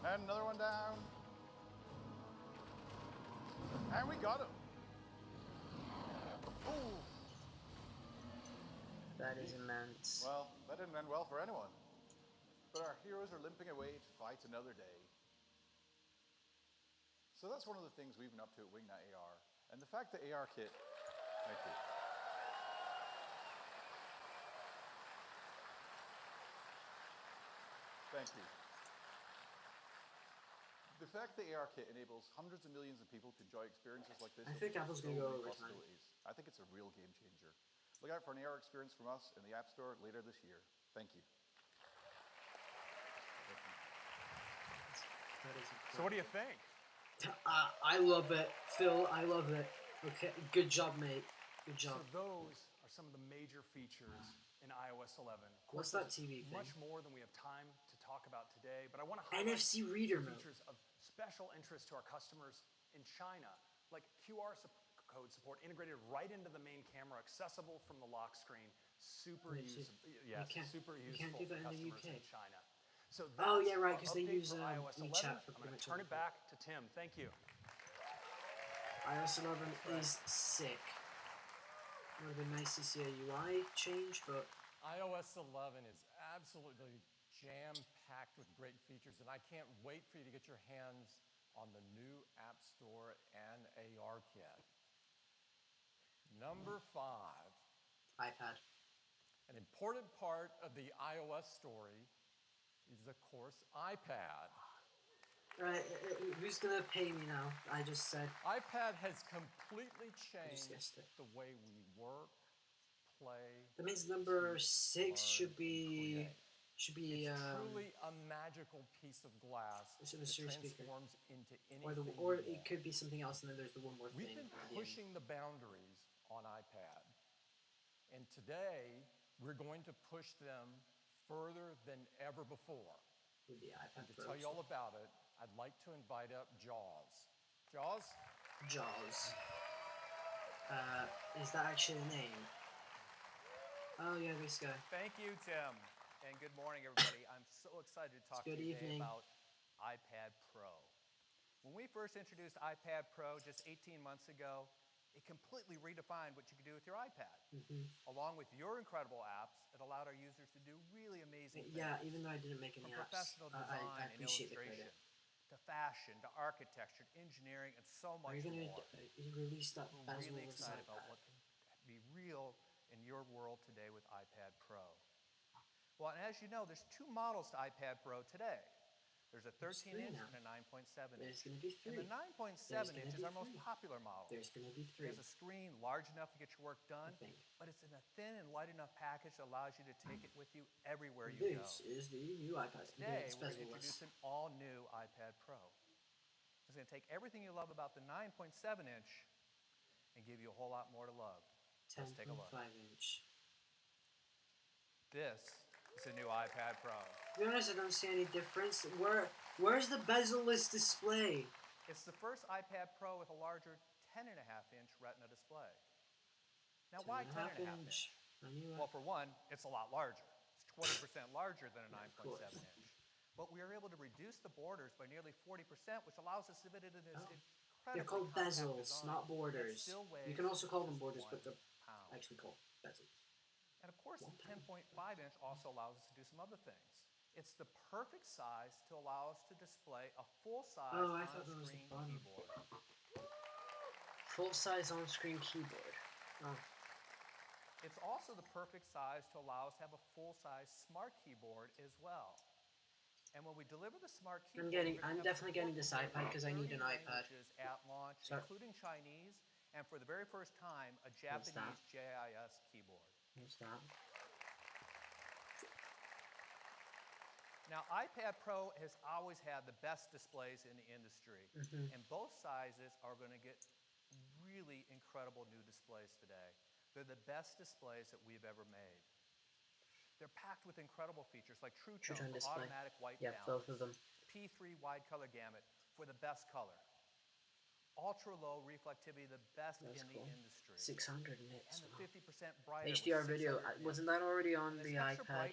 And another one down. And we got him. Ooh. That is immense. Well, that didn't end well for anyone. But our heroes are limping away to fight another day. So that's one of the things we've been up to at Wingnut AR. And the fact that ARKit, thank you. Thank you. The fact that ARKit enables hundreds of millions of people to enjoy experiences like this. I think Apple's going to go over time. I think it's a real game changer. Look out for an AR experience from us in the App Store later this year. Thank you. So what do you think? I love it, Phil. I love it. Okay, good job, mate. Good job. So those are some of the major features in iOS 11. What's that TV thing? Much more than we have time to talk about today, but I want to highlight NFC reader mode. features of special interest to our customers in China, like QR code support integrated right into the main camera, accessible from the lock screen. Super useful. Yes, super useful you can't do that for in the customers UK. in China. So Oh yeah, right, because because they use iOS WeChat 11. for I'm pretty going much to turn it everything. back to Tim. Thank you. iOS 11 is sick. It would have been nice to see a UI change, but iOS 11 is absolutely jam-packed with great features, and I can't wait for you to get your hands on the new App Store and ARKit. Number 5. iPad. An important part of the iOS story is, of course, iPad. Right, who's gonna pay me now? I just said. iPad has completely changed guessed it. the way we work, play. That means number 6 should be It's truly a magical piece of glass It's a that serious speaker. transforms into anything. or it could be something else, and then there's the one more We've thing. been pushing the boundaries on iPad, and today we're going to push them further than ever before. With the iPad And to Pro. tell you all about it, I'd like to invite up Jaws. Jaws? Jaws. Is that actually a name? Oh yeah, this guy. Thank you, Tim. And good morning, everybody. I'm so excited to talk to Good you today evening. about iPad Pro. When we first introduced iPad Pro just 18 months ago, it completely redefined what you could do with your iPad. Along with your incredible apps, it allowed our users to do really amazing things. Yeah, even though I didn't make any From apps, professional design I and appreciate the illustration, credit. to fashion, to architecture, to engineering, and so Are much you gonna more. release that We're bezel really with excited iPad? about what can be real in your world today with iPad Pro. Well, and as you know, there's 2 models to iPad Pro today. There's a 13-inch and a 9.7-inch. There's going to be 3. And the 9.7-inch is our most popular model. There's going to be 3. It has a screen large enough to get your work done, but it's in a thin and light enough package that allows you to take it with you everywhere you go. This is the new iPad. Today, It's we're going to bezel-less. introduce an all-new iPad Pro. It's going to take everything you love about the 9.7-inch and give you a whole lot more to love. Let's take a look. 10.5-inch. This is a new iPad Pro. To be honest, I don't see any difference. Where's the bezel-less display? It's the first iPad Pro with a larger 10.5-inch Retina display. Now, why 10.5-inch? Well, for one, it's a lot larger. It's 20% larger than a 9.7-inch. But we are able to reduce the borders by nearly 40%, which allows us to fit it in this They're called bezels, not borders. You can also call them borders, but they're actually called bezels. And of course, 10.5-inch also allows us to do some other things. It's the perfect size to allow us to display a full-size on-screen keyboard. Full-size on-screen keyboard. Oh. It's also the perfect size to allow us to have a full-size smart keyboard as well. And when we deliver the smart keyboard, I'm definitely getting this iPad because I need an iPad. At launch, including Chinese, and for the very first time, a Japanese JIS keyboard. What's that? Now, iPad Pro has always had the best displays in the industry, and both sizes are going to get really incredible new displays today. They're the best displays that we've ever made. They're packed with incredible features like True Tone for automatic white balance, both of them. P3 wide color gamut for the best color, ultra low reflectivity, the best in the industry. 600 nits. And the 50% brighter. HDR video, wasn't that already on the iPad?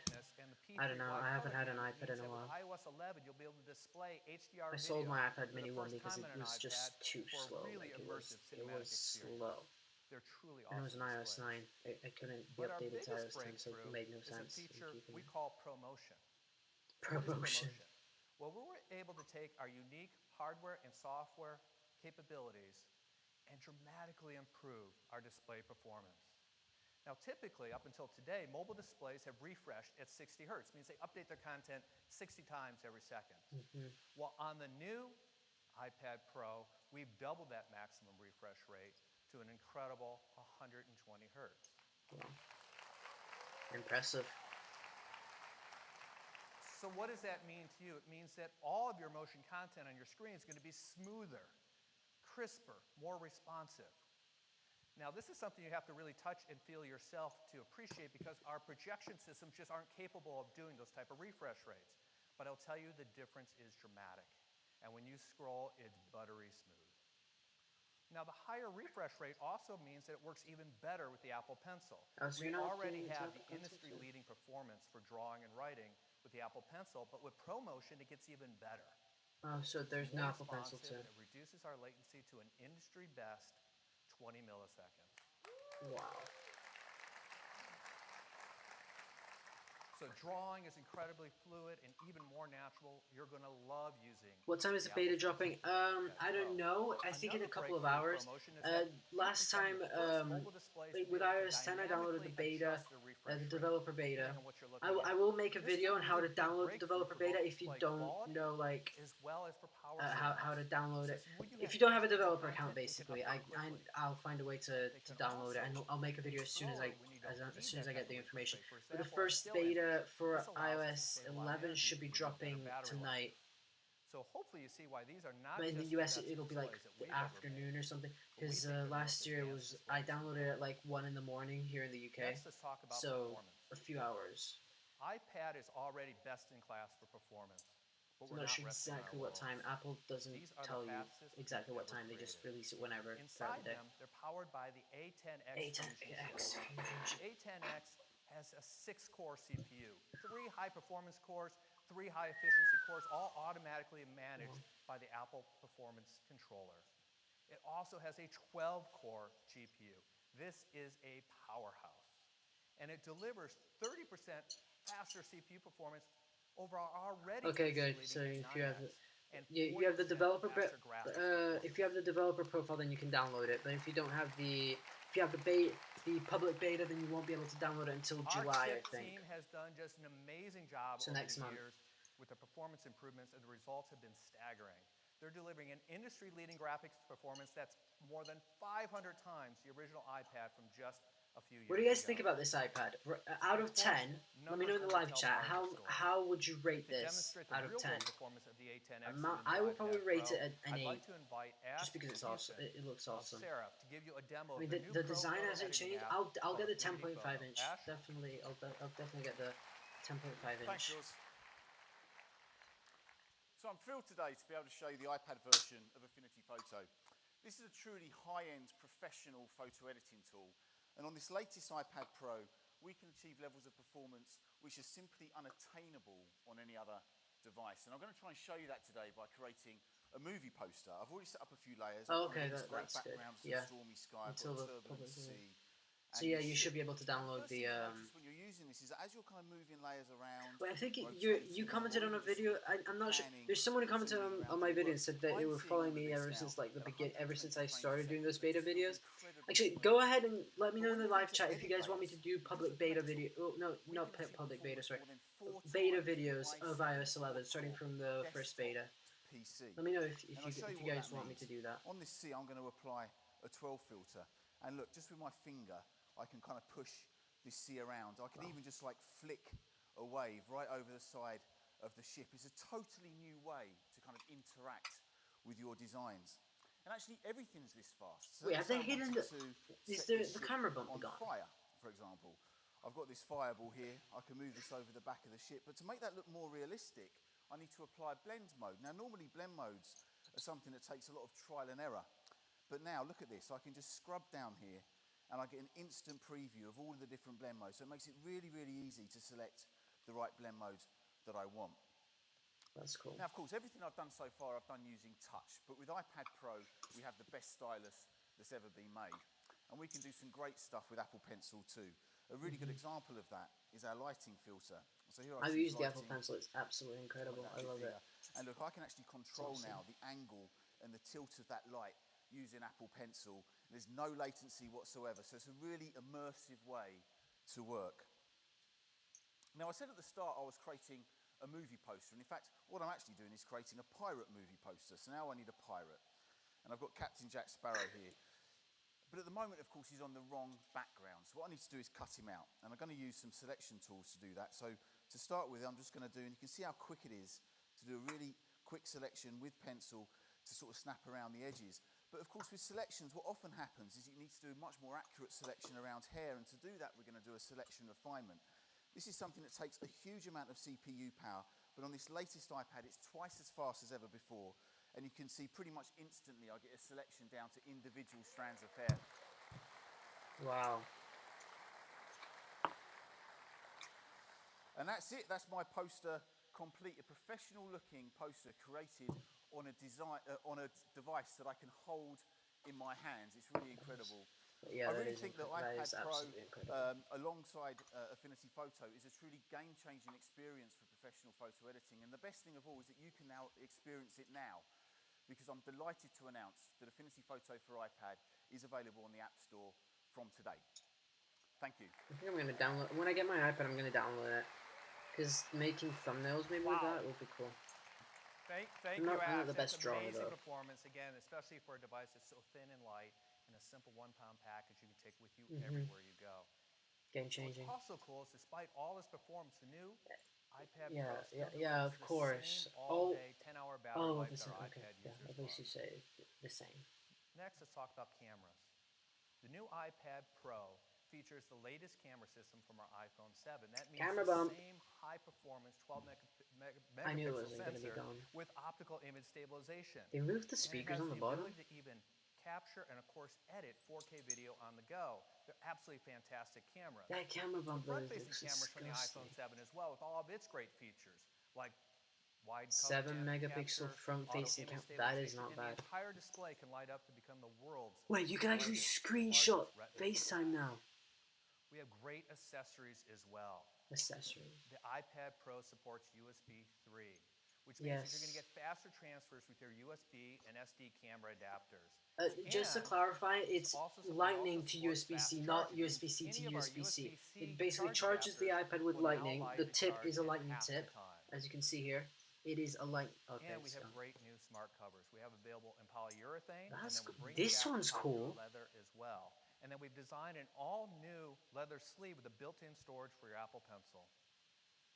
I don't know, I haven't had an iPad in a while. With iOS 11, you'll be able to display HDR I sold my iPad mini 1 because it was just too slow. Like it was slow. They're truly and awesome. It was an iOS 9. I couldn't be updated to iOS 10, so it made no sense. Is a feature we call ProMotion. ProMotion. Well, we were able to take our unique hardware and software capabilities and dramatically improve our display performance. Now, typically, up until today, mobile displays have refreshed at 60 hertz, means they update their content 60 times every second. Well, on the new iPad Pro, we've doubled that maximum refresh rate to an incredible 120 hertz. Wow. Impressive. So what does that mean to you? It means that all of your motion content on your screen is going to be smoother, crisper, more responsive. Now, this is something you have to really touch and feel yourself to appreciate because our projection systems just aren't capable of doing those type of refresh rates. But I'll tell you the difference is dramatic. And when you scroll, it's buttery smooth. Now, the higher refresh rate also means that it works even better with the Apple Pencil. So we already have the industry-leading performance for drawing and writing with the Apple Pencil, but with ProMotion, it gets even better. Oh, so there's no Apple Pencil too. It reduces our latency to an industry-best 20 milliseconds. Wow. So drawing is incredibly fluid and even more natural. You're going to love using. What time is the beta dropping? I don't know. I think in a couple of hours. Last time, with iOS 10, I downloaded the beta, the developer beta. I will make a video on how to download the developer beta if you don't know like how to download it. If you don't have a developer account, basically, I'll find a way to download it, and I'll make a video as soon as I get the information. But the first beta for iOS 11 should be dropping tonight. So hopefully you see why these are not. But in the US, it'll be like the afternoon or something. Because last year I downloaded it at like 1 in the morning here in the UK. So a few hours. iPad is already best in class for performance. I'm not sure exactly what time. Apple doesn't tell you exactly what time. They just release it whenever throughout the day. They're powered by the A10X. A10X. The A10X has a 6-core CPU, 3 high-performance cores, 3 high-efficiency cores, all automatically managed by the Apple Performance Controller. It also has a 12-core GPU. This is a powerhouse. And it delivers 30% faster CPU performance over our already. Okay, good. So if you have you have the developer if you have the developer profile, then you can download it. But if you don't have the the public beta, then you won't be able to download it until July, I think. Our team has done just an amazing job over the years with the performance improvements, and the results have been staggering. They're delivering an industry-leading graphics performance that's more than 500 times the original iPad from just a few years ago. What do you guys think about this iPad? Out of 10, let me know in the live chat, how would you rate this out of 10? I would probably rate it at an 8, just because it's awesome. It looks awesome. I mean, the design hasn't changed. I'll get the 10.5 inch. Definitely, I'll definitely get the 10.5 inch. So I'm thrilled today to be able to show you the iPad version of Affinity Photo. This is a truly high-end professional photo editing tool. And on this latest iPad Pro, we can achieve levels of performance which are simply unattainable on any other device. And I'm going to try and show you that today by creating a movie poster. I've already set up a few layers. Oh, I've okay, got this great that's good. background, some Yeah. stormy sky, I've Until got the a turbulent public. sea. So yeah, you should be able to download the. Notice when you're using this is that as you're kind of moving layers around. Wait, I think you commented on a video. I'm not sure. There's someone who commented on my video and said that they were following me ever since like the beginning, ever since I started doing those beta videos. Actually, go ahead and let me know in the live chat if you guys want me to do public beta video. Oh no, not public beta. Sorry, beta videos of iOS 11 starting from the first beta. PC. Let me know if you guys want me to do that. On this C, I'm going to apply a 12 filter, and look, just with my finger, I can kind of push this C around. I can even just like flick a wave right over the side of the ship. It's a totally new way to kind of interact with your designs. And actually, everything's this fast. So wait, have they hidden the camera bump on gone? fire, for example? I've got this fireball here. I can move this over the back of the ship, but to make that look more realistic, I need to apply blend mode. Now, normally blend modes are something that takes a lot of trial and error. But now, look at this. I can just scrub down here, and I get an instant preview of all of the different blend modes. So it makes it really, really easy to select the right blend mode that I want. That's cool. Now, of course, everything I've done so far, I've done using touch. But with iPad Pro, we have the best stylus that's ever been made. And we can do some great stuff with Apple Pencil too. A really good example of that is our lighting filter. So here I've used the Apple Pencil. It's absolutely incredible. I love it. And look, I can actually control now the angle and the tilt of that light using Apple Pencil. There's no latency whatsoever, so it's a really immersive way to work. Now, I said at the start I was creating a movie poster, and in fact, what I'm actually doing is creating a pirate movie poster. So now I need a pirate, and I've got Captain Jack Sparrow here. But at the moment, of course, he's on the wrong background. So what I need to do is cut him out, and I'm going to use some selection tools to do that. So to start with, I'm just going to do, and you can see how quick it is to do a really quick selection with pencil to sort of snap around the edges. But of course, with selections, what often happens is you need to do a much more accurate selection around hair, and to do that, we're going to do a selection refinement. This is something that takes a huge amount of CPU power, but on this latest iPad, it's twice as fast as ever before, and you can see pretty much instantly I get a selection down to individual strands of hair. Wow. And that's it, that's my poster complete, a professional-looking poster created on a device that I can hold in my hands. It's really incredible. Yeah, I really think that iPad Pro, alongside Affinity Photo, is a truly game-changing experience for professional photo editing. And the best thing of all is that you can now experience it now, because I'm delighted to announce that Affinity Photo for iPad is available on the App Store from today. Thank you. I think I'm going to download, when I get my iPad, I'm going to download it. Because making thumbnails maybe with that would be cool. Thank you, I'm not the Ash. best drawer, Amazing though. performance, again, especially for a device that's so thin and light, and a simple 1-pound package you can take with you everywhere you go. Game changing. What's also cool is despite all this performance, the new iPad Pro of course. all day 10-hour battery life the that same. our Okay, iPad yeah, users at least you love. say the same. Next, let's talk about cameras. The new iPad Pro features the latest camera system from our iPhone 7. That means Camera the bump. same high-performance 12 I knew it megapixel wasn't going to be sensor gone. with optical image stabilization. They moved the And it speakers has on the bottom. ability to even capture and, of course, edit 4K video on the go. They're absolutely fantastic cameras. That camera bump The though front-facing looks cameras from the iPhone disgusting. 7 as well, with all of its great features, like wide 7 color megapixel capture, front-facing auto camera. image That is stabilization, not and bad. the entire display can light up to become the world's Wait, you can actually largest screenshot retina FaceTime now. We have great accessories as well. Accessories. The iPad Pro supports USB 3, which means that you're going to Yes. get faster transfers with your USB and SD camera adapters. Just to And clarify, it's also Lightning to supports USB-C, fast not charging. USB-C Any to of our USB-C. USB-C It basically charge charges the adapters iPad with will now Lightning. allow The you to tip charge is a in Lightning half the tip, time. as you can see here. It is a light. Okay, And we so have great new smart covers. We have available in polyurethane, That's and then we're cool. bringing This back one's popular cool. leather as well. And then we've designed an all-new leather sleeve with a built-in storage for your Apple Pencil.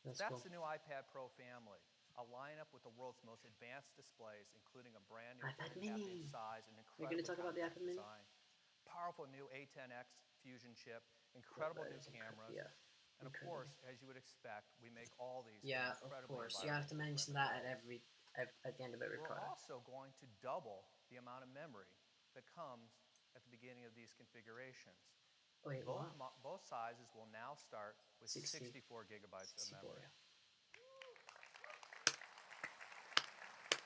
That's That's cool. the new iPad Pro family, a lineup with the world's most advanced displays, including a brand new iPad 10.5-inch mini. size and We're gonna incredibly talk about the compact iPad mini? design. Powerful new A10X Fusion chip, incredible that new is cameras, yeah, and of incredible. course, as you would expect, we make all these Yeah, of incredibly course. You have to mention that at the end of every We're product. also going to double the amount of memory that comes at the beginning of these configurations. Wait, what? Both sizes will now start with 64 gigabytes of 64, memory.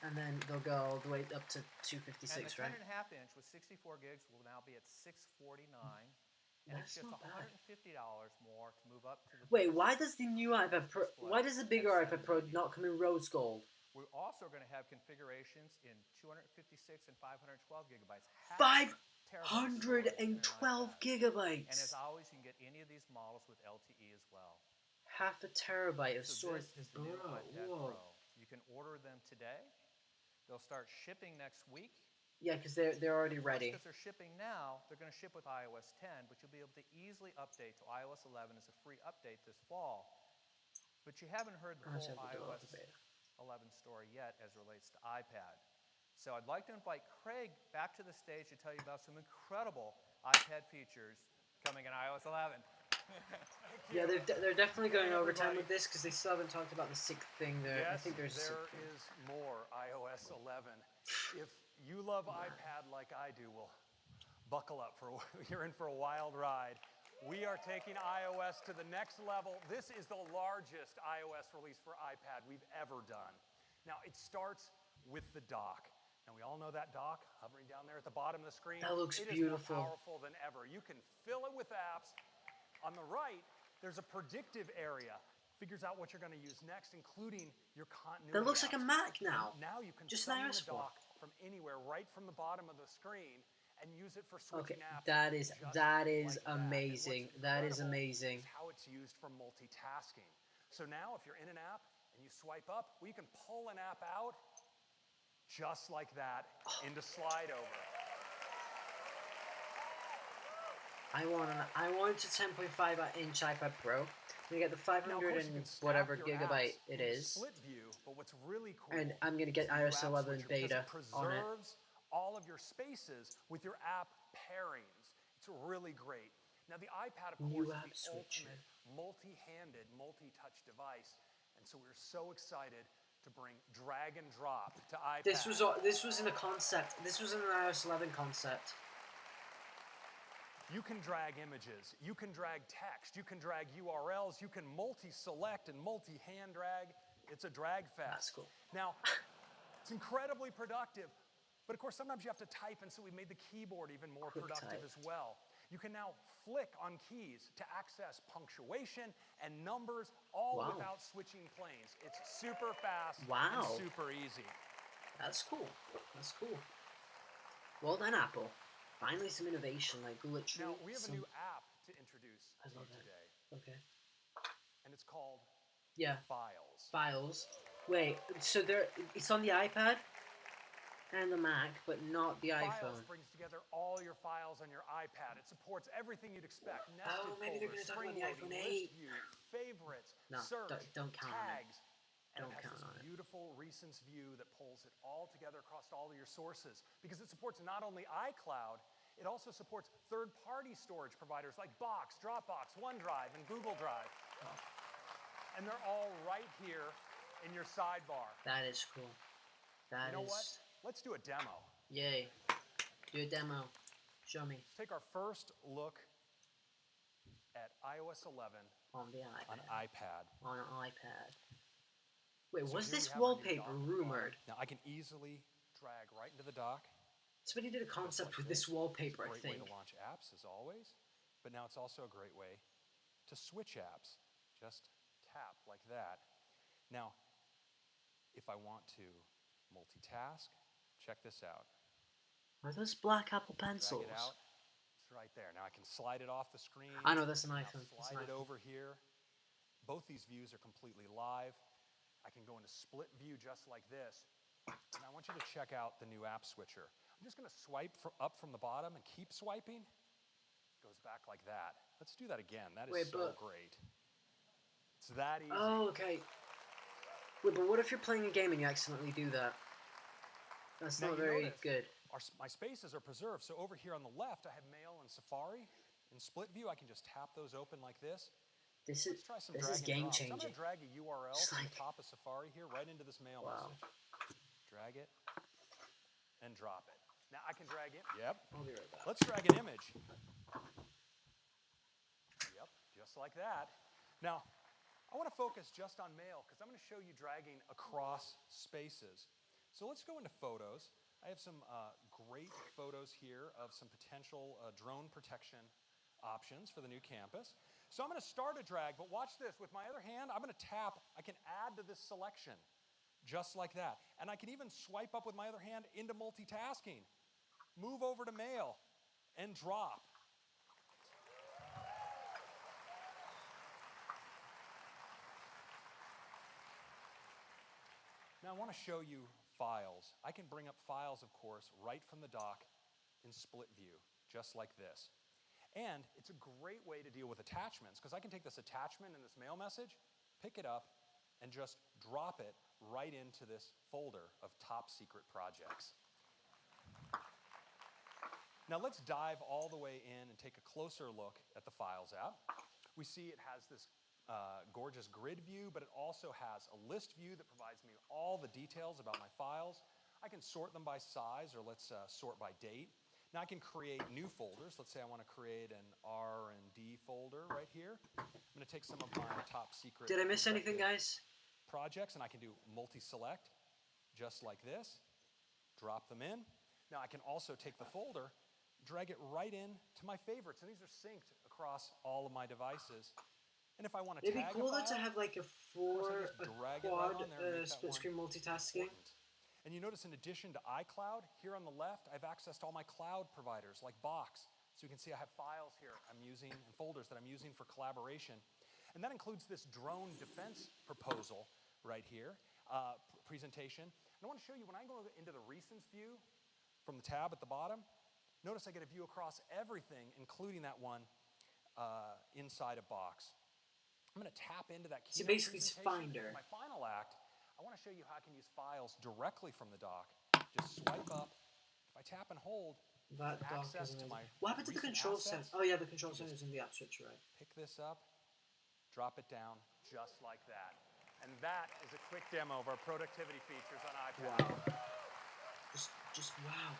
yeah. And then they'll go all the way up to 256, And the right? 10.5 inch with 64 gigs will now be at $649. And That's it's just not bad. $150 more to move up to the Wait, why does the new iPad Pro? Why does the bigger iPad Pro not come in rose gold? We're also going to have configurations in 256 and 512 gigabytes. 512 gigabytes. And as always, you can get any of these models with LTE as well. Half a terabyte of So storage. this is the new iPad Pro. You can order them today. They'll start shipping next week. Yeah, because they're already ready. Because they're shipping now, they're going to ship with iOS 10, but you'll be able to easily update to iOS 11 as a free update this fall. But you haven't heard the full iOS 11 story yet as relates to iPad. So I'd like to invite Craig back to the stage to tell you about some incredible iPad features coming in iOS 11. Yeah, they're definitely going overtime with this because they still haven't talked about the SIG thing there. Yes, I think there's a SIG there thing. is more iOS 11. If you love iPad like I do, well, buckle up. You're in for a wild ride. We are taking iOS to the next level. This is the largest iOS release for iPad we've ever done. Now, it starts with the dock. And we all know that dock hovering down there at the bottom of the screen. That looks beautiful. It is more powerful than ever. You can fill it with apps. On the right, there's a predictive area. Figures out what you're going to use next, including your continuity. That looks like a apps. Mac now. And now you can Just summon an the iOS phone. dock from anywhere, right from the bottom of the screen, and use it for switching apps. that is just like amazing. That is amazing. Is how it's used for multitasking. So now, if you're in an app and you swipe up, well, you can pull an app out just like that into slide over. I want a 10.5-inch iPad Pro. I'm gonna get the 500 and whatever gigabyte it is, Split view, but what's really cool and I'm gonna get iOS 11 beta on it. Preserves all of your spaces with your app pairings. It's really great. Now the iPad, of course, is the ultimate multi-handed, multi-touch device, and so we're so excited to bring drag and drop to iPad. This was in a concept. This was in an iOS 11 concept. You can drag images, you can drag text, you can drag URLs, you can multi-select and multi-hand drag. It's a drag fest. That's cool. Now, it's incredibly productive, but of course sometimes you have to type, and so we made the keyboard even more productive as well. You can now flick on keys to access punctuation and numbers, all without switching planes. It's super fast and super easy. That's cool. That's cool. Well done, Apple. Finally, some innovation, like glitch. Now, we have a new app to introduce to you today. Okay. And it's called Files. Files. Wait, so it's on the iPad and the Mac, but not the iPhone. Files brings together all your files on your iPad. It supports everything you'd expect. Maybe they're going to talk about the iPhone 8. View, favorites, no, search, don't count tags. On it. And it has this beautiful recents view that pulls it all together across all of your sources, because it supports not only iCloud, it also supports third-party storage providers like Box, Dropbox, OneDrive, and Google Drive. And they're all right here in your sidebar. That is cool. You know what? Let's do a demo. Yay. Do a demo. Show me. Let's take our first look at iOS 11 on the iPad. On iPad. On an iPad. Wait, was this wallpaper rumored? Now, I can easily drag right into the dock. Somebody did a concept with this wallpaper, I think. It's a great way to launch apps, as always. But now it's also a great way to switch apps. Just tap like that. Now, if I want to multitask, check this out. Are those black Apple pencils? Drag it out. It's right there. Now I can slide it off the screen. I know, that's an iPhone. Slide it over here. Both these views are completely live. I can go into split view just like this. And I want you to check out the new app switcher. I'm just going to swipe up from the bottom and keep swiping. It goes back like that. Let's do that again. That is so great. It's that easy. Oh, okay. Wait, but what if you're playing a game and you accidentally do that? That's not very good. My spaces are preserved. So over here on the left, I have Mail and Safari. In split view, I can just tap those open like this. This is game changing. So I'm going to drag a URL from the top of Safari here right into this mail message. Drag it and drop it. Now I can drag it. Yep. I'll be right back. Let's drag an image. Yep, just like that. Now, I want to focus just on mail because I'm going to show you dragging across spaces. So let's go into photos. I have some great photos here of some potential drone protection options for the new campus. So I'm going to start a drag, but watch this. With my other hand, I'm going to tap. I can add to this selection just like that. And I can even swipe up with my other hand into multitasking. Move over to mail and drop. Now I want to show you files. I can bring up files, of course, right from the dock in split view, just like this. And it's a great way to deal with attachments, because I can take this attachment and this mail message, pick it up, and just drop it right into this folder of top secret projects. Now let's dive all the way in and take a closer look at the Files app. We see it has this gorgeous grid view, but it also has a list view that provides me all the details about my files. I can sort them by size, or let's sort by date. Now I can create new folders. Let's say I want to create an R&D folder right here. I'm going to take some of my top secret. Did I miss anything, guys? Projects, and I can do multi-select, just like this. Drop them in. Now I can also take the folder, drag it right in to my favorites, and these are synced across all of my devices. And if I want to It'd be tag cool a file, to have like a quad split screen multitasking. And you notice in addition to iCloud, here on the left, I have access to all my cloud providers like Box. So you can see I have files here I'm using and folders that I'm using for collaboration. And that includes this drone defense proposal right here, presentation. And I want to show you when I go into the recents view from the tab at the bottom, notice I get a view across everything, including that one inside a box. I'm going to tap into that Keynote So basically it's presentation. Finder. For my final act, I want to show you how I can use files directly from the dock. Just swipe up. If I tap and hold, That dock access is to amazing. my What happened to the control center? Oh yeah, the control center is in the app switch, right? Pick this up, drop it down, just like that. And that is a quick demo of our productivity features on iPad. Wow. Just wow.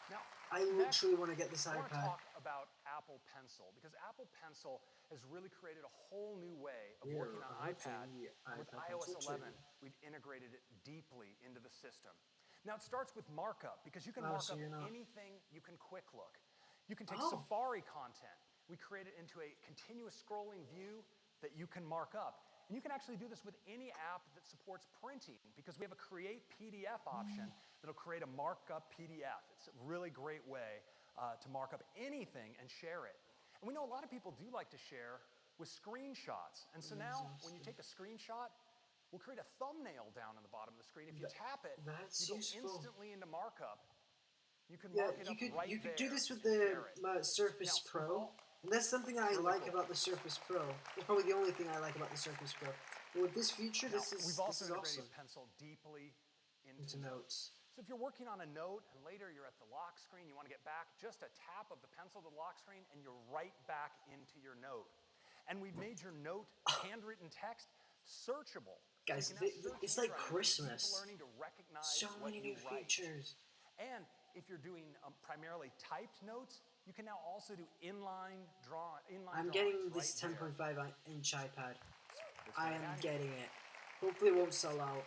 Now, I literally want to get this I want to iPad. talk about Apple Pencil, because Apple Pencil has really created a whole new way of working on iPad. With iOS 11, we've integrated it deeply into the system. Now it starts with markup, because you can mark up anything you can quick look. You can take Safari content. We create it into a continuous scrolling view that you can mark up. And you can actually do this with any app that supports printing, because we have a Create PDF option that'll create a markup PDF. It's a really great way to mark up anything and share it. And we know a lot of people do like to share with screenshots. And so now, when you take a screenshot, we'll create a thumbnail down on the bottom of the screen. If you tap it, you go instantly into markup. You can mark it up right there. You could do this with the Surface Pro. And that's something that I like about the Surface Pro. It's probably the only thing I like about the Surface Pro. But with this feature, this is integrated awesome. Pencil deeply into Notes. So if you're working on a note and later you're at the lock screen, you want to get back, just a tap of the pencil to the lock screen and you're right back into your note. And we've made your note handwritten text searchable. Guys, so it's like Christmas. Learning to recognize So many new features. And if you're doing primarily typed notes, you can now also do inline drawings. I'm getting this 10.5-inch iPad. I am getting it. Hopefully it won't sell out.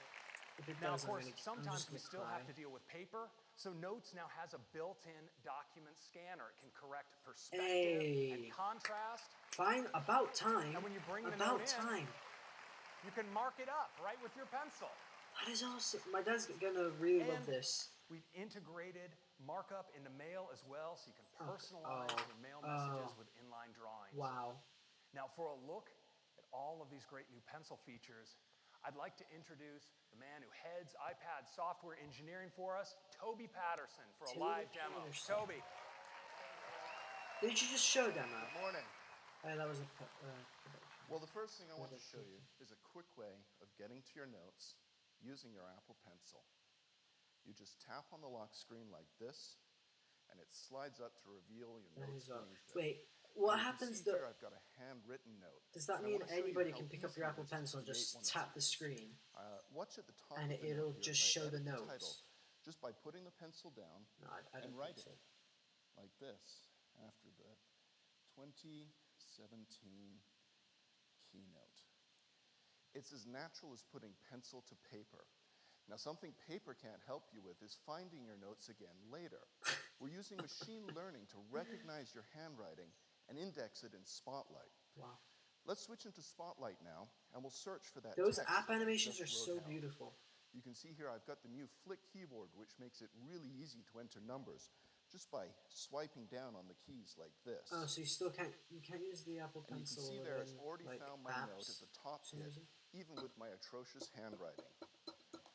If it Now, does, of course, sometimes we still have to deal with paper. So Notes now has a built-in document scanner. It can correct perspective and contrast. Fine, about time. And when you bring the about note time. You can mark it up right with your pencil. That is awesome. My dad's gonna really love this. We've integrated markup into mail as well, so you can personalize your mail messages with inline drawings. Wow. Now, for a look at all of these great new pencil features, I'd like to introduce the man who heads iPad software engineering for us, Toby Patterson, for a live demo. Toby. Did you just show demo? Good morning. That was a... well, the first thing I want to show you is a quick way of getting to your notes using your Apple Pencil. You just tap on the lock screen like this, and it slides up to reveal your notes. Wait, what happens though? I've got a handwritten note. Does that mean anybody can pick up your Apple Pencil and just tap the screen? Watch at the top and of the it'll note just show the notes? Title, just by putting the pencil down and writing like this after the 2017 Keynote. It's as natural as putting pencil to paper. Now, something paper can't help you with is finding your notes again later. We're using machine learning to recognize your handwriting and index it in Spotlight. Wow. Let's switch into Spotlight now, and we'll search for that Those text app that I animations just are so wrote out. beautiful. You can see here I've got the new Flick keyboard, which makes it really easy to enter numbers just by swiping down on the keys like this. Oh, so you can't use the Apple And you can Pencil see there within, it's already like, found my note at apps the top for some hit, reason? even with my atrocious handwriting.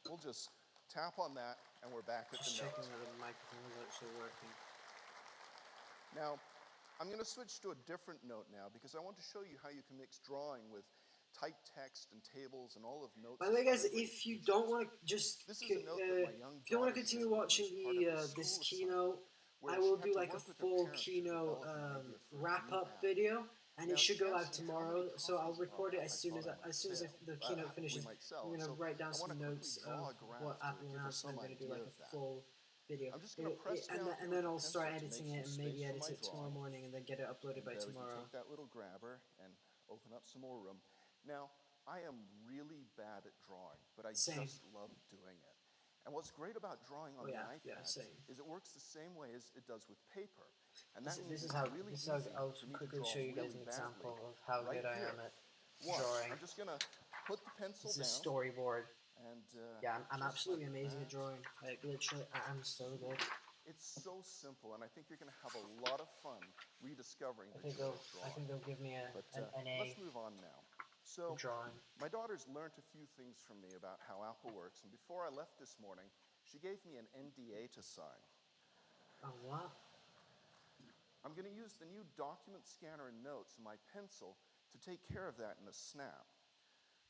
We'll just tap on that, and we're back at Just the checking note. that the microphone is actually working. Now, I'm going to switch to a different note now because I want to show you how you can mix drawing with typed text and tables and all of notes. By the way, guys, if you don't want to just, This is a note that my young if you want to daughter continue sent me watching as part of a this school Keynote, where I she will had do to like a work with her full parents to Keynote develop an idea for a wrap-up new app. video, and Now, it should she go live asked me how tomorrow. many So I'll copies of record it our as app soon I as thought I might the Keynote we finishes. might sell. I'm gonna So write down I want some to quickly notes draw of a graph what to Apple give announced, us and I'm some gonna do idea like of a that. full video. I'm just going to press down And here then with I'll the start pencil to editing make it, some and maybe space for edit my it tomorrow drawing. morning, and then get it uploaded And by there we can tomorrow. take that little grabber and open up some more room. Now, I am really bad at drawing, but I Same. just love doing it. And what's great about drawing on Oh, the yeah, iPad same. is it works the same way as it does with paper. And This, that this means is it's how really this is how easy I'll for me to quickly draw show you guys really an badly example of how right good I here. am at Watch, drawing. I'm just going to put the pencil This is down. storyboard. And Yeah, I'm just absolutely like amazing that. at drawing. Like literally, I'm so good. It's so simple, and I think you're going to have a lot of fun rediscovering I the think joy of I think drawing. they'll give me But an A let's move on now. for So, drawing. my daughter's learned a few things from me about how Apple works, and before I left this morning, she gave me an NDA to sign. Oh wow! I'm going to use the new document scanner and notes in my pencil to take care of that in a snap.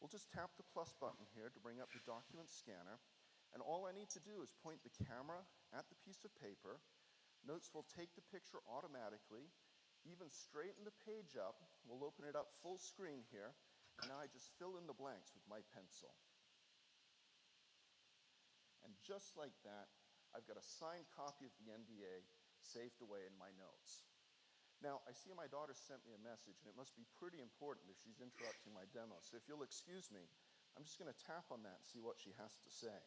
We'll just tap the plus button here to bring up the document scanner, and all I need to do is point the camera at the piece of paper. Notes will take the picture automatically, even straighten the page up. We'll open it up full screen here, and now I just fill in the blanks with my pencil. And just like that, I've got a signed copy of the NDA saved away in my notes. Now, I see my daughter sent me a message, and it must be pretty important if she's interrupting my demo. So if you'll excuse me, I'm just going to tap on that and see what she has to say.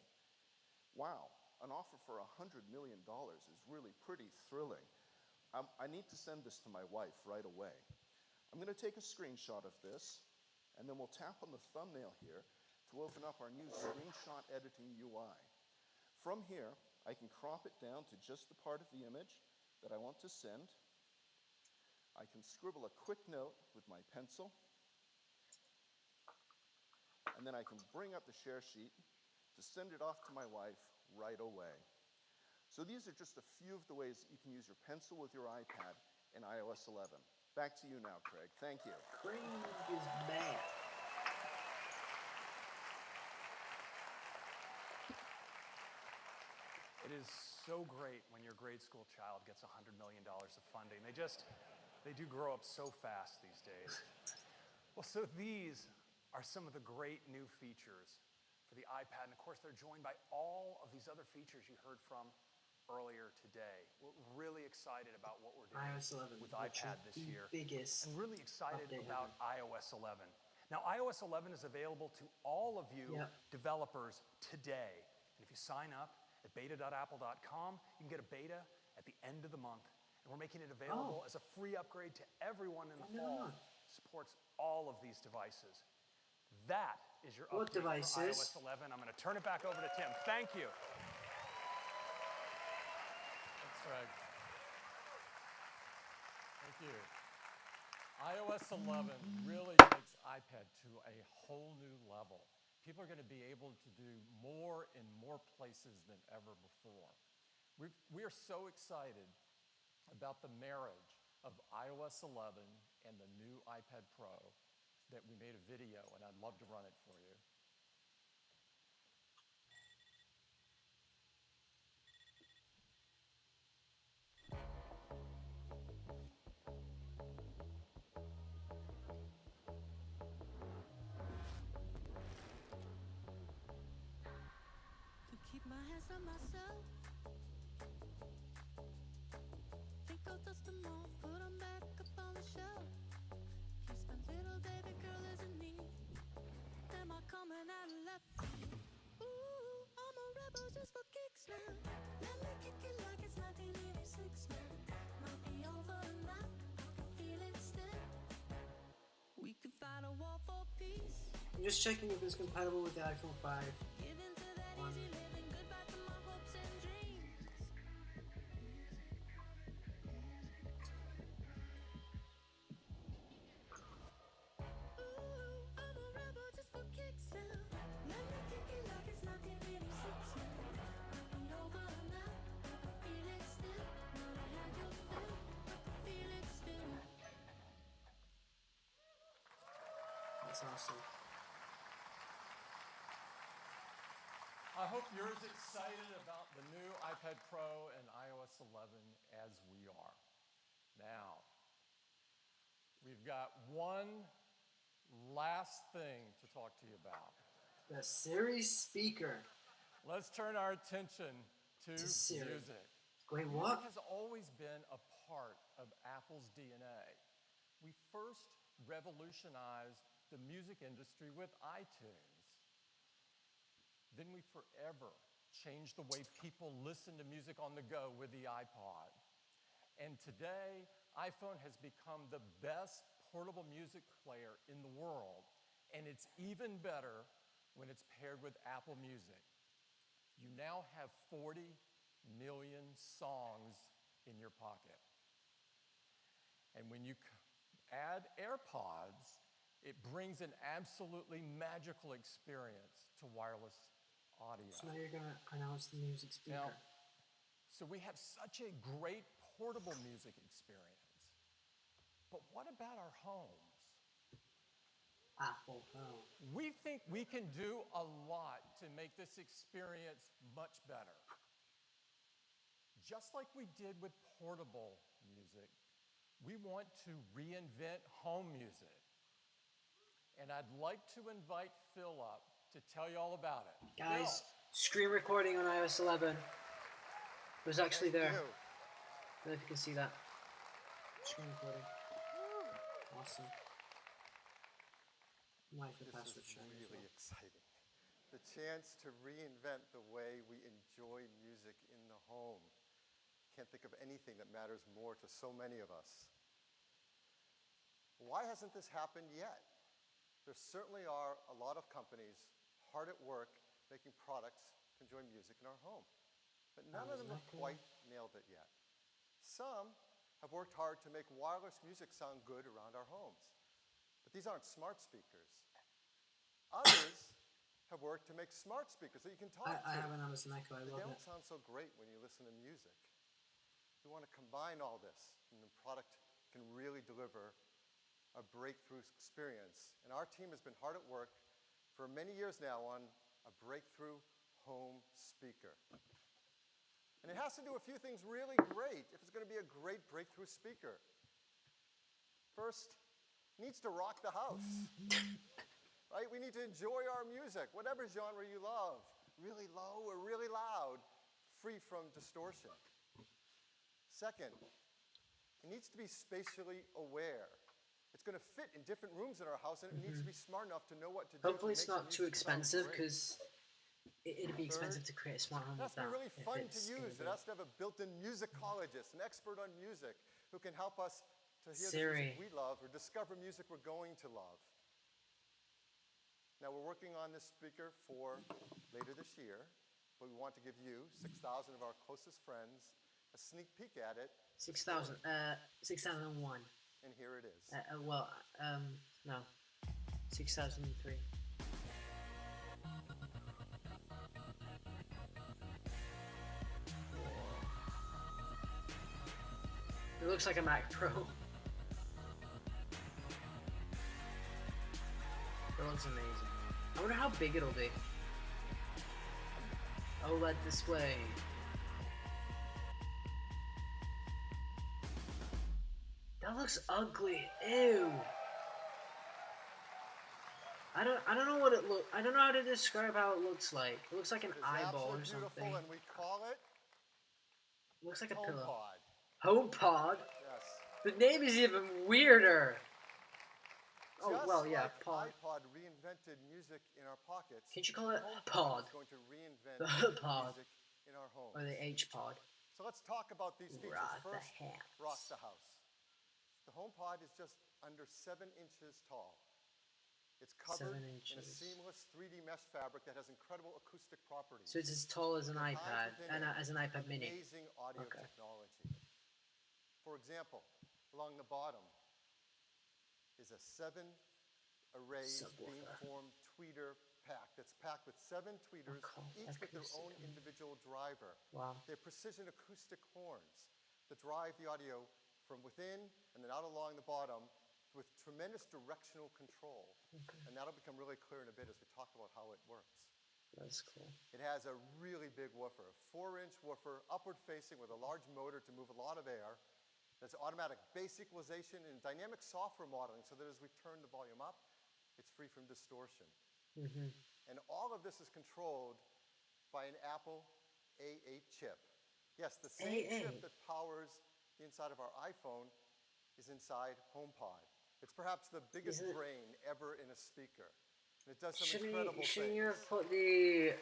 Wow, an offer for $100 million is really pretty thrilling. I need to send this to my wife right away. I'm going to take a screenshot of this, and then we'll tap on the thumbnail here to open up our new screenshot editing UI. From here, I can crop it down to just the part of the image that I want to send. I can scribble a quick note with my pencil, and then I can bring up the share sheet to send it off to my wife right away. So these are just a few of the ways that you can use your pencil with your iPad in iOS 11. Back to you now, Craig. Thank you. Craig is mad. It is so great when your grade school child gets $100 million of funding. They do grow up so fast these days. Well, so these are some of the great new features for the iPad. And of course, they're joined by all of these other features you heard from earlier today. We're really excited about what we're doing iOS 11 with iPad this year. Biggest and really excited update about iOS 11. Now, iOS 11 is available to all of you developers today. And if you sign up at beta.apple.com, you can get a beta at the end of the month. And we're making it available as a free upgrade to everyone in the fall. It supports all of these devices. That is your update for iOS 11. I'm going to turn it back over to Tim. Thank you. Thanks, Greg. Thank you. iOS 11 really takes iPad to a whole new level. People are going to be able to do more in more places than ever before. We are so excited about the marriage of iOS 11 and the new iPad Pro that we made a video, and I'd love to run it for you. To keep my hands on myself, think I'll dust them off, put them back up on the shelf. Kiss my little baby girl as a need. Am I coming out of left field? Ooh, just checking if it's compatible with the iPhone 5. That's awesome. I hope you're as excited about the new iPad Pro and iOS 11 as we are. Now, we've got one last thing to talk to you about. The Siri speaker. Let's turn our attention to Siri. music. Wait, Music what? has always been a part of Apple's DNA. We first revolutionized the music industry with iTunes. Then we forever changed the way people listen to music on the go with the iPod. And today, iPhone has become the best portable music player in the world. And it's even better when it's paired with Apple Music. You now have 40 million songs in your pocket. And when you add AirPods, it brings an absolutely magical experience to wireless audio. So now you're gonna announce the music speaker. Now, so we have such a great portable music experience. But what about our homes? Apple Home. We think we can do a lot to make this experience much better. Just like we did with portable music, we want to reinvent home music. And I'd like to invite Phil up to tell you all about it. Guys, screen recording on iOS 11. It was actually there. I don't know if you can see that. Screen recording. Awesome. This is really exciting. The chance to reinvent the way we enjoy music in the home. Can't think of anything that matters more to so many of us. Why hasn't this happened yet? There certainly are a lot of companies hard at work making products to enjoy music in our home. But none of them have quite nailed it yet. Some have worked hard to make wireless music sound good around our homes. But these aren't smart speakers. Others have worked to make smart speakers that you can talk to. I have an Amazon Echo. I love They it. don't sound so great when you listen to music. We want to combine all this, and the product can really deliver a breakthrough experience. And our team has been hard at work for many years now on a breakthrough home speaker. And it has to do a few things really great if it's going to be a great breakthrough speaker. First, it needs to rock the house. Right? We need to enjoy our music, whatever genre you love, really low or really loud, free from distortion. Second, it needs to be spatially aware. It's going to fit in different rooms in our house, and it needs to be smart enough to know what to do. Hopefully it's not too expensive, because it'd be expensive to create a smart home It with has to that. be really fun to use. It has to have a built-in musicologist, an expert on music, who can help us to hear the music we love or discover music we're going to love. Now, we're working on this speaker for later this year, but we want to give you, 6,000 of our closest friends, a sneak peek at it. 6,000. 6,001. And here it is. No. 6,003. It looks like a Mac Pro. It looks amazing. I wonder how big it'll be. OLED display. That looks ugly. Ew. I don't know what it look. I don't know how to describe how it looks like. It looks like an eyeball or something. Beautiful, and we call it. Looks like a pillow. HomePod. HomePod. Yes. The name is even weirder. Oh Just well, yeah, like pod. iPod reinvented music in our pockets. Can't you call it HomePod pod? is going to reinvent The pod. music in our homes. Or the H-pod. So let's talk about these features. Rock the First, house. rock the house. The HomePod is just under 7 inches tall. It's covered 7 in a inches. seamless 3D mesh fabric that has incredible acoustic properties. So it's as tall as an It iPad, hides within it as an iPad mini. amazing audio Okay. technology. For example, along the bottom is a 7-array beamform tweeter pack that's packed with 7 tweeters, each with their own individual driver. Wow. They're precision acoustic horns that drive the audio from within and then out along the bottom with tremendous directional control. Okay. And that'll become really clear in a bit as we talk about how it works. That's cool. It has a really big woofer, a 4-inch woofer, upward facing with a large motor to move a lot of air. There's automatic bass equalization and dynamic software modeling so that as we turn the volume up, it's free from distortion. Mm-hmm. And all of this is controlled by an Apple A8 chip. Yes, the same chip that powers the inside of our iPhone is inside HomePod. It's perhaps the biggest brain ever in a speaker. And it does some incredible things. Shouldn't you have put the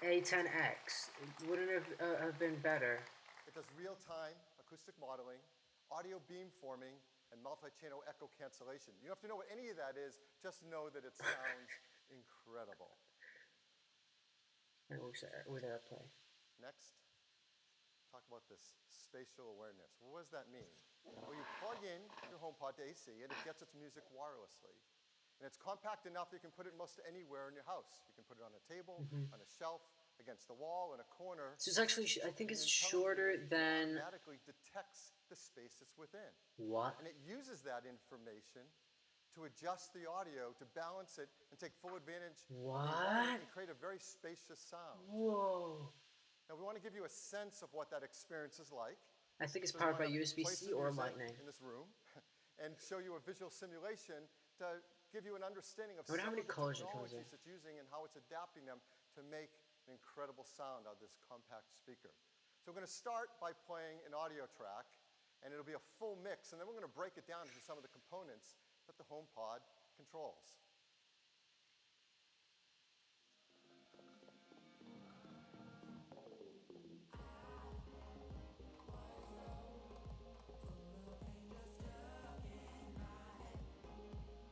A10X? Wouldn't it have been better? It does real-time acoustic modeling, audio beamforming, and multi-channel echo cancellation. You don't have to know what any of that is, just know that it sounds incredible. It works with AirPlay. Next, talk about this spatial awareness. Well, what does that mean? Well, you plug in your HomePod to AC, and it gets its music wirelessly. And it's compact enough that you can put it most anywhere in your house. You can put it on a table, on a shelf, against the wall, in a corner. So it's actually, I think it's shorter than... It automatically detects the space it's within. What? And it uses that information to adjust the audio, to balance it, and take full advantage of the environment and create a very spacious sound. Whoa. Now, we want to give you a sense of what that experience is like. I think it's powered by USB-C or Lightning. In this room, and show you a visual simulation to give you an understanding of I wonder some how many of the colors it comes in. technologies it's using and how it's adapting them to make an incredible sound out of this compact speaker. So we're going to start by playing an audio track, and it'll be a full mix, and then we're going to break it down into some of the components that the HomePod controls.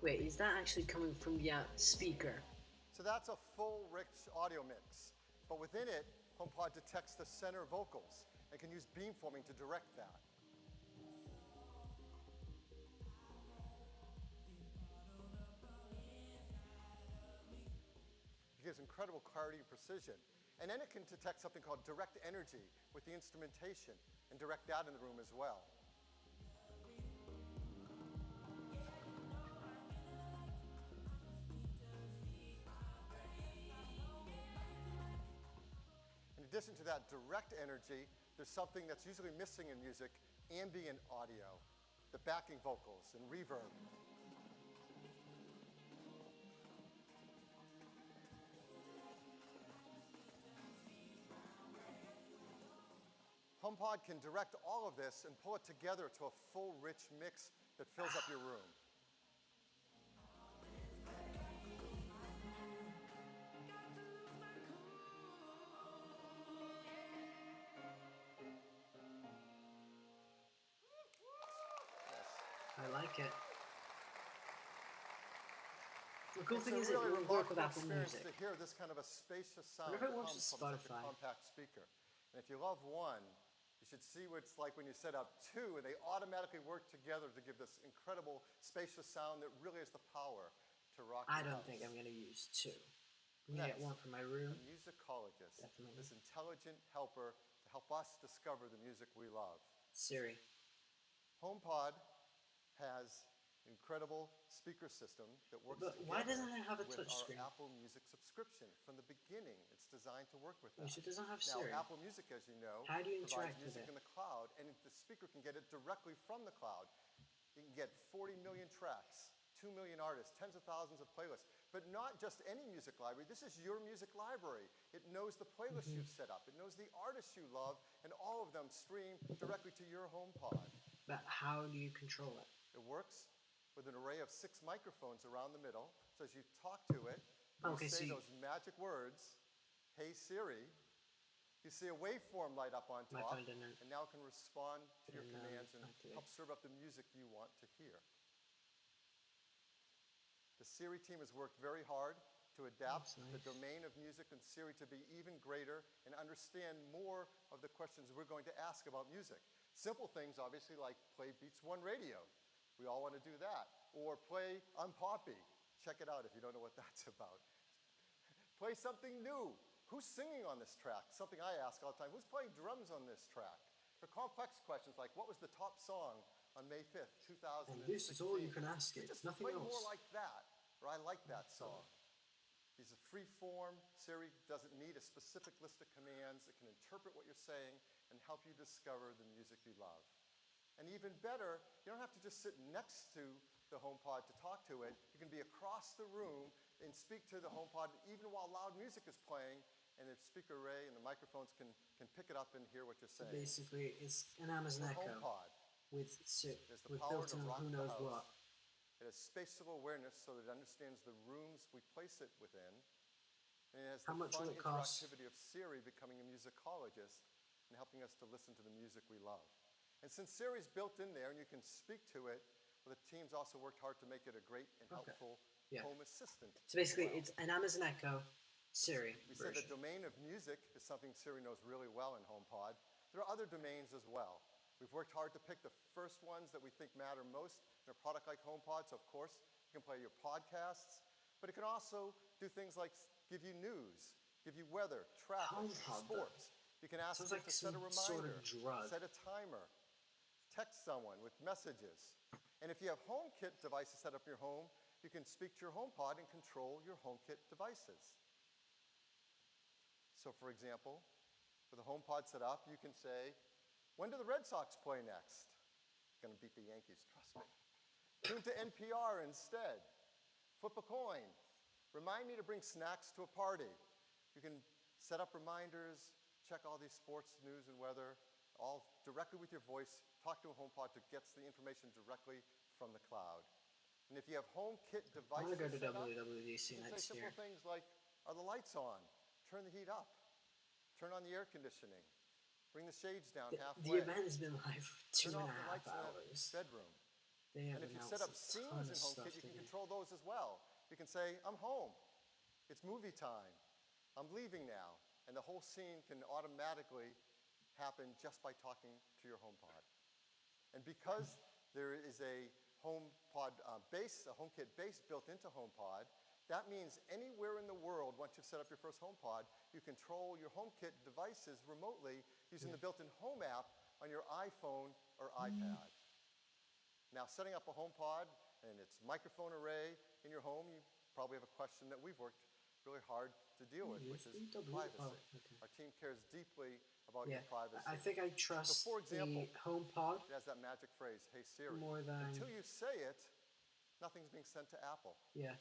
Wait, is that actually coming from the speaker? So that's a full, rich audio mix. But within it, HomePod detects the center vocals and can use beamforming to direct that. It gives incredible clarity and precision. And then it can detect something called direct energy with the instrumentation and direct that in the room as well. In addition to that direct energy, there's something that's usually missing in music, ambient audio, the backing vocals and reverb. HomePod can direct all of this and pull it together to a full, rich mix that fills up your room. I like it. The cool thing is it will work with Apple Music. To hear this kind of a spacious sound Whenever it come works with from such a Spotify. compact speaker. And if you love one, you should see what it's like when you set up two, and they automatically work together to give this incredible spacious sound that really has the power to rock I your don't house. think I'm going to use two. I'm going to get one for my room. A musicologist, Definitely. this intelligent helper to help us discover the music we love. Siri. HomePod has an incredible speaker system that works But why together doesn't it have a with touch our screen? Apple Music subscription. From the beginning, it's designed to work with that. It doesn't have Now, Siri. Apple Music, as you know, How do you provides interact with music it? in the cloud, and the speaker can get it directly from the cloud. You can get 40 million tracks, 2 million artists, tens of thousands of playlists, but not just any music library. This is your music library. It knows the playlists you've set up. It knows the artists you love, and all of them stream directly to your HomePod. But how do you control it? It works with an array of 6 microphones around the middle. So as you talk to it, you say those magic words, "Hey Siri," you see a waveform light up on My top, phone didn't. and now it can respond to your Didn't, commands and activate. help serve up the music you want to hear. The Siri team has worked very hard to adapt the domain of music and Siri to be even greater and understand more of the questions we're going to ask about music. Simple things, obviously, like play Beats One Radio. We all want to do that. Or play I'm Poppy. Check it out if you don't know what that's about. Play something new. Who's singing on this track? Something I ask all the time. Who's playing drums on this track? For complex questions like what was the top song on May 5th, 2016? And this is all you can ask it, Just nothing play else. more like that, or I like that song. These are free form. Siri doesn't need a specific list of commands. It can interpret what you're saying and help you discover the music you love. And even better, you don't have to just sit next to the HomePod to talk to it. You can be across the room and speak to the HomePod even while loud music is playing, and the speaker array and the microphones can pick it up and hear what you're So saying. basically, it's an Amazon The Echo HomePod. with There's the power built-in to rock who the knows house. what. It has spatial awareness so that it understands the rooms we place it within. And it has How the much fun will it cost? interactivity of Siri becoming a musicologist and helping us to listen to the music we love. And since Siri's built in there and you can speak to it, well, the team's also worked hard to make it a great and helpful home assistant. So basically, as well. it's an Amazon Echo Siri We said version. the domain of music is something Siri knows really well in HomePod. There are other domains as well. We've worked hard to pick the first ones that we think matter most in a product like HomePod. So of course, you can play your podcasts, but it can also do things like give you news, give you weather, traffic, HomePod, sports. You can ask sounds it like to set a some sort reminder, of drug. set a timer, text someone with messages. And if you have HomeKit devices set up in your home, you can speak to your HomePod and control your HomeKit devices. So for example, with a HomePod set up, you can say, when do the Red Sox play next? It's going to beat the Yankees, trust me. Tune to NPR instead. Flip a coin. Remind me to bring snacks to a party. You can set up reminders, check all these sports, news, and weather, all directly with your voice. Talk to a HomePod that gets the information directly from the cloud. And if you have HomeKit I'm devices gonna go to set up, WWDC you can next say year. simple things like, are the lights on? Turn the heat up. Turn on the air conditioning. Bring the shades down halfway. The event has been live for Turn 2.5 off the lights in hours. the bedroom. They have And if you announced set up a scenes ton in of stuff HomeKit, you can today. control those as well. You can say, I'm home. It's movie time. I'm leaving now. And the whole scene can automatically happen just by talking to your HomePod. And because there is a HomePod base, a HomeKit base built into HomePod, that means anywhere in the world, once you've set up your first HomePod, you control your HomeKit devices remotely using the built-in Home app on your iPhone or iPad. Now, setting up a HomePod and its microphone array in your home, you probably have a question that we've worked really hard to deal with, which is privacy. Oh, okay. Our team cares deeply about Yeah, your privacy. I think I trust So, for example, the HomePod it has that magic phrase, hey Siri. more than... Until you say it, nothing's being sent to Apple. Yeah.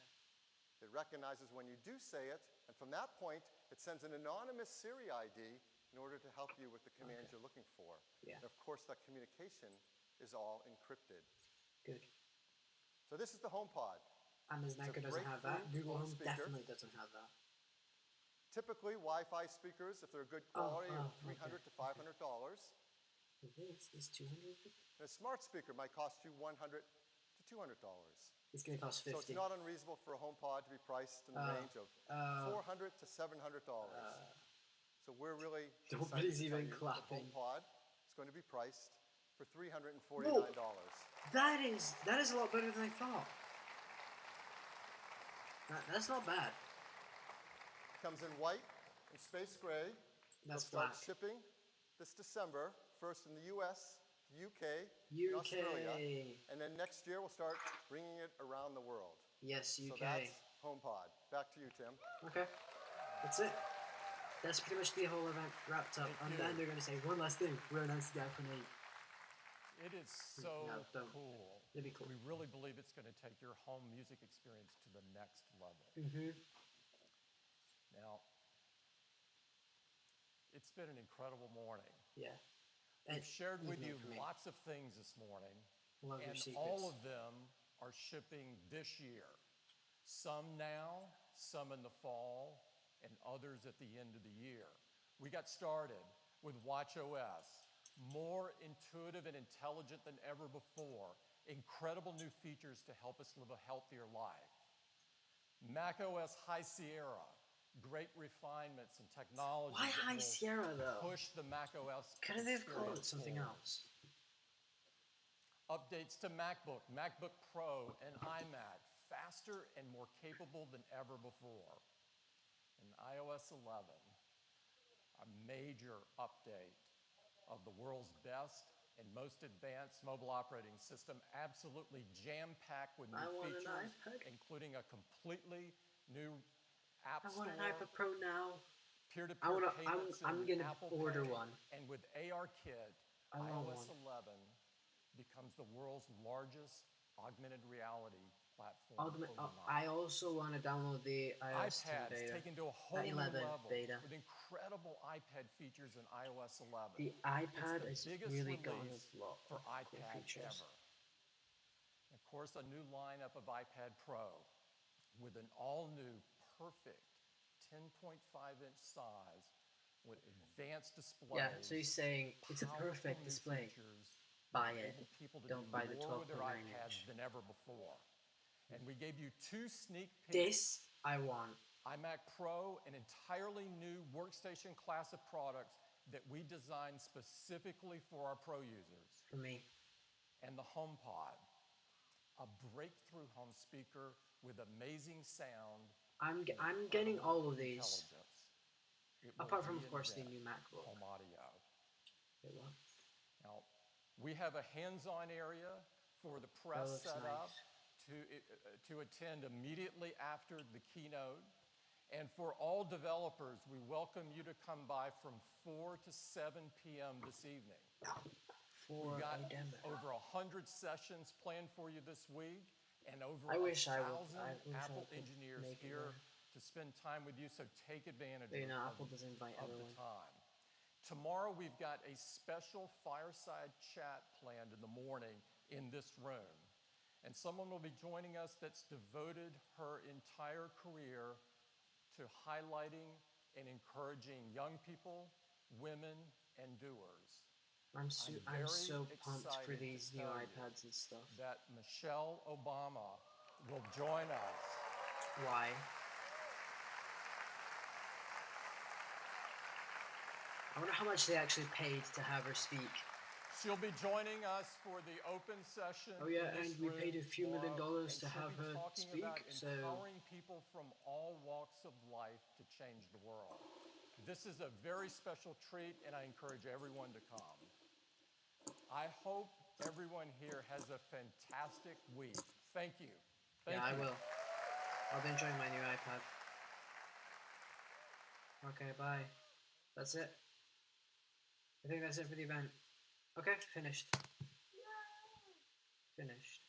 It recognizes when you do say it, and from that point, it sends an anonymous Siri ID in order to help you with the commands you're looking for. Yeah. And of course, that communication is all encrypted. Good. So this is the HomePod. Amazon It's a Echo doesn't have that. breakthrough Google home Home speaker. definitely doesn't have that. Typically, Wi-Fi speakers, if they're good quality, are $300 to $500. This is $250. And a smart speaker might cost you $100 to $200. It's going to cost $50. So it's not unreasonable for a HomePod to be priced in the range of $400 to $700. So we're really Nobody's excited to tell even you clapping. The HomePod is going to be priced for $349. That is a lot better than I thought. That's not bad. Comes in white and space gray. That's They'll start black. shipping this December, first in the US, UK, and UK. Australia. And then next year we'll start bringing it around the world. Yes, UK. So that's HomePod. Back to you, Tim. Okay. That's it. That's pretty much the whole event wrapped up. And then they're going to say one last thing. We're announcing the iPhone 8. It is so No, don't. cool. It'd be cool. We really believe it's going to take your home music experience to the next level. Mm-hmm. Now, it's been an incredible morning. Yeah. We've shared with even you for me. lots of things this morning, Love your and secrets. all of them are shipping this year. Some now, some in the fall, and others at the end of the year. We got started with watchOS, more intuitive and intelligent than ever before, incredible new features to help us live a healthier life. macOS High Sierra, great refinements and technology. Why High Sierra though? Push the macOS. Couldn't they have called it something else? Updates to MacBook, MacBook Pro, and iMac, faster and more capable than ever before. And iOS 11, a major update of the world's best and most advanced mobile operating system, absolutely jam-packed with new features, including a completely new app store. I want an iPad Pro now. Peer-to-peer payments I'm in gonna Apple order Pay, one. and with ARKit, iOS 11 becomes the world's largest augmented reality platform. I also want to download the iOS 10 iPad's beta. taken to a whole new 11 level beta. with incredible iPad features in iOS 11. The iPad it's the is biggest really gone release a lot for of cool iPad features. ever. Of course, a new lineup of iPad Pro with an all-new, perfect 10.5-inch size with advanced displays. Yeah, so he's saying it's a perfect display. Buy it. Don't buy the 12.9 with their iPads than ever before. And we gave you 2 sneak peeks. This I want. iMac Pro, an entirely new workstation class of products that we designed specifically for our Pro users. For me. And the HomePod, a breakthrough home speaker with amazing sound. I'm getting all of these. Apart from, of course, the reinvent new MacBook. Home audio. Wait, what? Now, we have a hands-on area for the press set up to attend immediately after the keynote. And for all developers, we welcome you to come by from 4 to 7 p.m. this evening. We've got over 100 sessions planned for you this week, and over 1,000 Apple engineers here to spend time with you, so take advantage Apple doesn't invite of the time. Tomorrow, we've got a special fireside chat planned in the morning in this room. And someone will be joining us that's devoted her entire career to highlighting and encouraging young people, women, and doers. I'm so pumped for these new iPads and stuff. That Michelle Obama will join us. Why? I wonder how much they actually paid to have her speak. She'll be joining us for the open session. Oh yeah, and we paid a few $1 million to have her speak. So empowering people from all walks of life to change the world. This is a very special treat, and I encourage everyone to come. I hope everyone here has a fantastic week. Thank you. Thank you. I will. I'll be enjoying my new iPad. Okay, bye. That's it. I think that's it for the event. Okay, finished. Finished.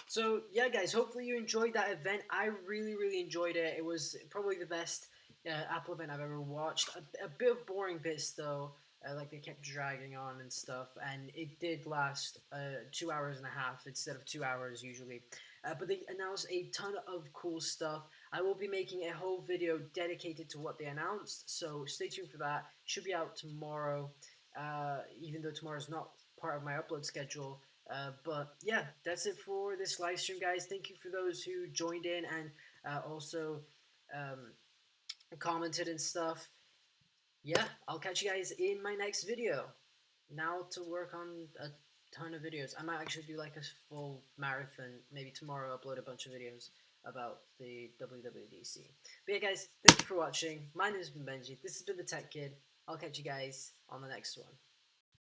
So yeah, guys, hopefully you enjoyed that event. I really enjoyed it. It was probably the best Apple event I've ever watched. A bit of boring bits though, like they kept dragging on and stuff, and it did last 2 hours and a half instead of 2 hours usually. But they announced a ton of cool stuff. I will be making a whole video dedicated to what they announced, so stay tuned for that. Should be out tomorrow, even though tomorrow's not part of my upload schedule. But yeah, that's it for this live stream, guys. Thank you for those who joined in and also commented and stuff. Yeah, I'll catch you guys in my next video. Now to work on a ton of videos. I might actually do like a full marathon. Maybe tomorrow upload a bunch of videos about the WWDC. But yeah, guys, thank you for watching. My name has been Benji. This has been the Tech Kid. I'll catch you guys on the next one.